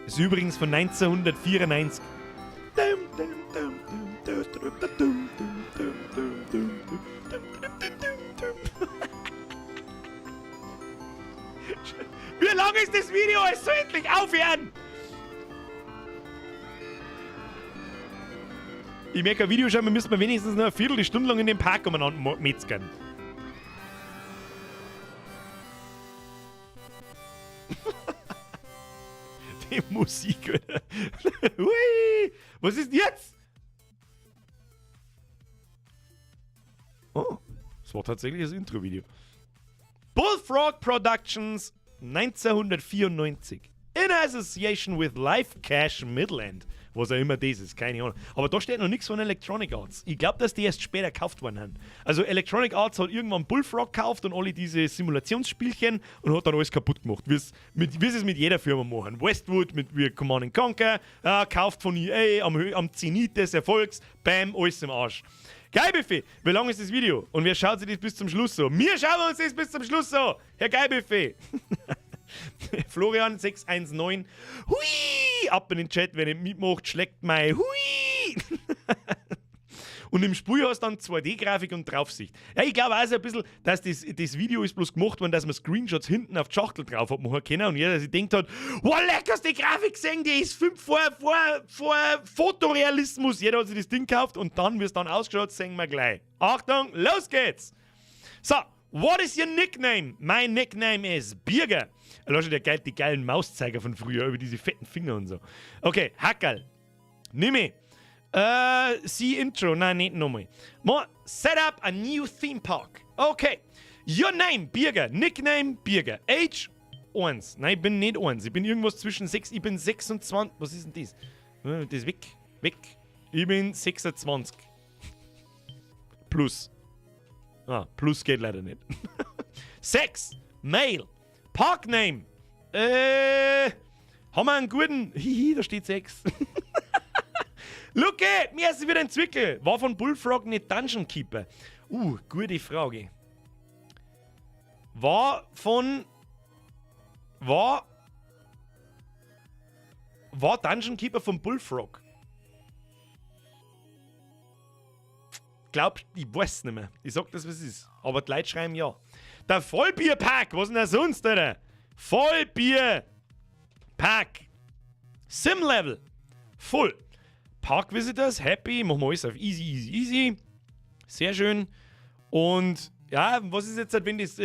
Ist übrigens von 1994. Wie lang ist das Video? Es soll endlich aufhören! Ich merke ein Video schauen, wir müssen wenigstens noch eine Viertelstunde lang in den Park umeinander metzgern. Die Musik, oder? Hui! Was ist jetzt? Oh, das war tatsächlich das Intro-Video. Bullfrog Productions 1994. In association with Life Cash Midland. Was auch immer das ist, keine Ahnung. Aber da steht noch nichts von Electronic Arts. Ich glaube, dass die erst später gekauft worden haben. Also Electronic Arts hat irgendwann Bullfrog gekauft und alle diese Simulationsspielchen und hat dann alles kaputt gemacht. Wie sie es mit jeder Firma machen. Westwood mit wie Command & Conquer, kauft von EA am Zenit des Erfolgs, bam, alles im Arsch. Geilbuffet, wie lang ist das Video? Und wer schaut sich das bis zum Schluss so? Wir schauen uns das bis zum Schluss so. Herr Geilbuffet. Florian 619. Hui! Ab in den Chat, wer nicht mitmacht, schlägt mein Hui! Und im Spiel hast du dann 2D-Grafik und Draufsicht. Ja, ich glaube auch so ein bisschen, dass das Video ist bloß gemacht worden, dass man Screenshots hinten auf die Schachtel drauf hat machen können und jeder sich denkt hat, wow, lecker, hast du die Grafik gesehen, die ist 5 vor Fotorealismus. Jeder hat sich das Ding gekauft und dann, wie es dann ausgeschaut, sehen wir gleich. Achtung, los geht's! So, what is your nickname? My nickname is Birger. Lass dir die geilen Mauszeiger von früher über diese fetten Finger und so. Okay, Hackerl. Nimm ich. See Intro. Nein, nicht nochmal. Set up a new theme park. Okay. Your name, Birger. Nickname, Birger. Age, 1. Nein, ich bin nicht 1. Ich bin irgendwas zwischen 6. Ich bin 26. Was ist denn das? Das ist weg. Weg. Ich bin 26. Plus. Plus geht leider nicht. 6. Male. Parkname. Haben wir einen guten. Hihi, da steht 6. Look it, mir ist es wieder entwickelt. War von Bullfrog nicht Dungeon Keeper? Gute Frage. War Dungeon Keeper von Bullfrog? Ich weiß es nicht mehr. Ich sag das, was es ist. Aber die Leute schreiben ja. Der Vollbierpack, was denn da sonst, Alter? Vollbierpack. Sim-Level. Full. Park Visitors, happy. Machen wir alles auf easy, easy, easy. Sehr schön. Und ja, was ist jetzt, wenn das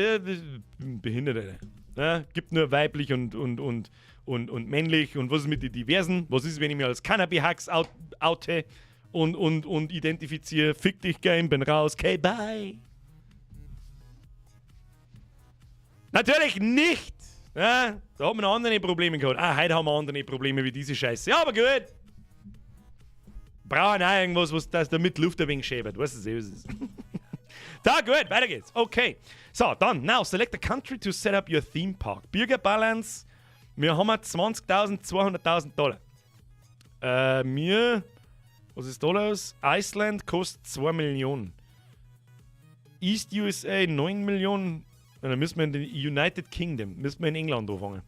Behinderte? Gibt nur weiblich und männlich. Und was ist mit den Diversen? Was ist, wenn ich mich als Cannabis-Hacks oute und identifiziere? Fick dich, Game, bin raus. Okay, bye. Natürlich nicht. Ja, da haben wir noch andere Probleme gehabt. Heute haben wir andere Probleme wie diese Scheiße. Ja, aber gut. Brauchen auch irgendwas, was das damit Luft ein wenig schäbert. Weißt du, was es ist? Da, gut, weiter geht's. Okay. So, dann, now, select a country to set up your theme park. Birger Balance. Wir haben 20.000, 200.000 Dollar. Was ist Dollars? Iceland kostet 2 Millionen. East USA 9 Millionen. Dann müssen wir in den United Kingdom, müssen wir in England anfangen.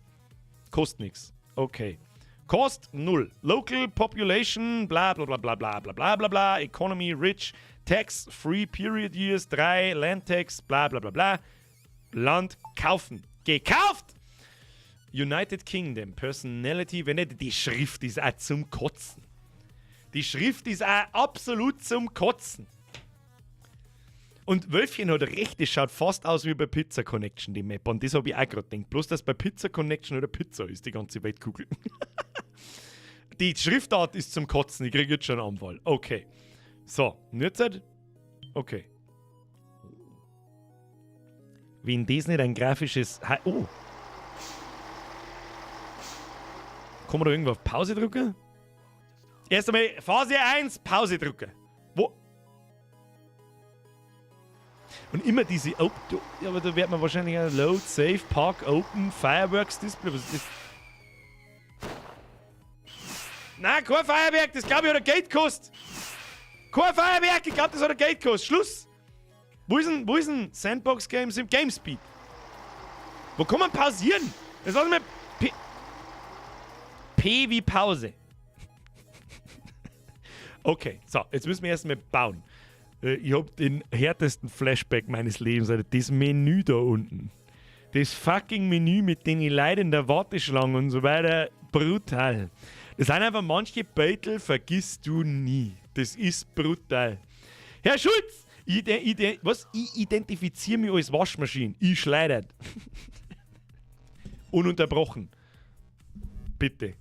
Kostet nichts. Okay. Cost 0. Local population, bla bla bla bla bla bla bla bla bla. Economy rich. Tax free period years 3. Land tax, bla bla bla bla. Land kaufen. Gekauft! United Kingdom. Personality, wenn nicht, die Schrift ist auch zum Kotzen. Die Schrift ist auch absolut zum Kotzen. Und Wölfchen hat recht, das schaut fast aus wie bei Pizza Connection, die Map. Und das habe ich auch gerade gedacht. Bloß, dass bei Pizza Connection oder Pizza ist, die ganze Weltkugel. Die Schriftart ist zum Kotzen. Ich kriege jetzt schon einen Anfall. Okay. So, und jetzt halt. Okay. Wenn das nicht ein grafisches... Oh. Kann man da irgendwo auf Pause drücken? Erst einmal Phase 1, Pause drücken. Wo? Und immer diese... Oh, ja, aber da wird man wahrscheinlich ein Load, Save, Park, Open, Fireworks Display. Was ist das? Nein, kein Feuerwerk, das glaube ich hat ein Gate gekostet. Kein Feuerwerk, ich glaube das hat ein Gate gekostet. Schluss. Wo ist denn Sandbox Games im GameSpeed? Wo kann man pausieren? Das lassen wir P wie Pause. Okay, so, jetzt müssen wir erstmal bauen. Ich habe den härtesten Flashback meines Lebens, also das Menü da unten. Das fucking Menü mit den Leuten in der Warteschlange und so weiter, brutal. Das sind einfach manche Beutel, vergisst du nie. Das ist brutal. Herr Schulz, ich identifiziere mich als Waschmaschine. Ich schleudert. Ununterbrochen. Bitte.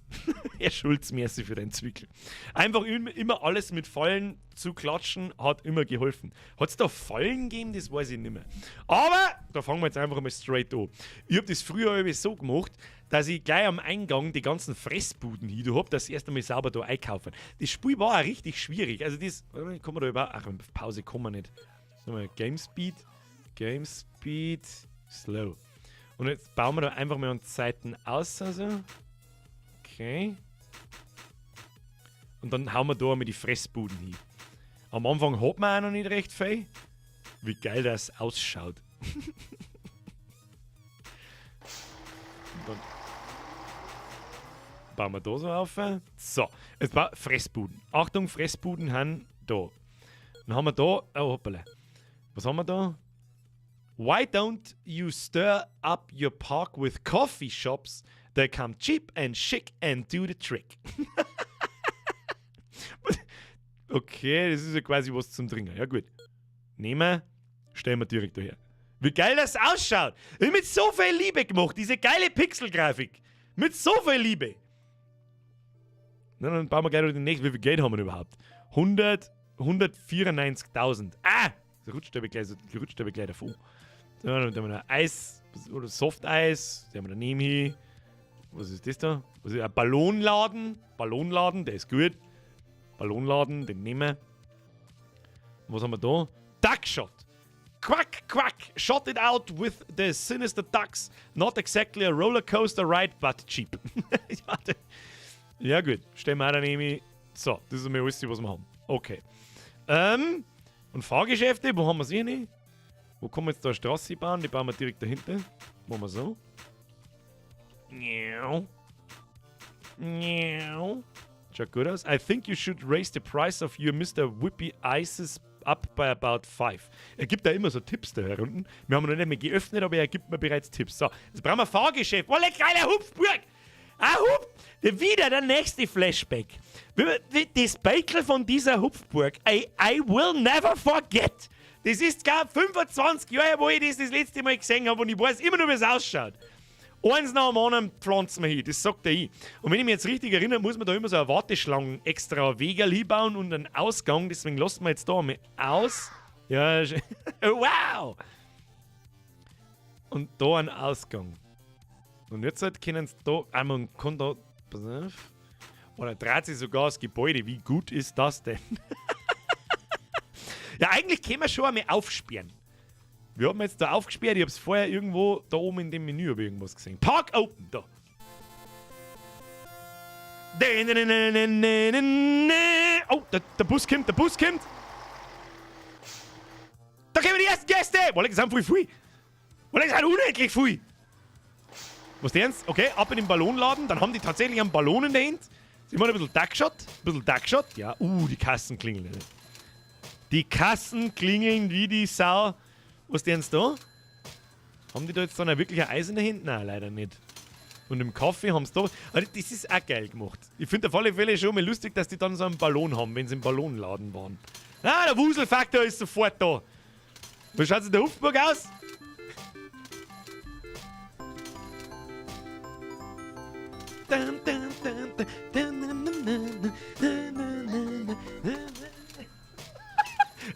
Herr Schulz, merci für dein Zwickel. Einfach immer alles mit Fallen zu klatschen, hat immer geholfen. Hat es da Fallen gegeben? Das weiß ich nicht mehr. Aber, da fangen wir jetzt einfach mal straight an. Ich habe das früher irgendwie so gemacht, dass ich gleich am Eingang die ganzen Fressbuden hier habe, dass ich erst einmal sauber da einkaufen. Das Spiel war auch richtig schwierig. Also das, kann man da überhaupt, ach, auf Pause kommen wir nicht. Game Speed, Slow. Und jetzt bauen wir da einfach mal an die Seiten aus, also. Okay. Und dann hauen wir da mit die Fressbuden hin. Am Anfang hat man auch noch nicht recht viel. Wie geil das ausschaut. Und dann bauen wir da so auf. So, jetzt Fressbuden. Achtung, Fressbuden haben da. Dann haben wir da, oh hoppala. Was haben wir da? Why don't you stir up your park with coffee shops that come cheap and chic and do the trick? Okay, das ist ja quasi was zum Trinken. Ja gut. Nehmen, stellen wir direkt daher. Wie geil das ausschaut. Mit so viel Liebe gemacht, diese geile Pixelgrafik. Mit so viel Liebe. Na, dann bauen wir gleich noch den nächsten. Wie viel Geld haben wir denn überhaupt? 194.000. Ah! Da rutscht der gleich davon. So, dann haben wir noch Eis oder Softeis. Den haben wir daneben hier. Was ist das da? Was ist ein Ballonladen? Ballonladen, der ist gut. Ballonladen, den nehmen wir. Was haben wir da? Duckshot. Quack, quack. Shot it out with the sinister ducks. Not exactly a rollercoaster ride, but cheap. Ja gut, stellen wir auch daneben. So, das ist mir alles, was wir haben. Okay. Und Fahrgeschäfte, wo haben wir sie nicht? Wo kommen wir jetzt da eine Straße bauen? Die bauen wir direkt dahinter. Machen wir so. Schaut gut aus. I think you should raise the price of your Mr. Whippy Ices up by about 5. Er gibt da immer so Tipps da herunten. Wir haben noch nicht mehr geöffnet, aber er gibt mir bereits Tipps. So, jetzt brauchen wir Fahrgeschäft. Wolle, geiler Hupfburg! Wieder der nächste Flashback. Das Beikel von dieser Hupfburg. I will never forget. Das ist gar 25 Jahre, wo ich das letzte Mal gesehen habe und ich weiß immer noch, wie es ausschaut. Eins nach dem anderen pflanzen wir hin, das sagt er hin. Und wenn ich mich jetzt richtig erinnere, muss man da immer so eine Warteschlange extra Wege hinbauen und einen Ausgang. Deswegen lassen wir jetzt da mal aus. Ja, wow! Und da einen Ausgang. Und jetzt halt können sie da, man kann da, pass auf, oder dreht sich sogar das Gebäude. Wie gut ist das denn? Ja, eigentlich können wir schon einmal aufsperren. Wir haben jetzt da aufgesperrt, ich habe es vorher irgendwo da oben in dem Menü irgendwas gesehen. Park Open, da. Oh, der Bus kommt. Da kommen die ersten Gäste! Wollen die sind voll viel. Wollen die sind unendlich viel. Was denkst du? Okay, ab in den Ballonladen, dann haben die tatsächlich einen Ballon in der Hand. Sie machen ein bisschen Duckshot. Ja, die Kassen klingeln. Die Kassen klingeln wie die Sau. Was denkst du da? Haben die da jetzt dann auch wirklich ein Eis in der Hand? Nein, leider nicht. Und im Kaffee haben sie da. Also das ist auch geil gemacht. Ich finde auf alle Fälle schon mal lustig, dass die dann so einen Ballon haben, wenn sie im Ballonladen waren. Ah, der Wuselfaktor ist sofort da. Wie schaut es in der Hupfburg aus? Das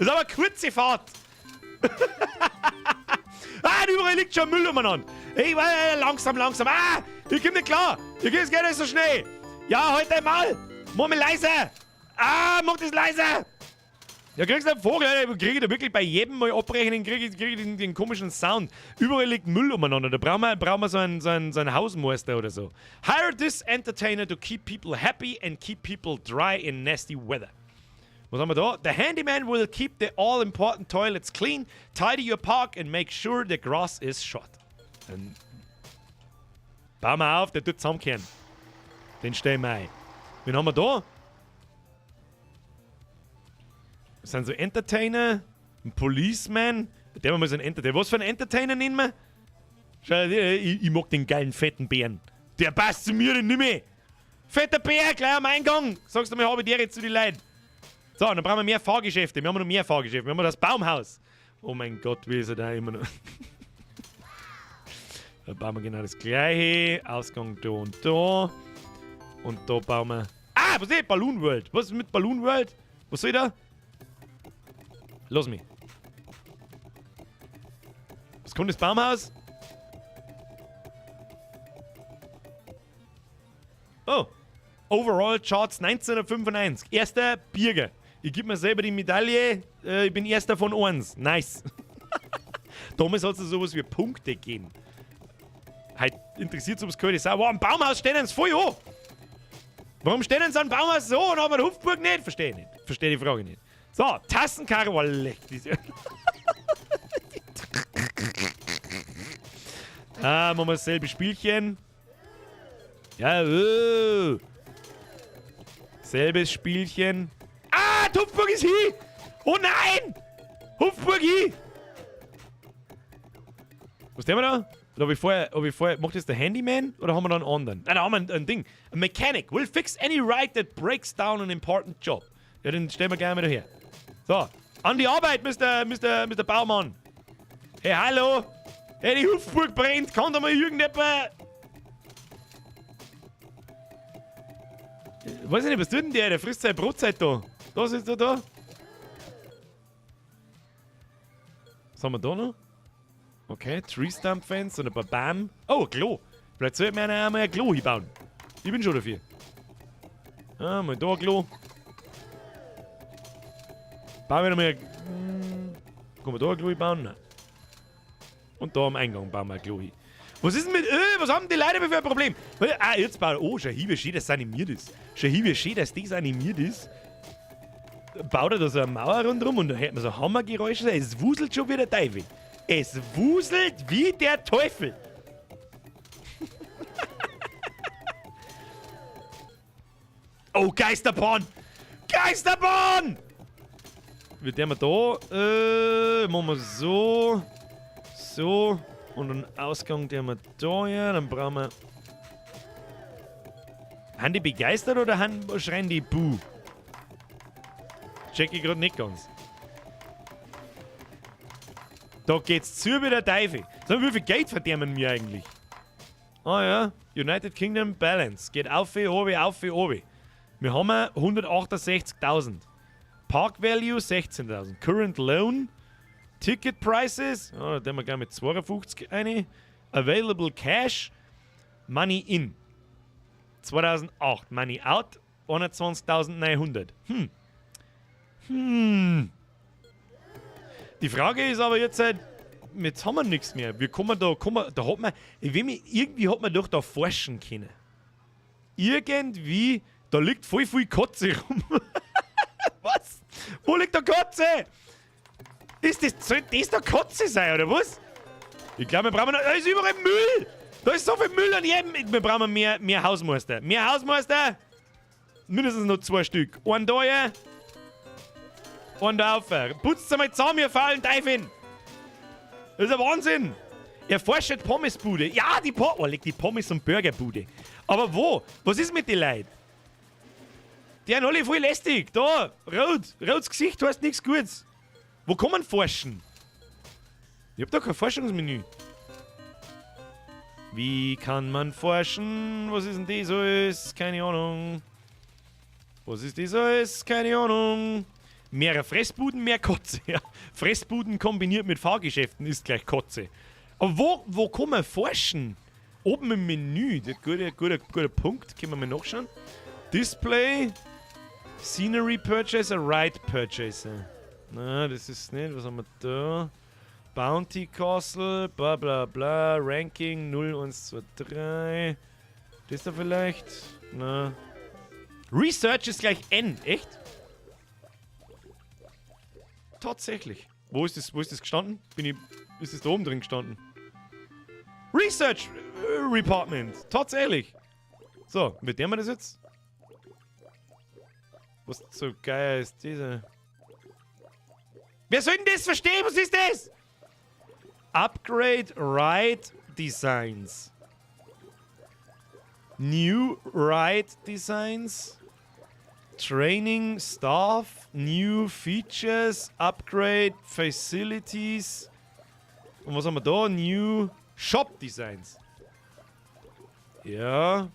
ist aber eine kurze Fahrt. Überall liegt schon Müll umeinander. Hey, langsam. Ich komm nicht klar. Ich geht nicht so schnell. Ja, halt dein Maul. Mach mich leise. Mach das leise. Ja, kriegst du einen Vogel. Krieg ich da wirklich bei jedem Mal abrechnen, krieg ich den komischen Sound. Überall liegt Müll umeinander. Da brauchen wir so einen Hausmeister oder so. Hire this entertainer to keep people happy and keep people dry in nasty weather. Was haben wir da? The handyman will keep the all-important toilets clean, tidy your park and make sure the grass is shot. Dann bauen wir auf, der tut zusammenkehren. Den stellen wir ein. Wen haben wir da? Das sind so Entertainer, ein Policeman. Der war mal so ein Entertainer. Was für ein Entertainer nennen wir? Schau, ich mag den geilen fetten Bären. Der passt zu mir nicht mehr. Fetter Bär, gleich am Eingang. Sagst du mir, habe ich dir jetzt zu den Leuten. So, dann brauchen wir mehr Fahrgeschäfte. Wir haben noch mehr Fahrgeschäfte. Wir haben das Baumhaus. Oh mein Gott, wie ist er da immer noch? Da bauen wir genau das gleiche. Ausgang da und da. Und da bauen wir... Ah, was ist Balloon World? Was ist mit Balloon World? Was soll ich da? Lass mich. Was kommt das Baumhaus? Oh. Overall Charts 1995. Erster Bürger. Ich gebe mir selber die Medaille. Ich bin erster von 1. Nice. Damals hat es sowas wie Punkte gegeben. Heute interessiert es, ob es gehört ist. Wow, am Baumhaus stehen sie voll an. Warum stehen sie am Baumhaus so und haben eine Hufburg nicht? Verstehe ich nicht. Verstehe die Frage nicht. So, Tassenkaro. Oh, leck diese. Machen wir dasselbe Spielchen. Ja, selbes Spielchen. Ah, die Hupfburg ist hier! Oh nein! Hupfburg hier! Was tun wir da? Oder habe ich vorher, macht das der Handyman oder haben wir da einen anderen? Nein, da haben wir ein Ding. A mechanic will fix any ride that breaks down an important job. Ja, den stellen wir gerne wieder her. So, an die Arbeit, Mr. Baumann. Hey, hallo! Hey, die Hupfburg brennt, kann da mal irgendjemand... Weiß ich nicht, was tut denn der? Der frisst seine Brotzeit da. Da sitzt er da. Was haben wir da noch? Okay, Tree Stump Fence und ein paar Bam. Oh, ein Klo. Vielleicht sollte mir einer einmal ein Klo hinbauen. Ich bin schon dafür. Ah, mal da ein Klo. Bauen wir noch mal ein... Kann man da ein Klo hinbauen? Nein. Und da am Eingang bauen wir ein Klo hin. Was ist denn mit was haben die Leute für ein Problem? Ah, jetzt bauen... Oh, schau hin, wie schön, dass das animiert ist. Schau hin, wie schön, dass das animiert ist. Baut er da so eine Mauer rundherum und dann hört man so Hammergeräusche. Es wuselt schon wie der Teufel. Es wuselt wie der Teufel. Oh, Geisterbahn! Geisterbahn! Wie der wir da? Machen wir so. So. Und einen Ausgang, den wir da, ja, dann brauchen wir... Haben die begeistert oder schreien die Buh? Check ich gerade nicht ganz. Da geht's zu wie der Teufel. So, wie viel Geld verdienen wir eigentlich? Ah ja, United Kingdom Balance. Geht auf, obi, auf, obi. Wir haben 168.000. Park Value 16.000. Current Loan... Ticket Prices, da tun wir gleich mit 52 eine. Available Cash, Money in. 2008, Money out, 21.900. Die Frage ist aber jetzt halt, jetzt haben wir nichts mehr. Wie kommen da hat man, irgendwie hat man doch da forschen können. Irgendwie, da liegt voll viel Kotze rum. Was? Wo liegt der Kotze? Soll das da Kotze sein, oder was? Ich glaube, wir brauchen noch... Da ist überall Müll! Da ist so viel Müll an jedem... Wir brauchen mehr Hausmeister. Mehr Hausmeister! Mindestens noch 2 Stück. Einen da, ja. Einen da auf. Putzt einmal zusammen, ihr faulen Teufel! Das ist ein Wahnsinn! Erforscht Pommesbude. Ja, die Pommes- und Burgerbude. Aber wo? Was ist mit den Leuten? Die sind alle voll lästig. Da, rotes Gesicht heißt nichts Gutes. Wo kann man forschen? Ich hab da kein Forschungsmenü. Wie kann man forschen? Was ist denn das alles? Keine Ahnung. Was ist das alles? Keine Ahnung. Mehr Fressbuden, mehr Kotze. Ja. Fressbuden kombiniert mit Fahrgeschäften ist gleich Kotze. Aber wo kann man forschen? Oben im Menü. Das ist guter Punkt. Können wir mal nachschauen. Display. Scenery Purchaser, Ride Purchaser. Na, das ist nicht. Was haben wir da? Bounty Castle, bla bla bla, Ranking 0, 1, 2, 3. Das da vielleicht? Na. Research ist gleich N, echt? Tatsächlich. Wo ist das gestanden? Ist das da oben drin gestanden? Research Department. Tatsächlich. So, mit dem wir das jetzt? Was so geil ist diese? Wer soll denn das verstehen? Was ist das? Upgrade Ride Designs. New Ride Designs. Training Staff. New Features. Upgrade Facilities. Und was haben wir da? New Shop Designs. Ja.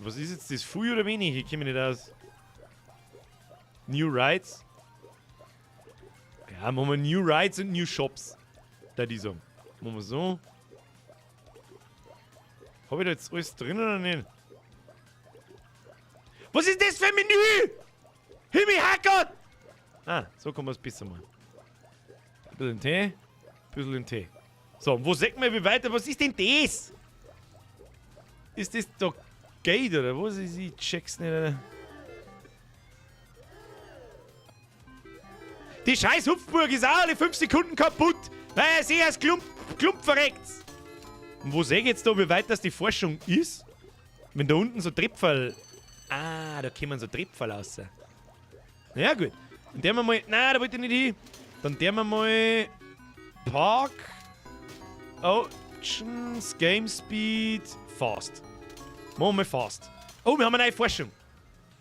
Was ist jetzt das? Viel oder wenig? Ich kenne mich nicht aus. New Rides. Ja, machen wir New Rides und New Shops. Da die so. Machen wir so. Habe ich da jetzt alles drin oder nicht? Was ist das für ein Menü? Himmel, Hackert! Ah, so kann man es besser machen. Ein bisschen Tee. Ein bisschen Tee. So, und wo sagt man wie weiter? Was ist denn das? Ist das da Gate oder was ist? Ich check's nicht, Alter. Die scheiß Hupfburg ist auch alle 5 Sekunden kaputt, weil er sich als Klump verreckt. Und wo sehe ich jetzt da, wie weit das die Forschung ist? Wenn da unten so Trepferl... Ah, da kommen so Trepferl raus. Ja gut. Dann der wir mal... Nein, da wollte ich nicht hin. Dann der wir mal... Park... Options, Game Speed... Fast. Machen wir Fast. Oh, wir haben eine neue Forschung.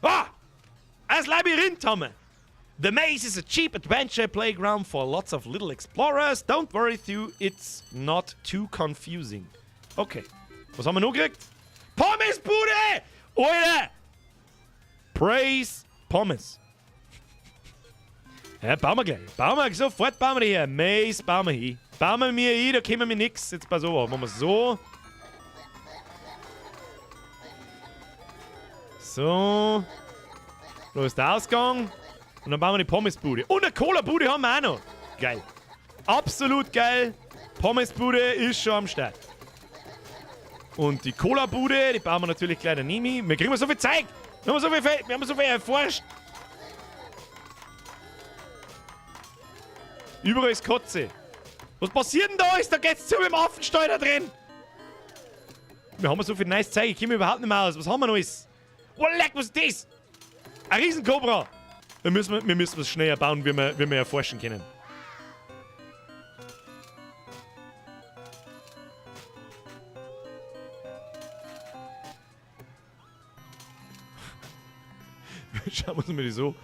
Ah! Ein Labyrinth haben wir. The maze is a cheap adventure playground for lots of little explorers. Don't worry, it's not too confusing. Okay. Was haben wir noch gekriegt? Pommesbude! Alter! Praise Pommes. Ja, bauen wir gleich. Bauen wir sofort, bauen wir die hier. Maze, bauen wir hier. Bauen wir mir hier, da kommen wir nix. Jetzt pass auf, machen wir so. So. Da ist der Ausgang. Und dann bauen wir die Pommesbude. Und eine Cola-Bude haben wir auch noch. Geil. Absolut geil. Pommesbude ist schon am Start. Und die Cola-Bude, die bauen wir natürlich gleich daneben. Wir kriegen so viel Zeug. Wir haben so viel erforscht. Überall ist Kotze. Was passiert denn da? Da geht's zu mit dem Affenstall da drin. Wir haben so viel nice Zeug. Ich komme überhaupt nicht mehr aus. Was haben wir noch alles? Oh, leck, was ist das? Ein Riesenkobra. Wir müssen es schneller bauen, wie wir erforschen können. Schauen wir uns mal die so.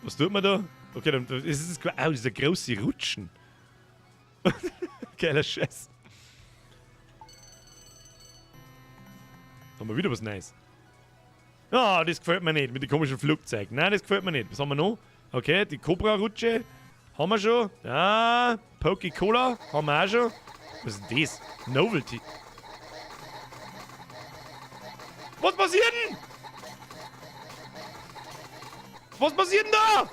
Was tut man da? Okay, dann ist es dieser große Rutschen. Geiler Scheiß. Haben wir wieder was Neues. Ah, das gefällt mir nicht, mit den komischen Flugzeugen. Nein, das gefällt mir nicht. Was haben wir noch? Okay, die Cobra-Rutsche haben wir schon. Ja, Poké-Cola haben wir auch schon. Was ist das? Novelty. Was passiert denn? Was passiert denn da?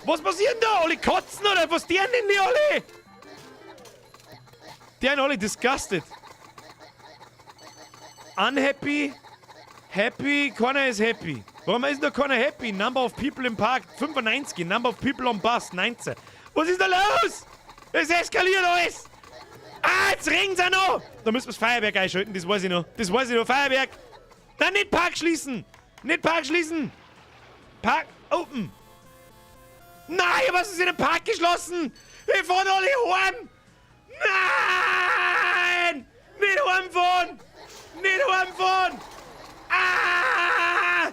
Was passiert denn da? Alle kotzen oder was tun denn die alle? Die sind alle disgusted. Unhappy, happy, keiner ist happy. Warum ist da keiner happy? Number of people im Park 95, Number of people on Bus 19. Was ist da los? Es eskaliert alles. Ah, jetzt regen's auch noch. Da müssen wir das Feuerwerk einschalten, das weiß ich noch. Das weiß ich noch, Feuerwerk. Nein, nicht Park schließen. Nicht Park schließen. Park open. Nein, was ist in den Park geschlossen? Wir fahren alle heim. Nein! Nicht heimfahren! Nicht heimfahren! Ah!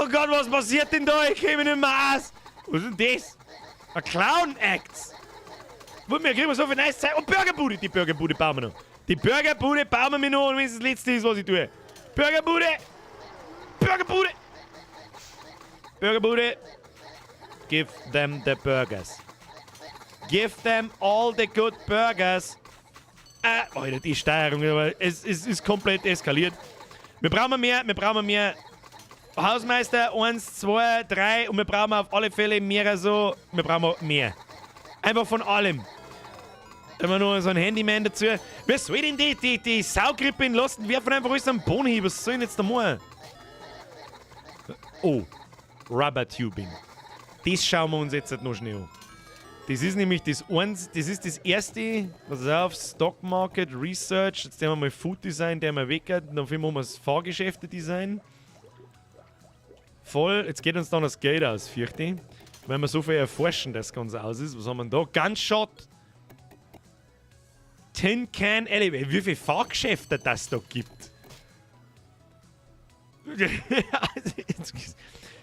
Oh Gott, was passiert denn da? Ich komme nicht mehr aus. Was ist denn das? Ein Clown-Act. Wir kriegen so viel nice Zeit. Und Burgerbude. Die Burgerbude bauen wir noch. Die Burgerbude bauen wir mir noch. Und wenn es das letzte ist, was ich tue. Burgerbude. Burgerbude. Burgerbude. Give them the burgers. Give them all the good burgers. Alter, die Steuerung, es ist komplett eskaliert. Wir brauchen mehr Hausmeister, 1, 2, 3 und wir brauchen auf alle Fälle mehr so, wir brauchen mehr. Einfach von allem. Immer nur so ein Handyman dazu. Wer soll denn die Saugrippe entlassen? Werfen einfach alles am Boden hin. Was soll denn jetzt da machen? Oh, Rubber Tubing. Das schauen wir uns jetzt noch schnell an. Das ist nämlich das erste, was auf Stock Market Research, jetzt haben wir mal Food Design, der wir weg hat, dann filmen wir das Fahrgeschäfte Design. Voll, jetzt geht uns dann das Geld aus, fürchte ich. Weil wir so viel erforschen, das Ganze aus ist. Was haben wir da? Gunshot. Tin Can Elevator. Wie viele Fahrgeschäfte das da gibt?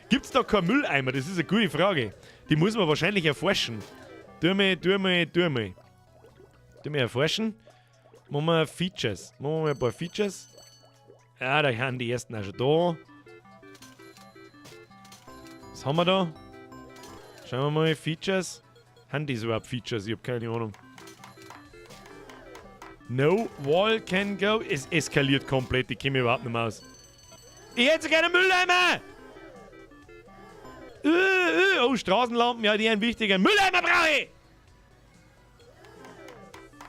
Gibt es da keinen Mülleimer? Das ist eine gute Frage. Die muss man wahrscheinlich erforschen. Tu mir erforschen. Machen wir Features. Machen wir mal ein paar Features. Ja, da haben die ersten auch schon da. Was haben wir da? Schauen wir mal, Features. Haben die überhaupt Features? Ich hab keine Ahnung. No wall can go. Es eskaliert komplett. Ich komme überhaupt nicht mehr aus. Ich hätte so gerne Mülleimer! Oh, Straßenlampen. Ja, die einen wichtigen. Mülleimer brauche ich!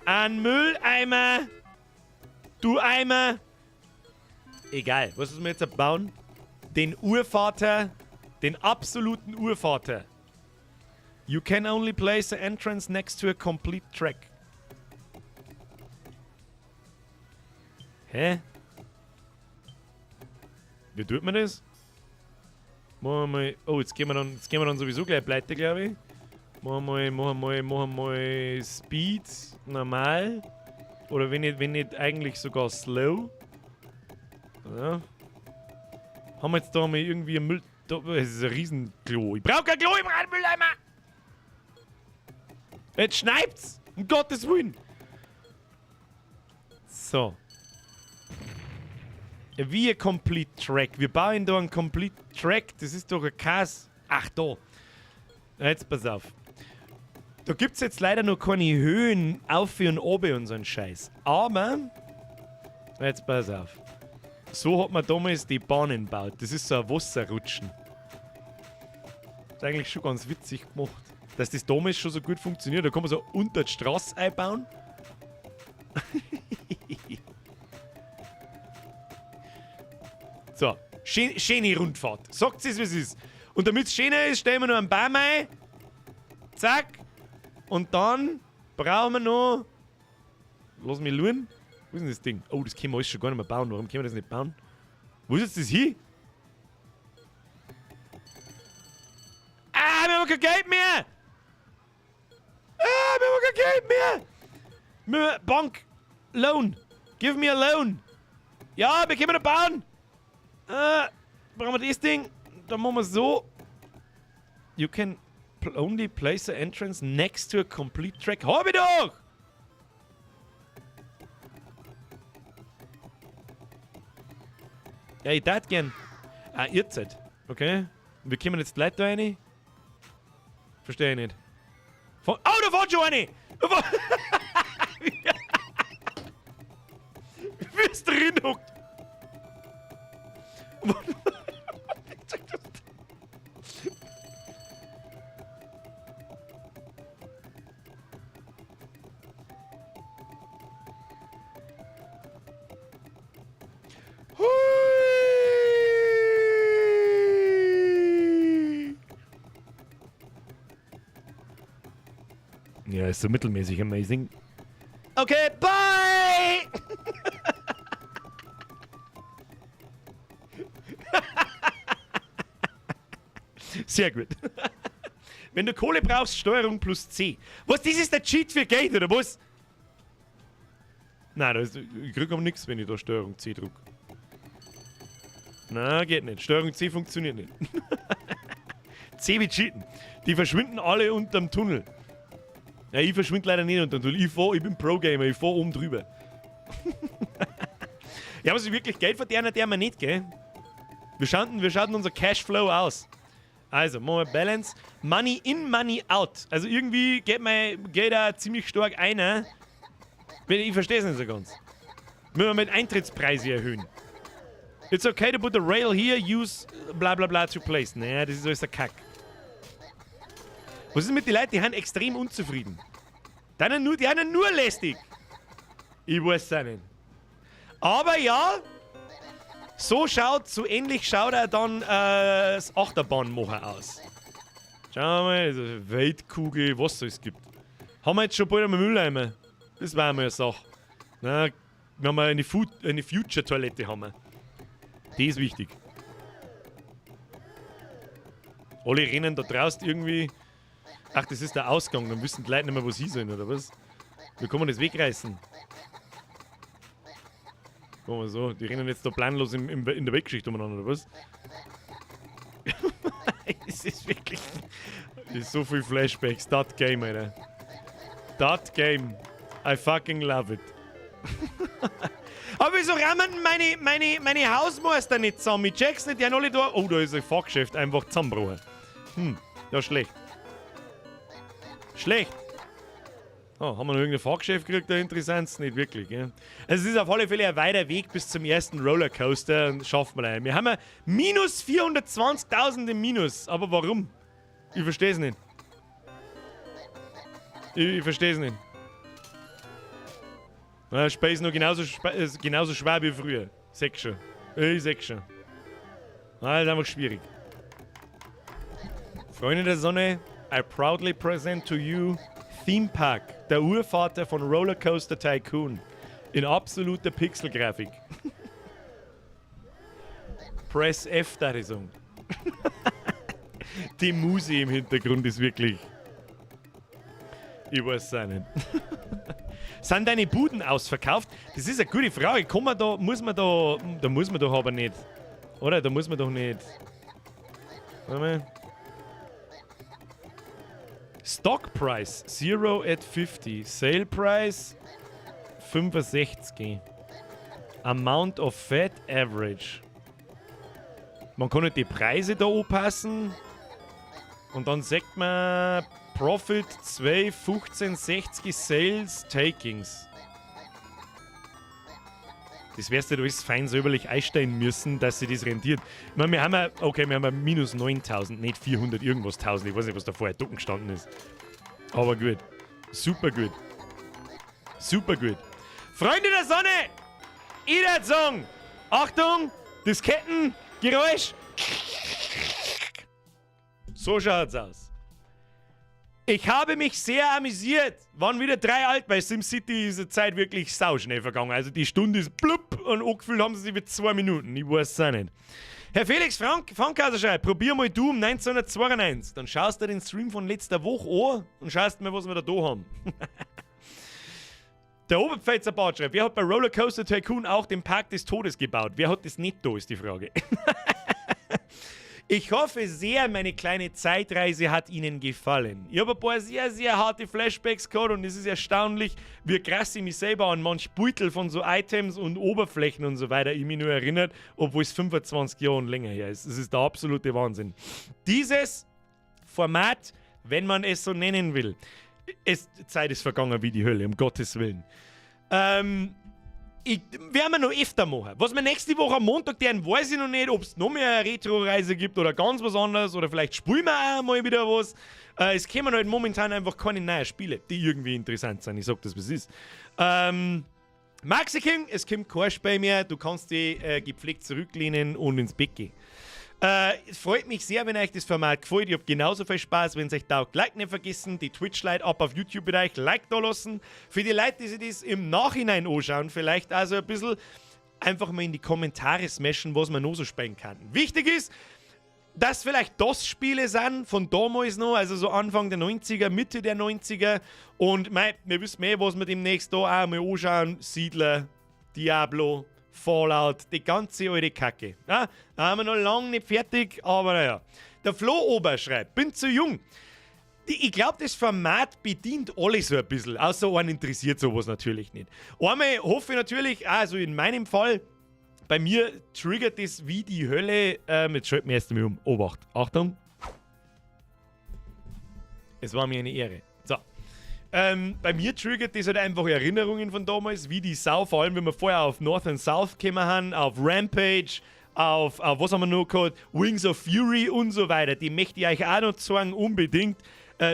Ein Mülleimer. Du Eimer. Egal. Was müssen wir jetzt bauen? Den Urvater. Den absoluten Urvater. You can only place the entrance next to a complete track. Hä? Wie tut man das? Machen wir mal. Oh, jetzt gehen wir dann sowieso gleich pleite, glaube ich. Machen wir mal Speed normal. Oder wenn nicht eigentlich sogar slow. Ja. Haben wir jetzt da mal irgendwie ein Müll. Das ist ein Riesenklo. Ich brauche kein Klo im Mülleimer! Jetzt schneit's! Um Gottes Willen! So. Wie ein Complete Track. Wir bauen da einen Complete Track. Das ist doch ein Kass. Ach, da. Jetzt pass auf. Da gibt es jetzt leider noch keine Höhen auf und oben und so einen Scheiß. Aber. Jetzt pass auf. So hat man damals die Bahnen gebaut. Das ist so ein Wasserrutschen. Das ist eigentlich schon ganz witzig gemacht. Dass das damals schon so gut funktioniert. Da kann man so unter die Straße einbauen. So, schöne Rundfahrt. Sagt es, wie es ist. Und damit es schöner ist, stellen wir noch einen Baum ein. Zack. Und dann brauchen wir noch. Lass mich schauen. Wo ist denn das Ding? Oh, das können wir alles schon gar nicht mehr bauen. Warum können wir das nicht bauen? Wo ist jetzt das hin? Ah, wir haben kein Geld mehr! Ah, wir haben kein Geld mehr! Bank! Loan! Give me a loan! Ja, wir können noch bauen! Brauchen wir das Ding? Dann machen wir es so. You can only place the entrance next to a complete track. Hab ich doch! Ja, ich darf gern. Ah, ihr seid. Okay. Und wie kommen jetzt die Leute da rein? Verstehe ich nicht. Oh, da fährt schon eine! Wie es drin hockt. Ja, ist so mittelmäßig amazing. Okay, bye! Sehr gut. Wenn du Kohle brauchst, Steuerung plus C. Was, das ist der Cheat für Geld, oder was? Nein, ich krieg aber nichts, wenn ich da Steuerung C drücke. Na, geht nicht. Steuerung C funktioniert nicht. C wie cheaten. Die verschwinden alle unterm Tunnel. Ja, ich verschwinde leider nicht unterm Tunnel. Ich bin Pro-Gamer, ich fahr oben drüber. Ja, aber so wirklich Geld verdienen, der wir nicht, gell? Wir schauen unser Cashflow aus. Also, machen wir Balance. Money in, Money out. Also irgendwie geht da ziemlich stark ein. Ich verstehe es nicht so ganz. Müssen wir mit Eintrittspreise erhöhen. It's okay to put a rail here, use bla bla bla to place. Naja, das ist alles der Kack. Was ist mit den Leuten? Die sind extrem unzufrieden. Die haben nur lästig. Ich weiß es nicht. Aber ja, so ähnlich schaut er dann das Achterbahnmacher aus. Schauen wir mal, also Weltkugel, was es alles gibt. Haben wir jetzt schon bald einmal Mülleimer? Das war mal eine Sache. Na, wir haben eine Future-Toilette haben wir. Die ist wichtig. Alle rennen da draußen irgendwie. Ach, das ist der Ausgang, dann wissen die Leute nicht mehr, wo sie sind, oder was? Wie kann man das wegreißen? Machen wir so, die rennen jetzt da planlos in der Weggeschichte umeinander, oder was? Es ist wirklich. Es ist so viel Flashbacks. That Game, Alter. That Game. I fucking love it. Aber wieso rammen meine Hausmeister nicht zusammen? Ich check's nicht, die haben alle da. Oh, da ist ein Fachgeschäft einfach zusammengebrochen. Ja, schlecht. Schlecht. Oh, haben wir noch irgendein Fachgeschäft gekriegt, der interessant? Nicht wirklich, gell? Also es ist auf alle Fälle ein weiter Weg bis zum ersten Rollercoaster und schaffen wir da. Wir haben ja minus 420.000 im Minus. Aber warum? Ich verstehe es nicht. Ich verstehe es nicht. Ja, Space ist noch genauso schwer wie früher. Sechs schon. Ich sechs schon. Das ist einfach schwierig. Freunde der Sonne, I proudly present to you Theme Park, der Urvater von Rollercoaster Tycoon. In absoluter Pixelgrafik. Press F, da ist sagen. Die Musi im Hintergrund ist wirklich. Ich weiß es auch nicht. Sind deine Buden ausverkauft? Das ist eine gute Frage. Muss man doch aber nicht. Oder? Da muss man doch nicht. Warte mal. Stock Price 0 at 50. Sale Price 65. Amount of Fat Average. Man kann nicht die Preise da anpassen. Und dann sagt man Profit 2, 15, 60 Sales Takings. Das wärst du alles fein säuberlich einstellen müssen, dass sie das rentiert. Ich meine, wir haben ja minus 9.000, nicht 400 irgendwas 1000. Ich weiß nicht, was da vorher ducken gestanden ist. Aber gut. Super gut. Super gut. Freunde der Sonne! Ich würde sagen, Achtung, Diskettengeräusch. So schaut's aus. Ich habe mich sehr amüsiert. Waren wieder 3 alt, bei SimCity ist die Zeit wirklich sauschnell vergangen. Also die Stunde ist blub und angefühlt haben sie sich mit 2 Minuten. Ich weiß es auch nicht. Herr Felix Frankhauser schreibt, probier mal du um 1992. Dann schaust du den Stream von letzter Woche an und schaust mal, was wir da haben. Der Oberpfälzer Bart schreibt, wer hat bei Rollercoaster Tycoon auch den Park des Todes gebaut? Wer hat das nicht da, ist die Frage. Ich hoffe sehr, meine kleine Zeitreise hat Ihnen gefallen. Ich habe ein paar sehr, sehr harte Flashbacks gehabt und es ist erstaunlich, wie krass ich mich selber an manch Beutel von so Items und Oberflächen und so weiter ich mich nur erinnert, obwohl es 25 Jahre länger her ist. Das ist der absolute Wahnsinn. Dieses Format, wenn man es so nennen will, Zeit ist vergangen wie die Hölle, um Gottes Willen. Werden wir noch öfter machen. Was wir nächste Woche am Montag tun, weiß ich noch nicht, ob es noch mehr eine Retro-Reise gibt oder ganz was anderes oder vielleicht spielen wir auch mal wieder was. Es kommen halt momentan einfach keine neuen Spiele, die irgendwie interessant sind. Ich sag das, was es ist. Maxi King, es kommt kein Spiel mehr. Du kannst dich gepflegt zurücklehnen und ins Bett gehen. Es freut mich sehr, wenn euch das Format gefällt. Ich habe genauso viel Spaß, wenn es euch taugt. Like nicht vergessen, die Twitch-Leute ab auf YouTube bei euch. Like da lassen. Für die Leute, die sich das im Nachhinein anschauen, vielleicht also ein bisschen einfach mal in die Kommentare smashen, was man noch so spielen kann. Wichtig ist, dass vielleicht DOS-Spiele sind, von damals noch, also so Anfang der 90er, Mitte der 90er. Und wir wissen mehr, was wir demnächst da auch mal anschauen. Siedler, Diablo, Fallout, die ganze alte Kacke. Ja, da haben wir noch lange nicht fertig, aber naja. Der Flo Ober schreibt, bin zu jung. Ich glaube, das Format bedient alle so ein bisschen, außer einen interessiert sowas natürlich nicht. Einmal hoffe ich natürlich, also in meinem Fall, bei mir triggert das wie die Hölle. Jetzt schalten wir erst mal um. Obacht. Achtung. Es war mir eine Ehre. So. Bei mir triggert das halt einfach Erinnerungen von damals, wie die Sau, vor allem wenn wir vorher auf North and South gekommen haben, auf Rampage, auf was haben wir noch gehabt, Wings of Fury und so weiter. Die möchte ich euch auch noch zeigen, unbedingt.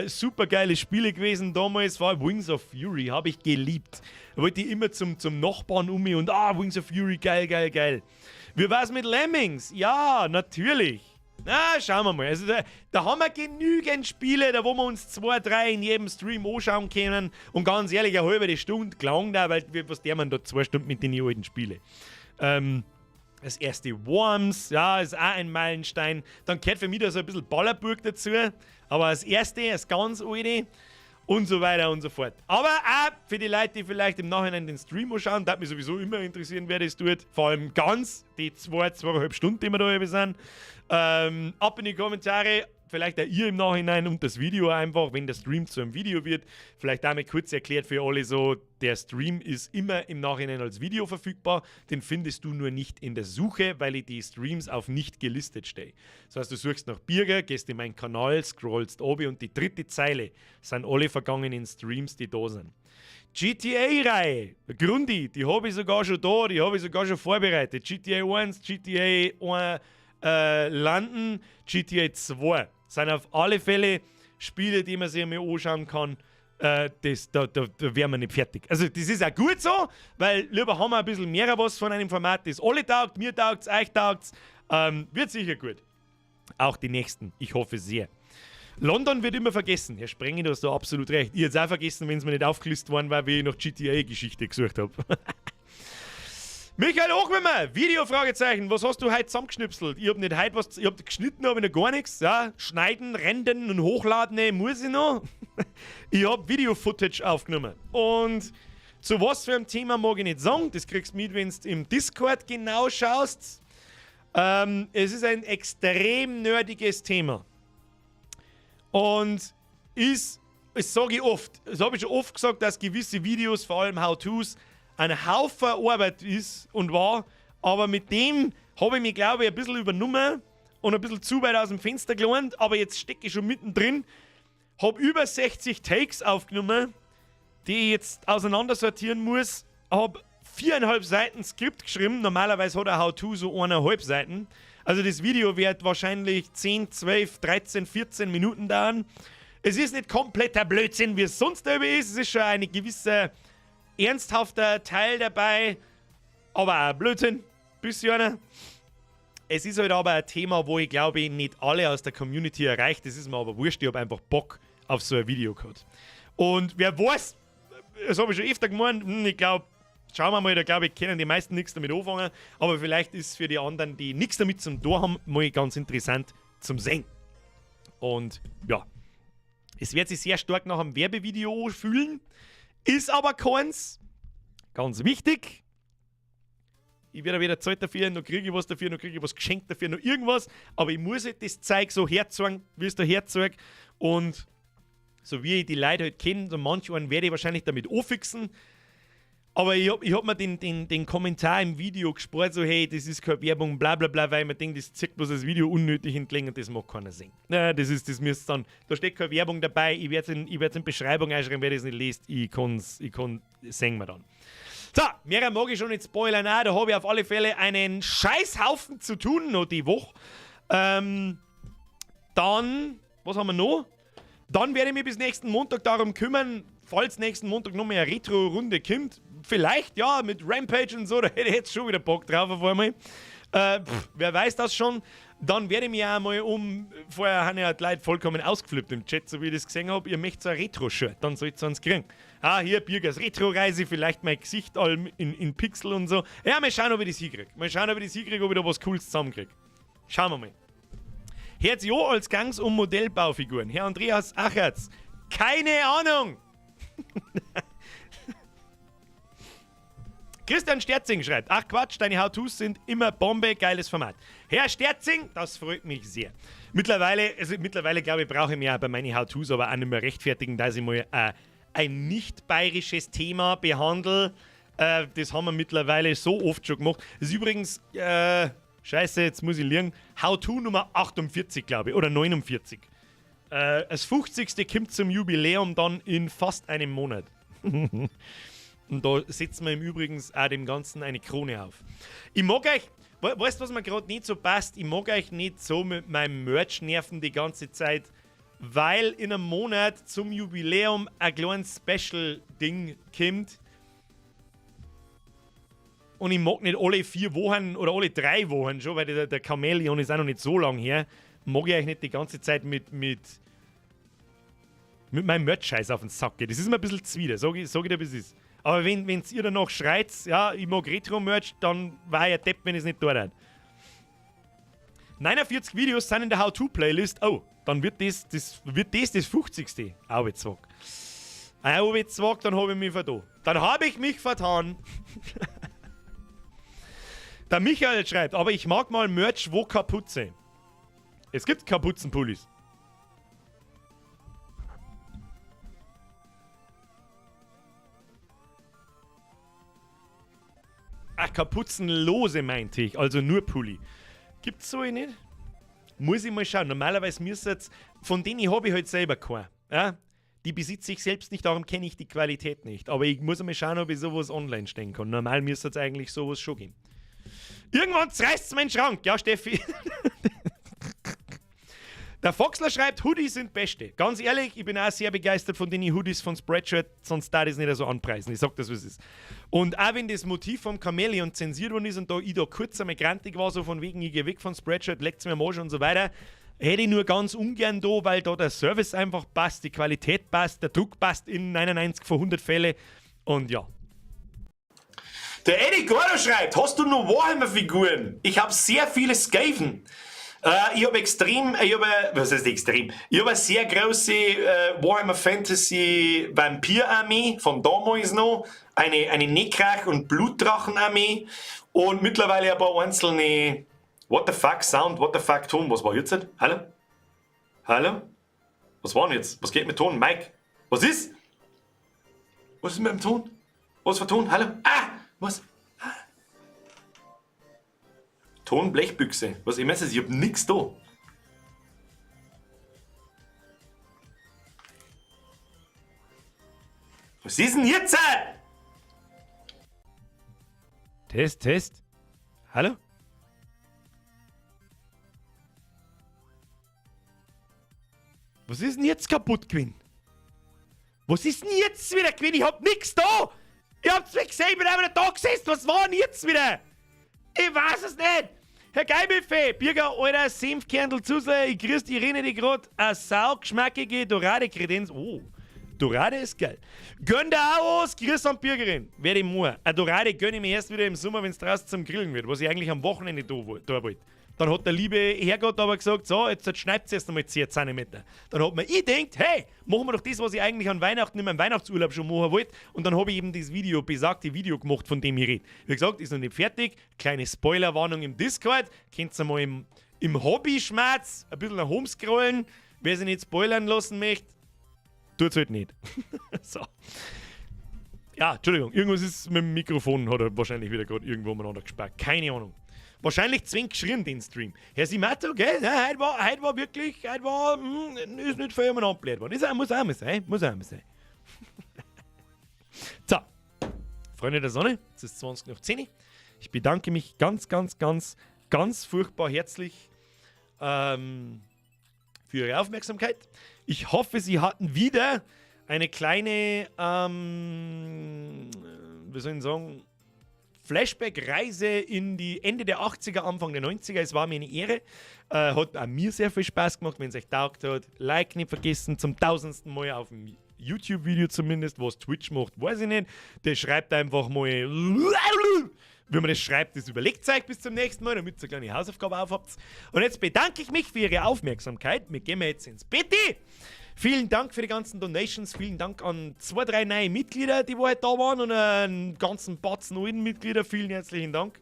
Super geile Spiele gewesen damals, war Wings of Fury, habe ich geliebt. Da wollte ich immer zum Nachbarn um mich und Wings of Fury, geil, geil, geil. Wie war's mit Lemmings? Ja, natürlich. Na, schauen wir mal. Also da haben wir genügend Spiele, da wo wir uns 2, 3 in jedem Stream anschauen können. Und ganz ehrlich, eine halbe Stunde gelang da, weil was der man da 2 Stunden mit den alten Spielen. Das erste Worms, ja, ist auch ein Meilenstein. Dann gehört für mich da so ein bisschen Ballerburg dazu. Aber das erste, das ganz alte und so weiter und so fort. Aber auch für die Leute, die vielleicht im Nachhinein den Stream anschauen, das mich sowieso immer interessieren, wer das tut. Vor allem ganz die 2,5 Stunden, die wir da eben sind. Ab in die Kommentare. vielleicht auch ihr im Nachhinein und das Video einfach, wenn der Stream zu einem Video wird, vielleicht damit kurz erklärt für alle so, der Stream ist immer im Nachhinein als Video verfügbar, den findest du nur nicht in der Suche, weil ich die Streams auf nicht gelistet stehe. Das heißt, du suchst nach Birger, gehst in meinen Kanal, scrollst oben und die dritte Zeile sind alle vergangenen Streams, die da sind. GTA-Reihe, Grundi, die habe ich sogar schon da, die habe ich sogar schon vorbereitet. GTA 1, GTA 1 London, GTA 2 sind auf alle Fälle Spiele, die man sich einmal anschauen kann. Da wären wir nicht fertig. Also das ist auch gut so, weil lieber haben wir ein bisschen mehr was von einem Format, das alle taugt, mir taugt's, euch taugt's. Wird sicher gut. Auch die nächsten, ich hoffe sehr. London wird immer vergessen. Herr Sprengel, du hast da absolut recht. Ich hätte es auch vergessen, wenn es mir nicht aufgelistet worden war, wie ich nach GTA-Geschichte gesucht habe. Michael Hochwimmer, Video-Fragezeichen, was hast du heute zusammengeschnipselt? Ich hab nicht heute was, ich hab geschnitten, aber noch gar nichts. Ja? Schneiden, rendern und hochladen, muss ich noch. Ich hab Video-Footage aufgenommen. Und zu was für einem Thema mag ich nicht sagen. Das kriegst du mit, wenn du im Discord genau schaust. Es ist ein extrem nerdiges Thema. Und das sage ich oft, das habe ich schon oft gesagt, dass gewisse Videos, vor allem How-Tos, ein Haufen Arbeit ist und war, aber mit dem habe ich mich, glaube ich, ein bisschen übernommen und ein bisschen zu weit aus dem Fenster gelernt, aber jetzt stecke ich schon mittendrin, habe über 60 Takes aufgenommen, die ich jetzt auseinandersortieren muss, habe 4,5 Seiten Skript geschrieben, normalerweise hat ein How-To so 1,5 Seiten. Also das Video wird wahrscheinlich 10, 12, 13, 14 Minuten dauern. Es ist nicht kompletter Blödsinn, wie es sonst ist. Es ist schon ein gewisser ernsthafter Teil dabei. Aber auch Blödsinn. Bisschen. Es ist halt aber ein Thema, wo ich glaube, nicht alle aus der Community erreicht. Das ist mir aber wurscht. Ich habe einfach Bock auf so ein Video gehabt. Und wer weiß, das habe ich schon öfter gemeint, ich glaube, schauen wir mal, da glaube ich, können die meisten nichts damit anfangen. Aber vielleicht ist es für die anderen, die nichts damit zum Tor haben, mal ganz interessant zum Sehen. Und ja, es wird sich sehr stark nach einem Werbevideo fühlen. Ist aber keins. Ganz wichtig. Ich werde wieder Zeit dafür, noch kriege ich was dafür, noch kriege ich was geschenkt dafür, noch irgendwas. Aber ich muss halt das Zeug so herzeigen, wie es da herzeigt. Und so wie ich die Leute halt kenne, so manch einen werde ich wahrscheinlich damit anfixen. Aber ich hab mir den Kommentar im Video gespart, so hey, das ist keine Werbung, bla bla bla, weil man denkt, das zieht bloß das Video unnötig entlegen und das mag keiner sehen. Naja, das müsste dann, da steht keine Werbung dabei, ich werde es in Beschreibung einschreiben, wer das nicht liest, sehen wir dann. So, mehr mag ich schon nicht spoilern, auch, da habe ich auf alle Fälle einen Scheißhaufen zu tun noch die Woche. Dann, was haben wir noch? Dann werde ich mich bis nächsten Montag darum kümmern, falls nächsten Montag noch mehr eine Retro-Runde kommt. Vielleicht, ja, mit Rampage und so, da hätte ich jetzt schon wieder Bock drauf auf einmal. Wer weiß das schon. Dann werde ich mich auch mal vorher haben ja die Leute vollkommen ausgeflippt im Chat, so wie ich das gesehen habe, ihr möchtet so ein Retro-Shirt, dann sollt ihr es kriegen. Ah, hier, Birgers Retro-Reise, vielleicht mein Gesicht all in Pixel und so. Ja, mal schauen, ob ich das hinkriege. Ob ich da was Cooles zusammenkriege. Schauen wir mal. Hört sich auch als Gangs um Modellbaufiguren. Herr Andreas Achertz, keine Ahnung. Christian Sterzing schreibt, ach Quatsch, deine How-Tos sind immer Bombe, geiles Format. Herr Sterzing, das freut mich sehr. Mittlerweile glaube ich, brauche ich mir bei meinen How-Tos aber auch nicht mehr rechtfertigen, dass ich mal ein nicht bayerisches Thema behandle. Das haben wir mittlerweile so oft schon gemacht. Das ist übrigens, scheiße, jetzt muss ich liegen, How-To Nummer 48, glaube ich, oder 49. Das 50. kommt zum Jubiläum dann in fast einem Monat. Und da setzen wir im Übrigen auch dem Ganzen eine Krone auf. Ich mag euch, weißt du, was mir gerade nicht so passt? Ich mag euch nicht so mit meinem Merch nerven die ganze Zeit, weil in einem Monat zum Jubiläum ein kleines Special-Ding kommt. Und ich mag nicht alle 4 Wochen oder alle 3 Wochen schon, weil der Chamäleon ist auch noch nicht so lang her. Mag ich euch nicht die ganze Zeit mit meinem Merch-Scheiß auf den Sack gehen. Das ist mir ein bisschen zwider, sag ich dir, wie es ist. Aber wenn ihr danach schreit, ja, ich mag Retro-Merch, dann war ich ein Depp, wenn ich es nicht tue. 49 Videos sind in der How-To-Playlist. Oh, dann wird das 50. Auwezwag. Dann habe ich mich vertan. Dann habe ich mich vertan. Der Michael schreibt, aber ich mag mal Merch, wo Kapuze. Es gibt Kapuzenpullis. kapuzenlose meinte ich, also nur Pulli. Gibt's so nicht? Muss ich mal schauen. Normalerweise müsste es, von denen habe ich halt selber keinen. Ja? Die besitze ich selbst nicht, darum kenne ich die Qualität nicht. Aber ich muss mal schauen, ob ich sowas online stellen kann. Normal müsste es eigentlich sowas schon gehen. Irgendwann reißt es meinen Schrank, ja, Steffi? Der Foxler schreibt, Hoodies sind beste. Ganz ehrlich, ich bin auch sehr begeistert von den Hoodies von Spreadshirt, sonst darf ich es nicht so anpreisen. Ich sag das, was es ist. Und auch wenn das Motiv vom Chamäleon zensiert worden ist und ich da kurz einmal grantig war, so von wegen, ich gehe weg von Spreadshirt, leckt's mir am Arsch und so weiter, hätte ich nur ganz ungern da, weil da der Service einfach passt, die Qualität passt, der Druck passt in 99 von 100 Fälle und ja. Der Eddie Gordo schreibt, hast du noch Warhammer-Figuren? Ich habe sehr viele Skaven. Ich habe eine sehr große Warhammer Fantasy Vampir-Armee von damals noch, eine Neckrach- und Blutdrachen-Armee und mittlerweile ein paar einzelne What the fuck Sound, What the fuck Ton. Was war jetzt? Hallo? Hallo? Was war denn jetzt? Was geht mit Ton? Mike? Was ist? Was ist mit dem Ton? Was für Ton? Hallo? Ah! Was? Ton, Blechbüchse. Was ich meine, ich hab nix da. Was ist denn jetzt? Test. Hallo? Was ist denn jetzt kaputt gewesen? Was ist denn jetzt wieder gewesen? Ich hab nix da! Ihr habt's mir gesehen, ich bin einfach da gesessen. Was war denn jetzt wieder? Ich weiß es nicht. Herr Geibelfee, Birger, alter Senfkernl Zusler, ich grüß die, rede die grad eine saugeschmackige Dorade-Kredenz. Oh, Dorade ist geil. Gönn dir auch aus, grüß an Bürgerin. Werde ich more. Eine Dorade gönn ich mir erst wieder im Sommer, wenn es draußen zum Grillen wird, was ich eigentlich am Wochenende da wollte. Dann hat der liebe Herrgott aber gesagt, so, jetzt schneidet es erst einmal 10 cm. Dann hat mir ich gedacht, hey, machen wir doch das, was ich eigentlich an Weihnachten in meinem Weihnachtsurlaub schon machen wollte. Und dann habe ich eben das besagte Video gemacht, von dem ich rede. Wie gesagt, ist noch nicht fertig. Kleine Spoilerwarnung im Discord. Könnt ihr mal im Hobby-Schmerz ein bisschen nach home scrollen. Wer sich nicht spoilern lassen möchte, tut's halt nicht. So. Ja, Entschuldigung, irgendwas ist mit dem Mikrofon, hat er wahrscheinlich wieder gerade irgendwo miteinander gespart. Keine Ahnung. Wahrscheinlich zwingend geschrien, den Stream. Herr Simato, gell? Ja, heute war wirklich, ist nicht für jemanden abgelehnt worden. Muss auch mal sein. So, Freunde der Sonne, es ist 20 nach 10. Ich bedanke mich ganz furchtbar herzlich für Ihre Aufmerksamkeit. Ich hoffe, Sie hatten wieder eine kleine, wie soll ich sagen, Flashback-Reise in die Ende der 80er, Anfang der 90er. Es war mir eine Ehre. Hat auch mir sehr viel Spaß gemacht. Wenn es euch taugt hat, Like nicht vergessen. Zum 1000. Mal auf dem YouTube-Video zumindest. Was Twitch macht, weiß ich nicht. Der schreibt einfach mal, wie man das schreibt, das überlegt euch bis zum nächsten Mal, damit ihr eine kleine Hausaufgabe aufhabt. Und jetzt bedanke ich mich für Ihre Aufmerksamkeit. Wir gehen jetzt ins Bett. Vielen Dank für die ganzen Donations. Vielen Dank an 2, 3 neue Mitglieder, die heute da waren und einen ganzen Batzen neuen Mitglieder. Vielen herzlichen Dank.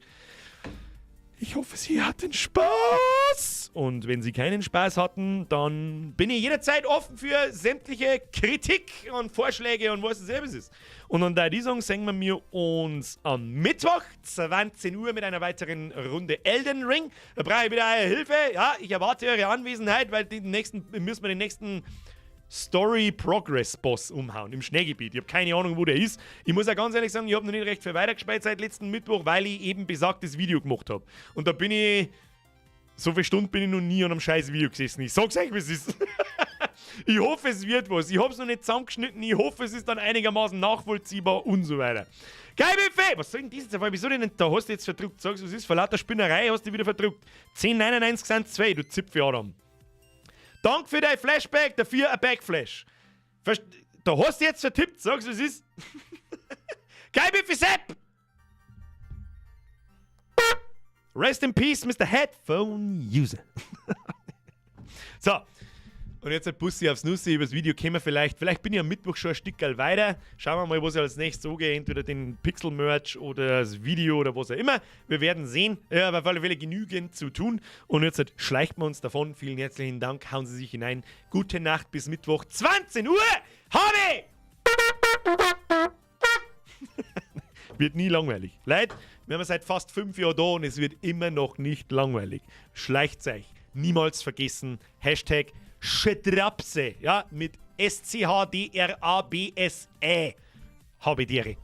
Ich hoffe, Sie hatten Spaß. Und wenn Sie keinen Spaß hatten, dann bin ich jederzeit offen für sämtliche Kritik und Vorschläge und was es selbst ist. Und an der Song sehen wir uns am Mittwoch, 20 Uhr, mit einer weiteren Runde Elden Ring. Da brauche ich wieder eure Hilfe. Ja, ich erwarte eure Anwesenheit, weil müssen wir den nächsten Story-Progress-Boss umhauen im Schneegebiet. Ich habe keine Ahnung, wo der ist. Ich muss auch ganz ehrlich sagen, ich habe noch nicht recht viel weitergespielt seit letzten Mittwoch, weil ich eben besagtes Video gemacht habe. Und da bin ich... So viele Stunden bin ich noch nie an einem scheiß Video gesessen. Ich sag's euch, wie es ist. Ich hoffe, es wird was. Ich hab's noch nicht zusammengeschnitten. Ich hoffe, es ist dann einigermaßen nachvollziehbar und so weiter. Geil, Buffet! Was soll denn dieses Fall? Wieso denn da hast du jetzt verdruckt? Sagst du, was ist? Vor lauter Spinnerei hast du wieder verdruckt. 10,99 sind 2, du Zipfel, Adam. Danke für dein Flashback, dafür ein Backflash. Da hast du jetzt vertippt. Sagst du, was ist? Geil, Buffet, Sepp! Rest in peace, Mr. Headphone User. So, und jetzt ein Bussi aufs Nussi. Über das Video kommen wir vielleicht bin ich am Mittwoch schon ein Stückchen weiter. Schauen wir mal, was ich als nächstes angehe. Entweder den Pixel-Merch oder das Video oder was auch immer. Wir werden sehen. Ja, aber auf alle Fälle genügend zu tun. Und jetzt schleicht man uns davon. Vielen herzlichen Dank. Hauen Sie sich hinein. Gute Nacht bis Mittwoch, 20 Uhr. Habe! Wird nie langweilig. Leute, wir haben seit fast 5 Jahren da und es wird immer noch nicht langweilig. Schleicht's euch. Niemals vergessen. Hashtag Schdrabse. Ja, mit SCHDRABSE. Habe Tiere.